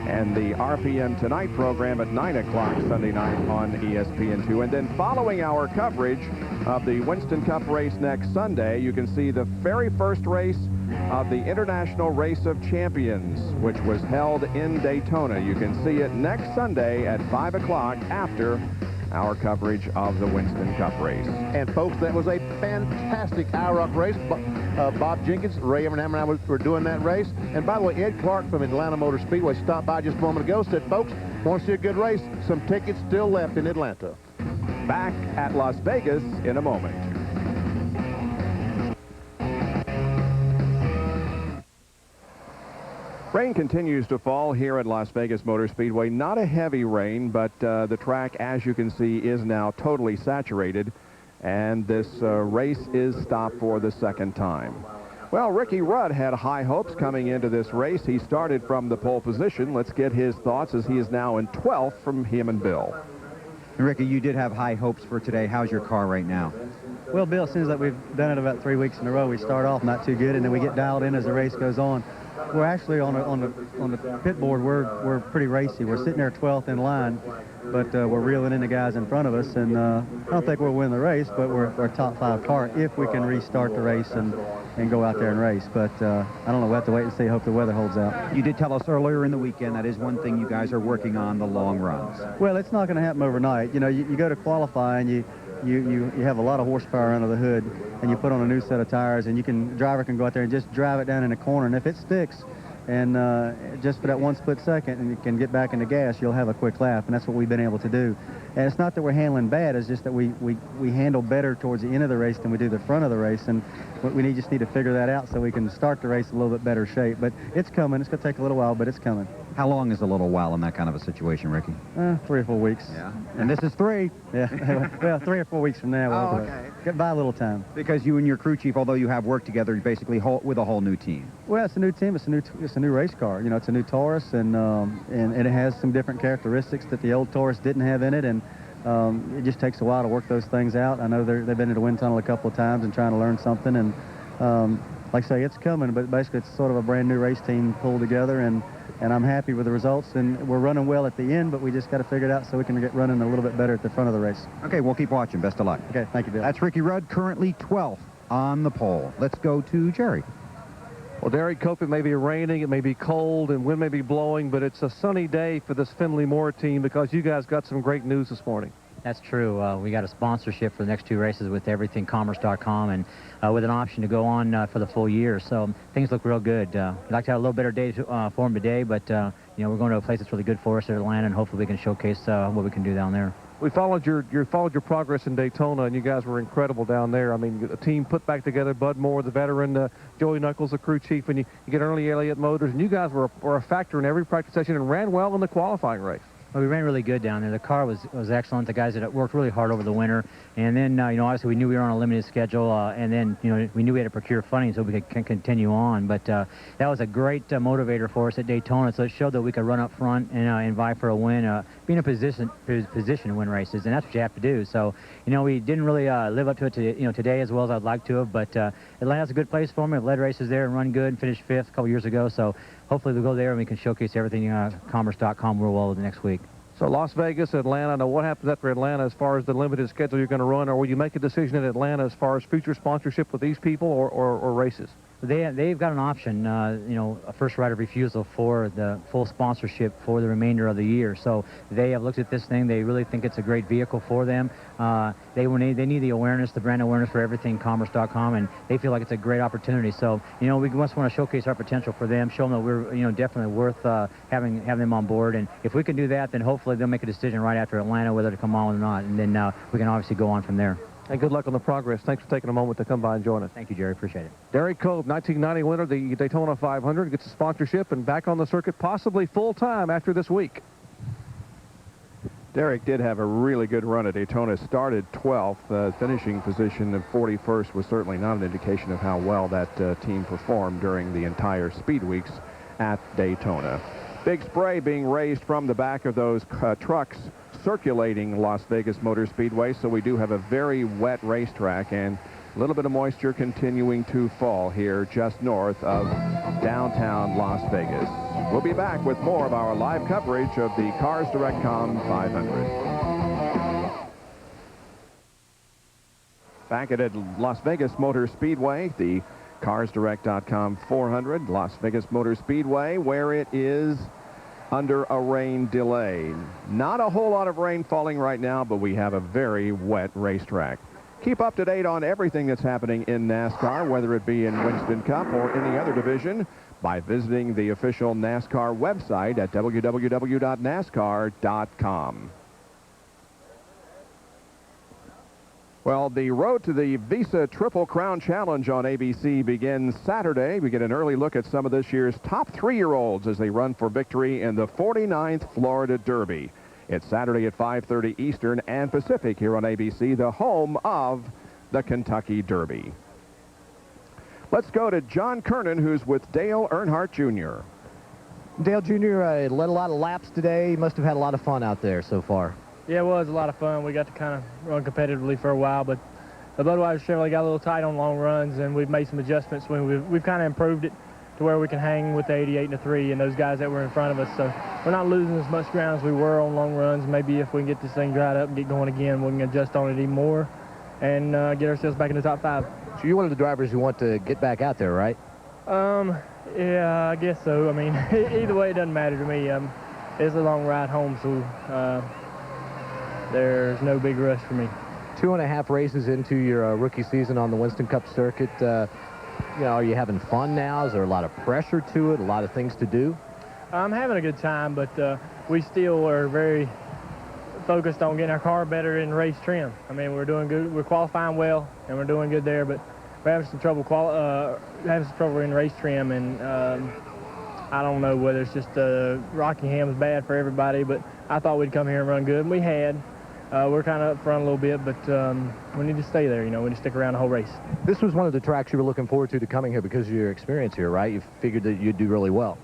And the RPM Tonight program at 9 o'clock Sunday night on ESPN2. And then following our coverage of the Winston Cup race next Sunday, you can see the very first race of the International Race of Champions, which was held in Daytona. You can see it next Sunday at 5 o'clock after our coverage of the Winston Cup race. And folks, that was a fantastic IROC race. Bob Jenkins, Ray Evernham, and I were doing that race. And by the way, Ed Clark from Atlanta Motor Speedway stopped by just a moment ago, said, folks, want to see a good race? Some tickets still left in Atlanta. Back at Las Vegas in a moment. Rain continues to fall here at Las Vegas Motor Speedway. Not a heavy rain, but the track, as you can see, is now totally saturated. And this race is stopped for the second time. Well, Ricky Rudd had high hopes coming into this race. He started from the pole position. Let's get his thoughts as he is now in 12th from him and Bill. Ricky, you did have high hopes for today. How's your car right now? Well, Bill, it seems like we've done it about 3 weeks in a row. We start off not too good, and then we get dialed in as the race goes on. We're actually on the pit board. We're pretty racy. We're sitting there 12th in line, but we're reeling in the guys in front of us, and I don't think we'll win the race, but we're a top 5 car if we can restart the race and go out there and race. But I don't know. We'll have to wait and see. Hope the weather holds out. You did tell us earlier in the weekend that is one thing you guys are working on, the long runs. Well, it's not going to happen overnight. You know, you go to qualify and you have a lot of horsepower under the hood, and you put on a new set of tires, and driver can go out there and just drive it down in a corner, and if it sticks, and just for that 1 split second, and you can get back into gas, you'll have a quick lap, and that's what we've been able to do. And it's not that we're handling bad, it's just that we handle better towards the end of the race than we do the front of the race, and we just need to figure that out so we can start the race in a little bit better shape. But it's coming. It's going to take a little while, but it's coming. How long is a little while in that kind of a situation, Ricky? 3 or 4 weeks. Yeah. And this is 3. Yeah. Well, 3 or 4 weeks from now. Oh, okay. Get by a little time. Because you and your crew chief, although you have worked together, you're basically with a whole new team. Well, it's a new team. It's a new race car. You know, it's a new Taurus, and it has some different characteristics that the old Taurus didn't have in it, and it just takes a while to work those things out. I know they've been in the wind tunnel a couple of times and trying to learn something, and like I say, it's coming, but basically it's sort of a brand new race team pulled together, and I'm happy with the results, and we're running well at the end, but we just got to figure it out so we can get running a little bit better at the front of the race. Okay, we'll keep watching. Best of luck. Okay, thank you, Bill. That's Ricky Rudd, currently 12th on the pole. Let's go to Jerry. Well, Derek Cope, it may be raining, it may be cold, and wind may be blowing, but it's a sunny day for this Finley Moore team because you guys got some great news this morning. That's true. We got a sponsorship for the next 2 races with everythingcommerce.com, and with an option to go on for the full year. So things look real good. We'd like to have a little better day for them today, but you know, we're going to a place that's really good for us at Atlanta, and hopefully we can showcase what we can do down there. We followed your progress in Daytona, and you guys were incredible down there. I mean, a team put back together, Bud Moore, the veteran, Joey Knuckles, the crew chief, and you get Ernie Elliott Motors, and you guys were a factor in every practice session and ran well in the qualifying race. Well, we ran really good down there. The car was excellent. The guys that worked really hard over the winter. And then, you know, obviously we knew we were on a limited schedule. And then, you know, we knew we had to procure funding so we could continue on. But that was a great motivator for us at Daytona. So it showed that we could run up front and vie for a win, be in a position to win races. And that's what you have to do. So, you know, we didn't really live up to it today as well as I'd like to have. But Atlanta's a good place for me. I've led races there and run good and finished 5th a couple years ago. So hopefully we'll go there and we can showcase everything commerce.com real well the next week. So Las Vegas, Atlanta. Now, what happens after Atlanta as far as the limited schedule you're going to run, or will you make a decision in Atlanta as far as future sponsorship with these people or races? They've got an option, you know, a first right of refusal for the full sponsorship for the remainder of the year. So they have looked at this thing. They really think it's a great vehicle for them. They need the awareness, the brand awareness for everythingcommerce.com, and they feel like it's a great opportunity. So, you know, we just want to showcase our potential for them, show them that we're, you know, definitely worth having them on board. And if we can do that, then hopefully they'll make a decision right after Atlanta whether to come on or not, and then we can obviously go on from there. And good luck on the progress. Thanks for taking a moment to come by and join us. Thank you, Jerry. Appreciate it. Derek Cope, 1990 winner, the Daytona 500, gets a sponsorship and back on the circuit, possibly full-time after this week. Derek did have a really good run at Daytona. Started 12th. Finishing position of 41st was certainly not an indication of how well that team performed during the entire speed weeks at Daytona. Big spray being raised from the back of those trucks circulating Las Vegas Motor Speedway, so we do have a very wet racetrack and a little bit of moisture continuing to fall here just north of downtown Las Vegas. We'll be back with more of our live coverage of the Cars Direct.com 500. Back at Las Vegas Motor Speedway, the CarsDirect.com 400, Las Vegas Motor Speedway, where it is under a rain delay. Not a whole lot of rain falling right now, but we have a very wet racetrack. Keep up to date on everything that's happening in NASCAR, whether it be in Winston Cup or any other division, by visiting the official NASCAR website at www.nascar.com. Well, the road to the Visa Triple Crown Challenge on ABC begins Saturday. We get an early look at some of this year's top 3-year-olds as they run for victory in the 49th Florida Derby. It's Saturday at 5:30 Eastern and Pacific here on ABC, the home of the Kentucky Derby. Let's go to John Kernan, who's with Dale Earnhardt Jr. Dale Jr. led a lot of laps today. He must have had a lot of fun out there so far. Yeah, it was a lot of fun. We got to kind of run competitively for a while, but the Budweiser Chevrolet got a little tight on long runs, and we've made some adjustments. We've kind of improved it to where we can hang with the 88 and the 3 and those guys that were in front of us. So we're not losing as much ground as we were on long runs. Maybe if we can get this thing dried up and get going again, we can adjust on it even more and get ourselves back in the top 5. So you're one of the drivers who want to get back out there, right? Yeah, I guess so. I mean, either way, it doesn't matter to me. It's a long ride home, so there's no big rush for me. 2.5 races into your rookie season on the Winston Cup circuit. Are you having fun now? Is there a lot of pressure to it, a lot of things to do? I'm having a good time, but we still are very focused on getting our car better in race trim. I mean, we're doing good. We're qualifying well, and we're doing good there, but we're having some trouble in race trim, and I don't know whether it's just Rockingham's bad for everybody, but I thought we'd come here and run good, and we had. We're kind of up front a little bit, but we need to stay there, we need to stick around the whole race. This was one of the tracks you were looking forward to coming here because of your experience here, right? You figured that you'd do really well.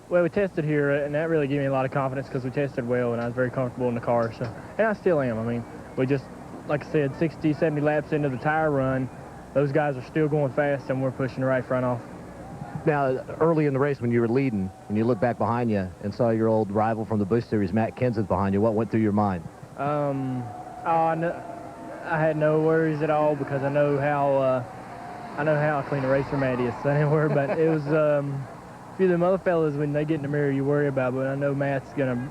Well, we tested here, and that really gave me a lot of confidence because we tested well, and I was very comfortable in the car. So, and I still am. I mean, we just, like I said, 60, 70 laps into the tire run, those guys are still going fast, and we're pushing the right front off. Now, early in the race when you were leading, and you looked back behind you and saw your old rival from the Busch Series, Matt Kenseth, behind you, what went through your mind? I had no worries at all because I know how clean a racer Matt is. So I didn't worry about it. It was a few of them other fellas when they get in the mirror you worry about, but I know Matt's gonna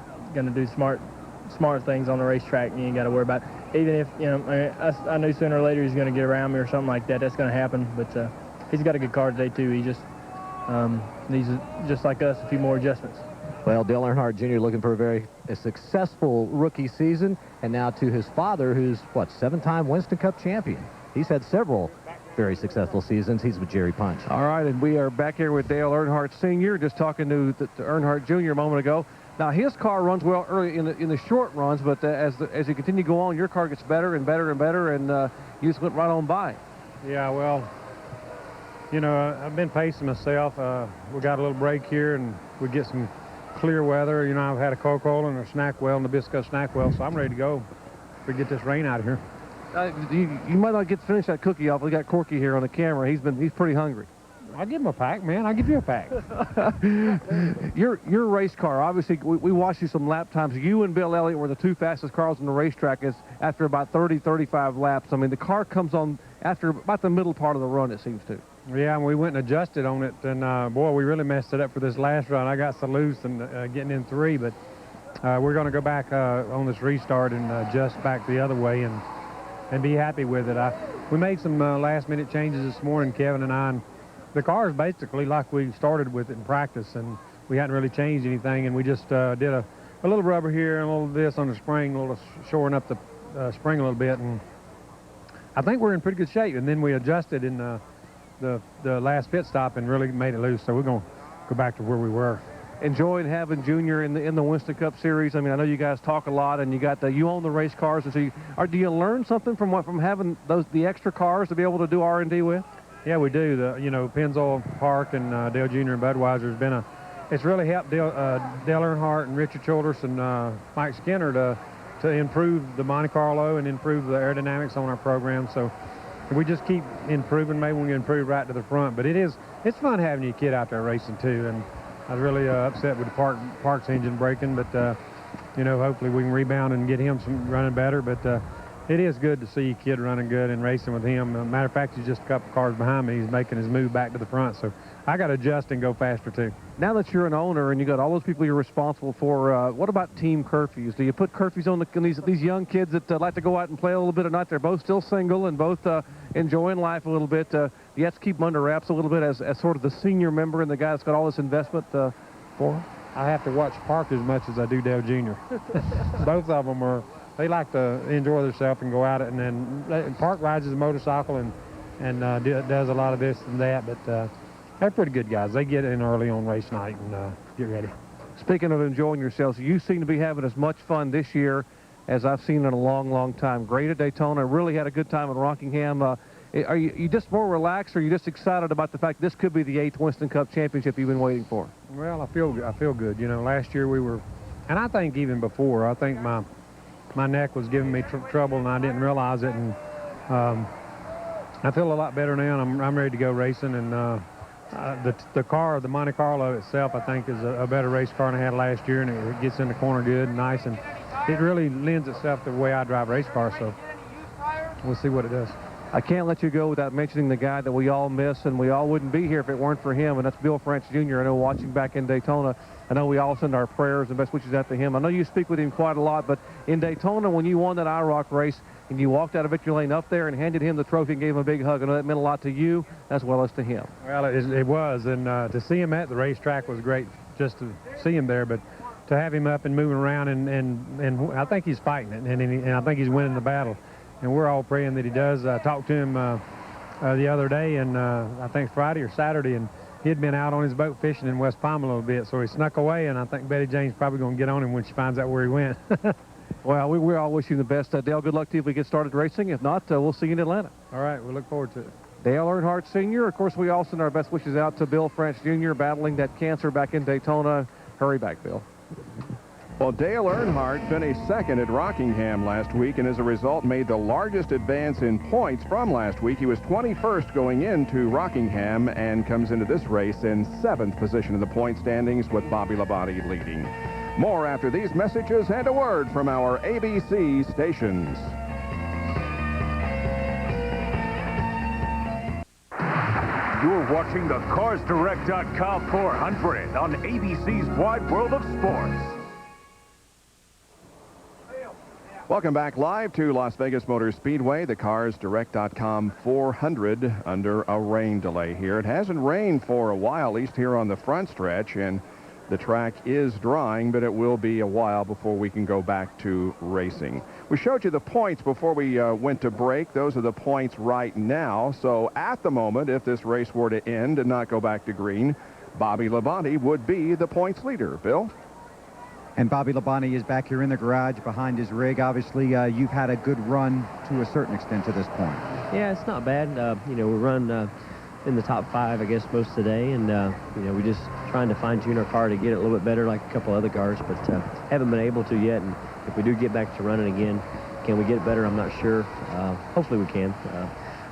do smart things on the racetrack, and you ain't got to worry about it. Even if I knew sooner or later he's gonna get around me or something like that. That's gonna happen. But he's got a good car today too. He just needs, just like us, a few more adjustments. Well, Dale Earnhardt Jr. looking for a successful rookie season, and now to his father, who's, 7-time Winston Cup champion. He's had several very successful seasons. He's with Jerry Punch. All right, and we are back here with Dale Earnhardt Sr., just talking to Earnhardt Jr. a moment ago. Now, his car runs well early in the short runs, but as you continue to go on, your car gets better and better and better, and you just went right on by. Yeah, well, I've been pacing myself. We got a little break here, and we get some clear weather. I've had a Coca-Cola and a snack well, and a Nabisco snack well, so I'm ready to go if we get this rain out of here. You might not get to finish that cookie off. We got Corky here on the camera. He's pretty hungry. I'll give him a pack, man. I'll give you a pack. Your race car, obviously, we watched you some lap times. You and Bill Elliott were the 2 fastest cars on the racetrack after about 30, 35 laps. I mean, the car comes on after about the middle part of the run, it seems to. Yeah, and we went and adjusted on it, and boy, we really messed it up for this last run. I got so loose and getting in 3, but we're going to go back on this restart and adjust back the other way and be happy with it. We made some last-minute changes this morning, Kevin and I, and the car is basically like we started with it in practice, and we hadn't really changed anything, and we just did a little rubber here and a little this on the spring, a little shoring up the spring a little bit, and I think we're in pretty good shape. And then we adjusted in the last pit stop and really made it loose, so we're going to go back to where we were. Enjoying having Junior in the Winston Cup Series. I mean, I know you guys talk a lot, and you own the race cars, and so do you learn something from having the extra cars to be able to do R&D with? Yeah, we do. Pennzoil Park and Dale Jr. and Budweiser has been it's really helped Dale Earnhardt and Richard Childress and Mike Skinner to improve the Monte Carlo and improve the aerodynamics on our program. So we just keep improving. Maybe we can improve right to the front, but it's fun having your kid out there racing too. And I was really upset with the Parks engine breaking, but hopefully we can rebound and get him running better. But it is good to see a kid running good and racing with him. Matter of fact, he's just a couple cars behind me. He's making his move back to the front, so I got to adjust and go faster too. Now that you're an owner and you got all those people you're responsible for, what about team curfews? Do you put curfews on these young kids that like to go out and play a little bit at night? They're both still single and both enjoying life a little bit. You have to keep them under wraps a little bit as sort of the senior member and the guy that's got all this investment for them? I have to watch Park as much as I do Dale Jr. Both of them they like to enjoy themselves and go out and then Park rides his motorcycle and does a lot of this and that, but they're pretty good guys. They get in early on race night and get ready. Speaking of enjoying yourselves, you seem to be having as much fun this year as I've seen in a long, long time. Great at Daytona. Really had a good time at Rockingham. Are you just more relaxed, or are you just excited about the fact this could be the 8th Winston Cup championship you've been waiting for? Well, I feel good. You know, last year we were, and I think even before, I think my neck was giving me trouble and I didn't realize it, and I feel a lot better now, and I'm ready to go racing. And the car, the Monte Carlo itself, I think is a better race car than I had last year, and it gets in the corner good and nice, and it really lends itself to the way I drive race cars, so we'll see what it does. I can't let you go without mentioning the guy that we all miss, and we all wouldn't be here if it weren't for him, and that's Bill France Jr. I know watching back in Daytona, I know we all send our prayers and best wishes out to him. I know you speak with him quite a lot, but in Daytona, when you won that IROC race and you walked out of victory lane up there and handed him the trophy and gave him a big hug, I know that meant a lot to you as well as to him. Well, it was, and to see him at the racetrack was great, just to see him there, but to have him up and moving around, and I think he's fighting it, and I think he's winning the battle. And we're all praying that he does. I talked to him the other day, and I think Friday or Saturday, and he'd been out on his boat fishing in West Palm a little bit, so he snuck away, and I think Betty Jane's probably going to get on him when she finds out where he went. Well, we all wish you the best. Dale, good luck to you if we get started racing. If not, we'll see you in Atlanta. All right, we look forward to it. Dale Earnhardt Sr., of course, we all send our best wishes out to Bill France Jr. battling that cancer back in Daytona. Hurry back, Bill. Well, Dale Earnhardt finished second at Rockingham last week, and as a result made the largest advance in points from last week. He was 21st going into Rockingham and comes into this race in 7th position in the point standings with Bobby Labonte leading. More after these messages and a word from our ABC stations. You're watching the CarsDirect.com 400 on ABC's Wide World of Sports. Welcome back live to Las Vegas Motor Speedway, the CarsDirect.com 400 under a rain delay here. It hasn't rained for a while, at least here on the front stretch, and the track is drying, but it will be a while before we can go back to racing. We showed you the points before we went to break. Those are the points right now. So at the moment, if this race were to end and not go back to green, Bobby Labonte would be the points leader. Bill? And Bobby Labonte is back here in the garage behind his rig. Obviously, you've had a good run to a certain extent to this point. Yeah, it's not bad. You know, we run in the top 5, I guess, most today, and you know, we're just trying to fine-tune our car to get it a little bit better, like a couple other cars, but haven't been able to yet. And if we do get back to running again, can we get it better? I'm not sure. Hopefully, we can.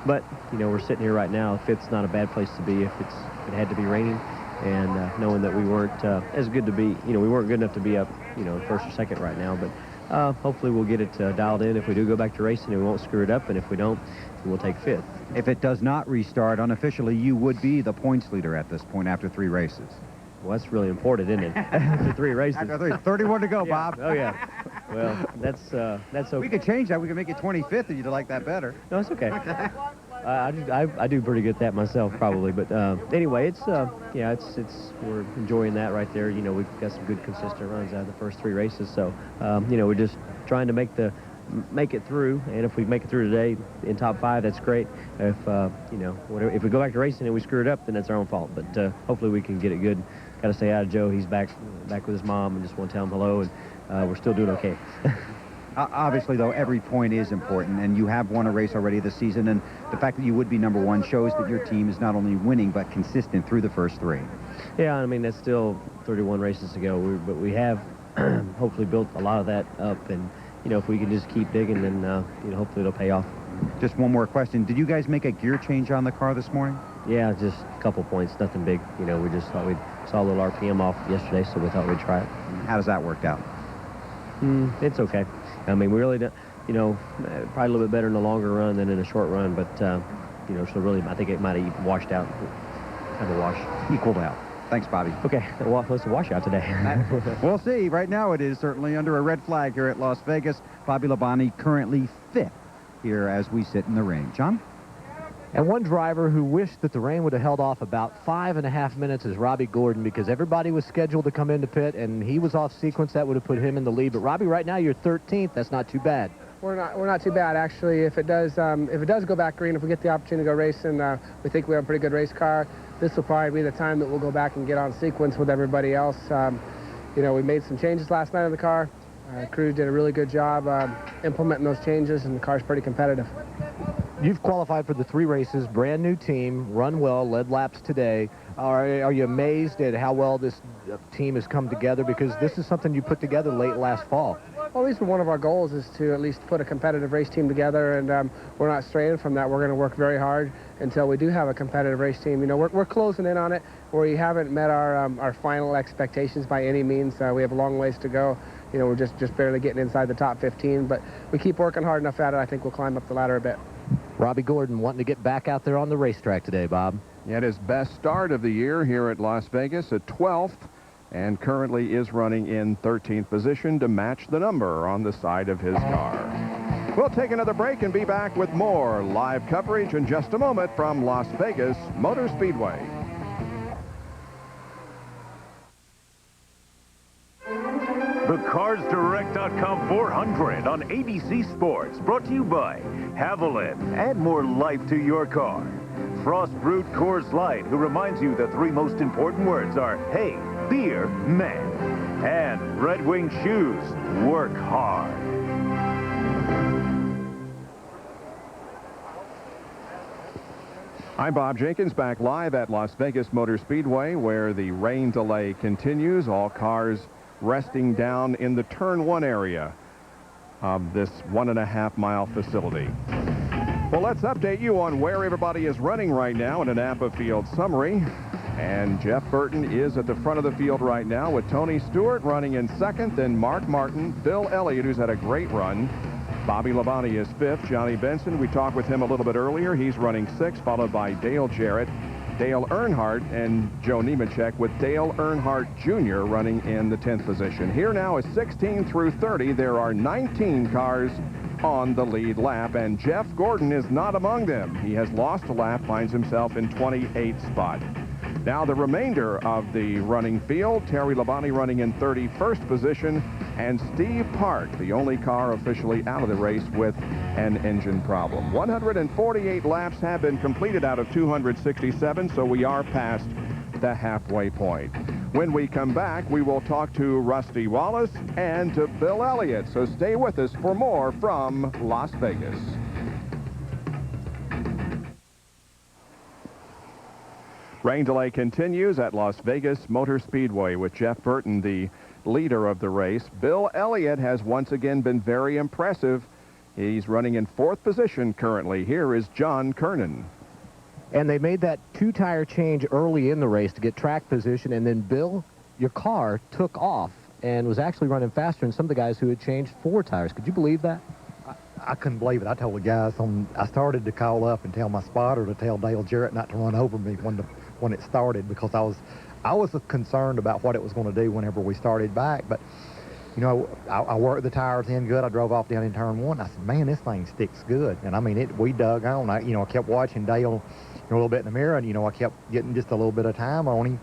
But you know, we're sitting here right now. 5th's not a bad place to be if it had to be raining. And knowing that we weren't as good to be, you know, we weren't good enough to be up, you know, 1st or 2nd right now. But hopefully we'll get it dialed in if we do go back to racing, and we won't screw it up. And if we don't, we'll take 5th. If it does not restart, unofficially, you would be the points leader at this point after 3 races. Well, that's really important, isn't it? After 3 races. After 31 to go, yeah. Bob. Oh, yeah. Well, that's okay. We could change that. We could make it 25th if you'd like that better. No, it's okay. I do pretty good at that myself, probably. But anyway, it's yeah, we're enjoying that right there. You know, we've got some good consistent runs out of the first 3 races. So you know, we're just trying to make it through. And if we make it through today in top 5, that's great. If you know, if we go back to racing and we screw it up, then that's our own fault. But hopefully we can get it good. Got to say hi to Joe. He's back with his mom, and just want to tell him hello. And we're still doing okay. Obviously, though, every point is important, and you have won a race already this season, and the fact that you would be #1 shows that your team is not only winning but consistent through the first 3. Yeah, I mean, that's still 31 races to go, but we have hopefully built a lot of that up, and you know, if we can just keep digging, then you know, hopefully it'll pay off. Just one more question. Did you guys make a gear change on the car this morning? Yeah, just a couple points, nothing big. You know, we just thought we saw a little RPM off yesterday, so we thought we'd try it. How does that work out? It's okay. I mean, we really don't. you know, probably a little bit better in the longer run than in a short run. But, you know, so really, I think it might have even washed out, kind of wash, equaled out. Thanks, Bobby. Okay, well, it's a washout today. We'll see. Right now, it is certainly under a red flag here at Las Vegas. Bobby Labonte currently 5th here as we sit in the ring. John? And one driver who wished that the rain would have held off about 5.5 minutes is Robbie Gordon, because everybody was scheduled to come into pit, and he was off sequence. That would have put him in the lead. But Robbie, right now you're 13th. That's not too bad. We're not too bad, actually. If it does go back green, if we get the opportunity to go racing, we think we have a pretty good race car. This will probably be the time that we'll go back and get on sequence with everybody else. You know, we made some changes last night in the car. Crew did a really good job implementing those changes, and the car's pretty competitive. You've qualified for the 3 races, brand new team, run well, led laps today. Are you amazed at how well this team has come together? Because this is something you put together late last fall. Well, at least one of our goals is to at least put a competitive race team together, and we're not straying from that. We're going to work very hard until we do have a competitive race team. You know, we're closing in on it. We haven't met our final expectations by any means. We have a long ways to go. You know, we're just barely getting inside the top 15, but we keep working hard enough at it. I think we'll climb up the ladder a bit. Robbie Gordon wanting to get back out there on the racetrack today, Bob. He had his best start of the year here at Las Vegas at 12th, and currently is running in 13th position to match the number on the side of his car. We'll take another break and be back with more live coverage in just a moment from Las Vegas Motor Speedway. The CarsDirect.com 400 on ABC Sports, brought to you by Haviland. Add more life to your car. Frost Brewed Coors Light, who reminds you the 3 most important words are hey, beer, man. And Red Wing Shoes, work hard. I'm Bob Jenkins, back live at Las Vegas Motor Speedway, where the rain delay continues. All cars resting down in the Turn 1 area of this 1.5-mile facility. Well, let's update you on where everybody is running right now in a Napa Field summary. And Jeff Burton is at the front of the field right now with Tony Stewart running in 2nd, then Mark Martin, Bill Elliott, who's had a great run. Bobby Labonte is 5th. Johnny Benson, we talked with him a little bit earlier. He's running 6th, followed by Dale Jarrett, Dale Earnhardt, and Joe Nemechek, with Dale Earnhardt Jr. running in the 10th position. Here now is 16 through 30. There are 19 cars on the lead lap, and Jeff Gordon is not among them. He has lost a lap, finds himself in 28th spot. Now the remainder of the running field, Terry Labonte running in 31st position, and Steve Park, the only car officially out of the race with an engine problem. 148 laps have been completed out of 267, so we are past the halfway point. When we come back, we will talk to Rusty Wallace and to Bill Elliott, so stay with us for more from Las Vegas. Rain delay continues at Las Vegas Motor Speedway with Jeff Burton, the leader of the race. Bill Elliott has once again been very impressive. He's running in 4th position currently. Here is John Kernan. And they made that 2-tire change early in the race to get track position, and then, Bill, your car took off and was actually running faster than some of the guys who had changed 4 tires. Could you believe that? I couldn't believe it. I told the guys I started to call up and tell my spotter to tell Dale Jarrett not to run over me when it started, because I was concerned about what it was going to do whenever we started back. But you know, I worked the tires in good. I drove off down in turn 1. I said, man, this thing sticks good. And I mean, we dug on. I kept watching Dale a little bit in the mirror, and I kept getting just a little bit of time on him.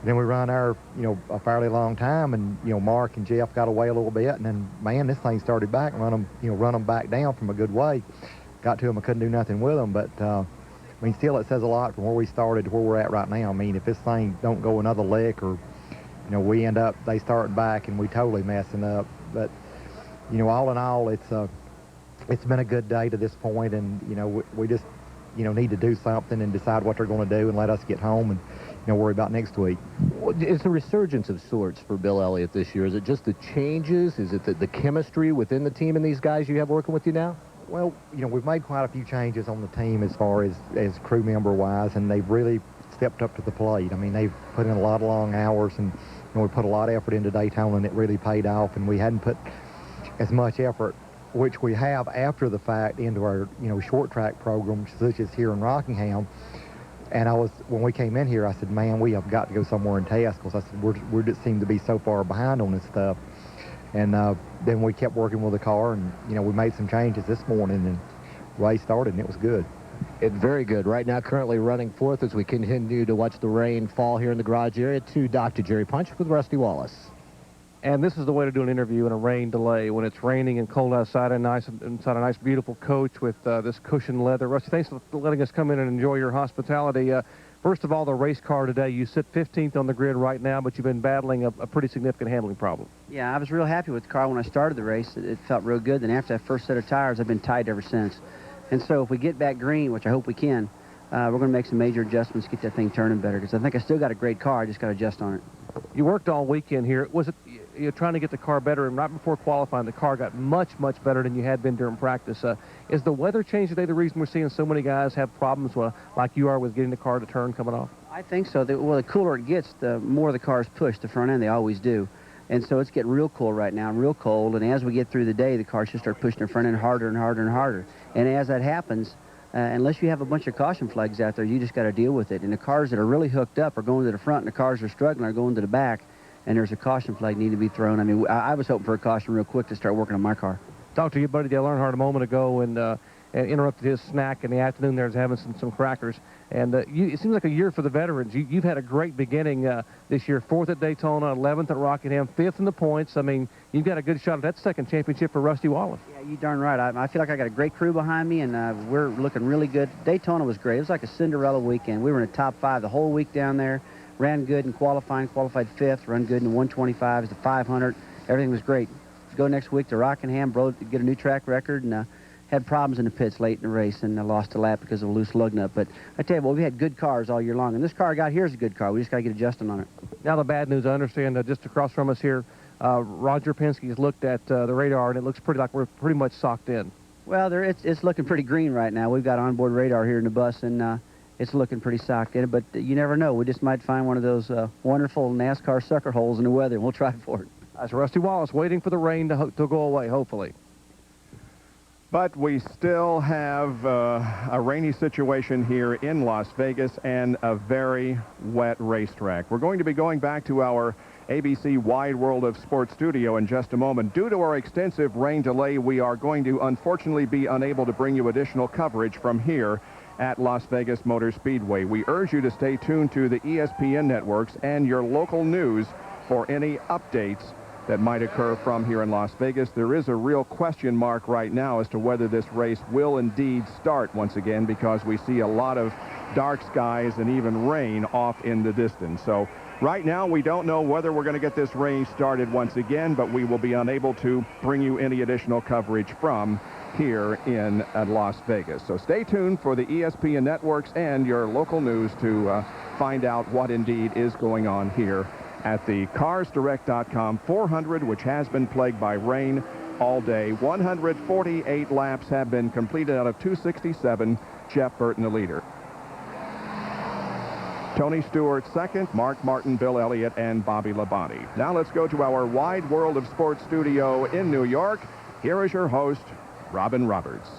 Then we run our, a fairly long time, and, Mark and Jeff got away a little bit, and then, man, this thing started back and run them back down from a good way. Got to them, I couldn't do nothing with them, but, I mean, still it says a lot from where we started to where we're at right now. I mean, if this thing don't go another lick, or, we end up, they start back and we totally messing up. But, all in all, it's been a good day to this point, and, we just, need to do something and decide what they're going to do and let us get home and, worry about next week. It's a resurgence of sorts for Bill Elliott this year. Is it just the changes? Is it the chemistry within the team and these guys you have working with you now? Well, we've made quite a few changes on the team as far as crew member-wise, and they've really stepped up to the plate. I mean, they've put in a lot of long hours, and we put a lot of effort into Daytona, and it really paid off, and we hadn't put as much effort which we have after the fact into our, short track program, such as here in Rockingham. And when we came in here, I said, man, we have got to go somewhere and test, because I said, we just seem to be so far behind on this stuff. And then we kept working with the car, and, we made some changes this morning, and race started, and it was good. It's very good. Right now, currently running fourth as we continue to watch the rain fall here in the garage area to Dr. Jerry Punch with Rusty Wallace. And this is the way to do an interview in a rain delay, when it's raining and cold outside and inside a nice, beautiful coach with this cushioned leather. Rusty, thanks for letting us come in and enjoy your hospitality. First of all, the race car today, you sit 15th on the grid right now, but you've been battling a pretty significant handling problem. Yeah, I was real happy with the car when I started the race. It felt real good. Then after that first set of tires, I've been tight ever since. And so if we get back green, which I hope we can, we're going to make some major adjustments, get that thing turning better, because I think I still got a great car. I just got to adjust on it. You worked all weekend here. Was it you're trying to get the car better, and right before qualifying, the car got much, much better than you had been during practice. Is the weather change today the reason we're seeing so many guys have problems like you are with getting the car to turn coming off? I think so. Well, the cooler it gets, the more the cars push the front end. They always do. And so it's getting real cool right now, real cold. And as we get through the day, the cars should start pushing their front end harder and harder and harder. And as that happens, unless you have a bunch of caution flags out there, you just got to deal with it. And the cars that are really hooked up are going to the front, and the cars that are struggling are going to the back. And there's a caution flag need to be thrown. I mean, I was hoping for a caution real quick to start working on my car. Talked to your buddy Dale Earnhardt a moment ago, and interrupted his snack in the afternoon there, having some crackers. And it seems like a year for the veterans. You've had a great beginning this year. 4th at Daytona, 11th at Rockingham, 5th in the points. I mean, you've got a good shot at that second championship for Rusty Wallace. Yeah, you darn right. I feel like I got a great crew behind me, and we're looking really good. Daytona was great. It was like a Cinderella weekend. We were in the top 5 the whole week down there. Ran good in qualifying, qualified 5th, run good in the 125s, the 500. Everything was great. Go next week to Rockingham, get a new track record, and had problems in the pits late in the race, and lost a lap because of a loose lug nut. But I tell you what, we had good cars all year long, and this car I got here is a good car. We just got to get adjusted on it. Now the bad news, I understand that just across from us here, Roger Penske has looked at the radar, and it looks pretty like we're pretty much socked in. Well, it's looking pretty green right now. We've got onboard radar here in the bus, and it's looking pretty socked in, but you never know. We just might find one of those wonderful NASCAR sucker holes in the weather, and we'll try for it. That's Rusty Wallace waiting for the rain to go away, hopefully. But we still have a rainy situation here in Las Vegas and a very wet racetrack. We're going to be going back to our ABC Wide World of Sports studio in just a moment. Due to our extensive rain delay, we are going to unfortunately be unable to bring you additional coverage from here at Las Vegas Motor Speedway. We urge you to stay tuned to the ESPN networks and your local news for any updates that might occur from here in Las Vegas. There is a real question mark right now as to whether this race will indeed start once again, because we see a lot of dark skies and even rain off in the distance. So right now we don't know whether we're going to get this race started once again, but we will be unable to bring you any additional coverage from here in Las Vegas. So stay tuned for the ESPN networks and your local news to find out what indeed is going on here at the CarsDirect.com 400, which has been plagued by rain all day. 148 laps have been completed out of 267. Jeff Burton the leader. Tony Stewart second, Mark Martin, Bill Elliott, and Bobby Labonte. Now let's go to our Wide World of Sports studio in New York. Here is your host, Robin Roberts.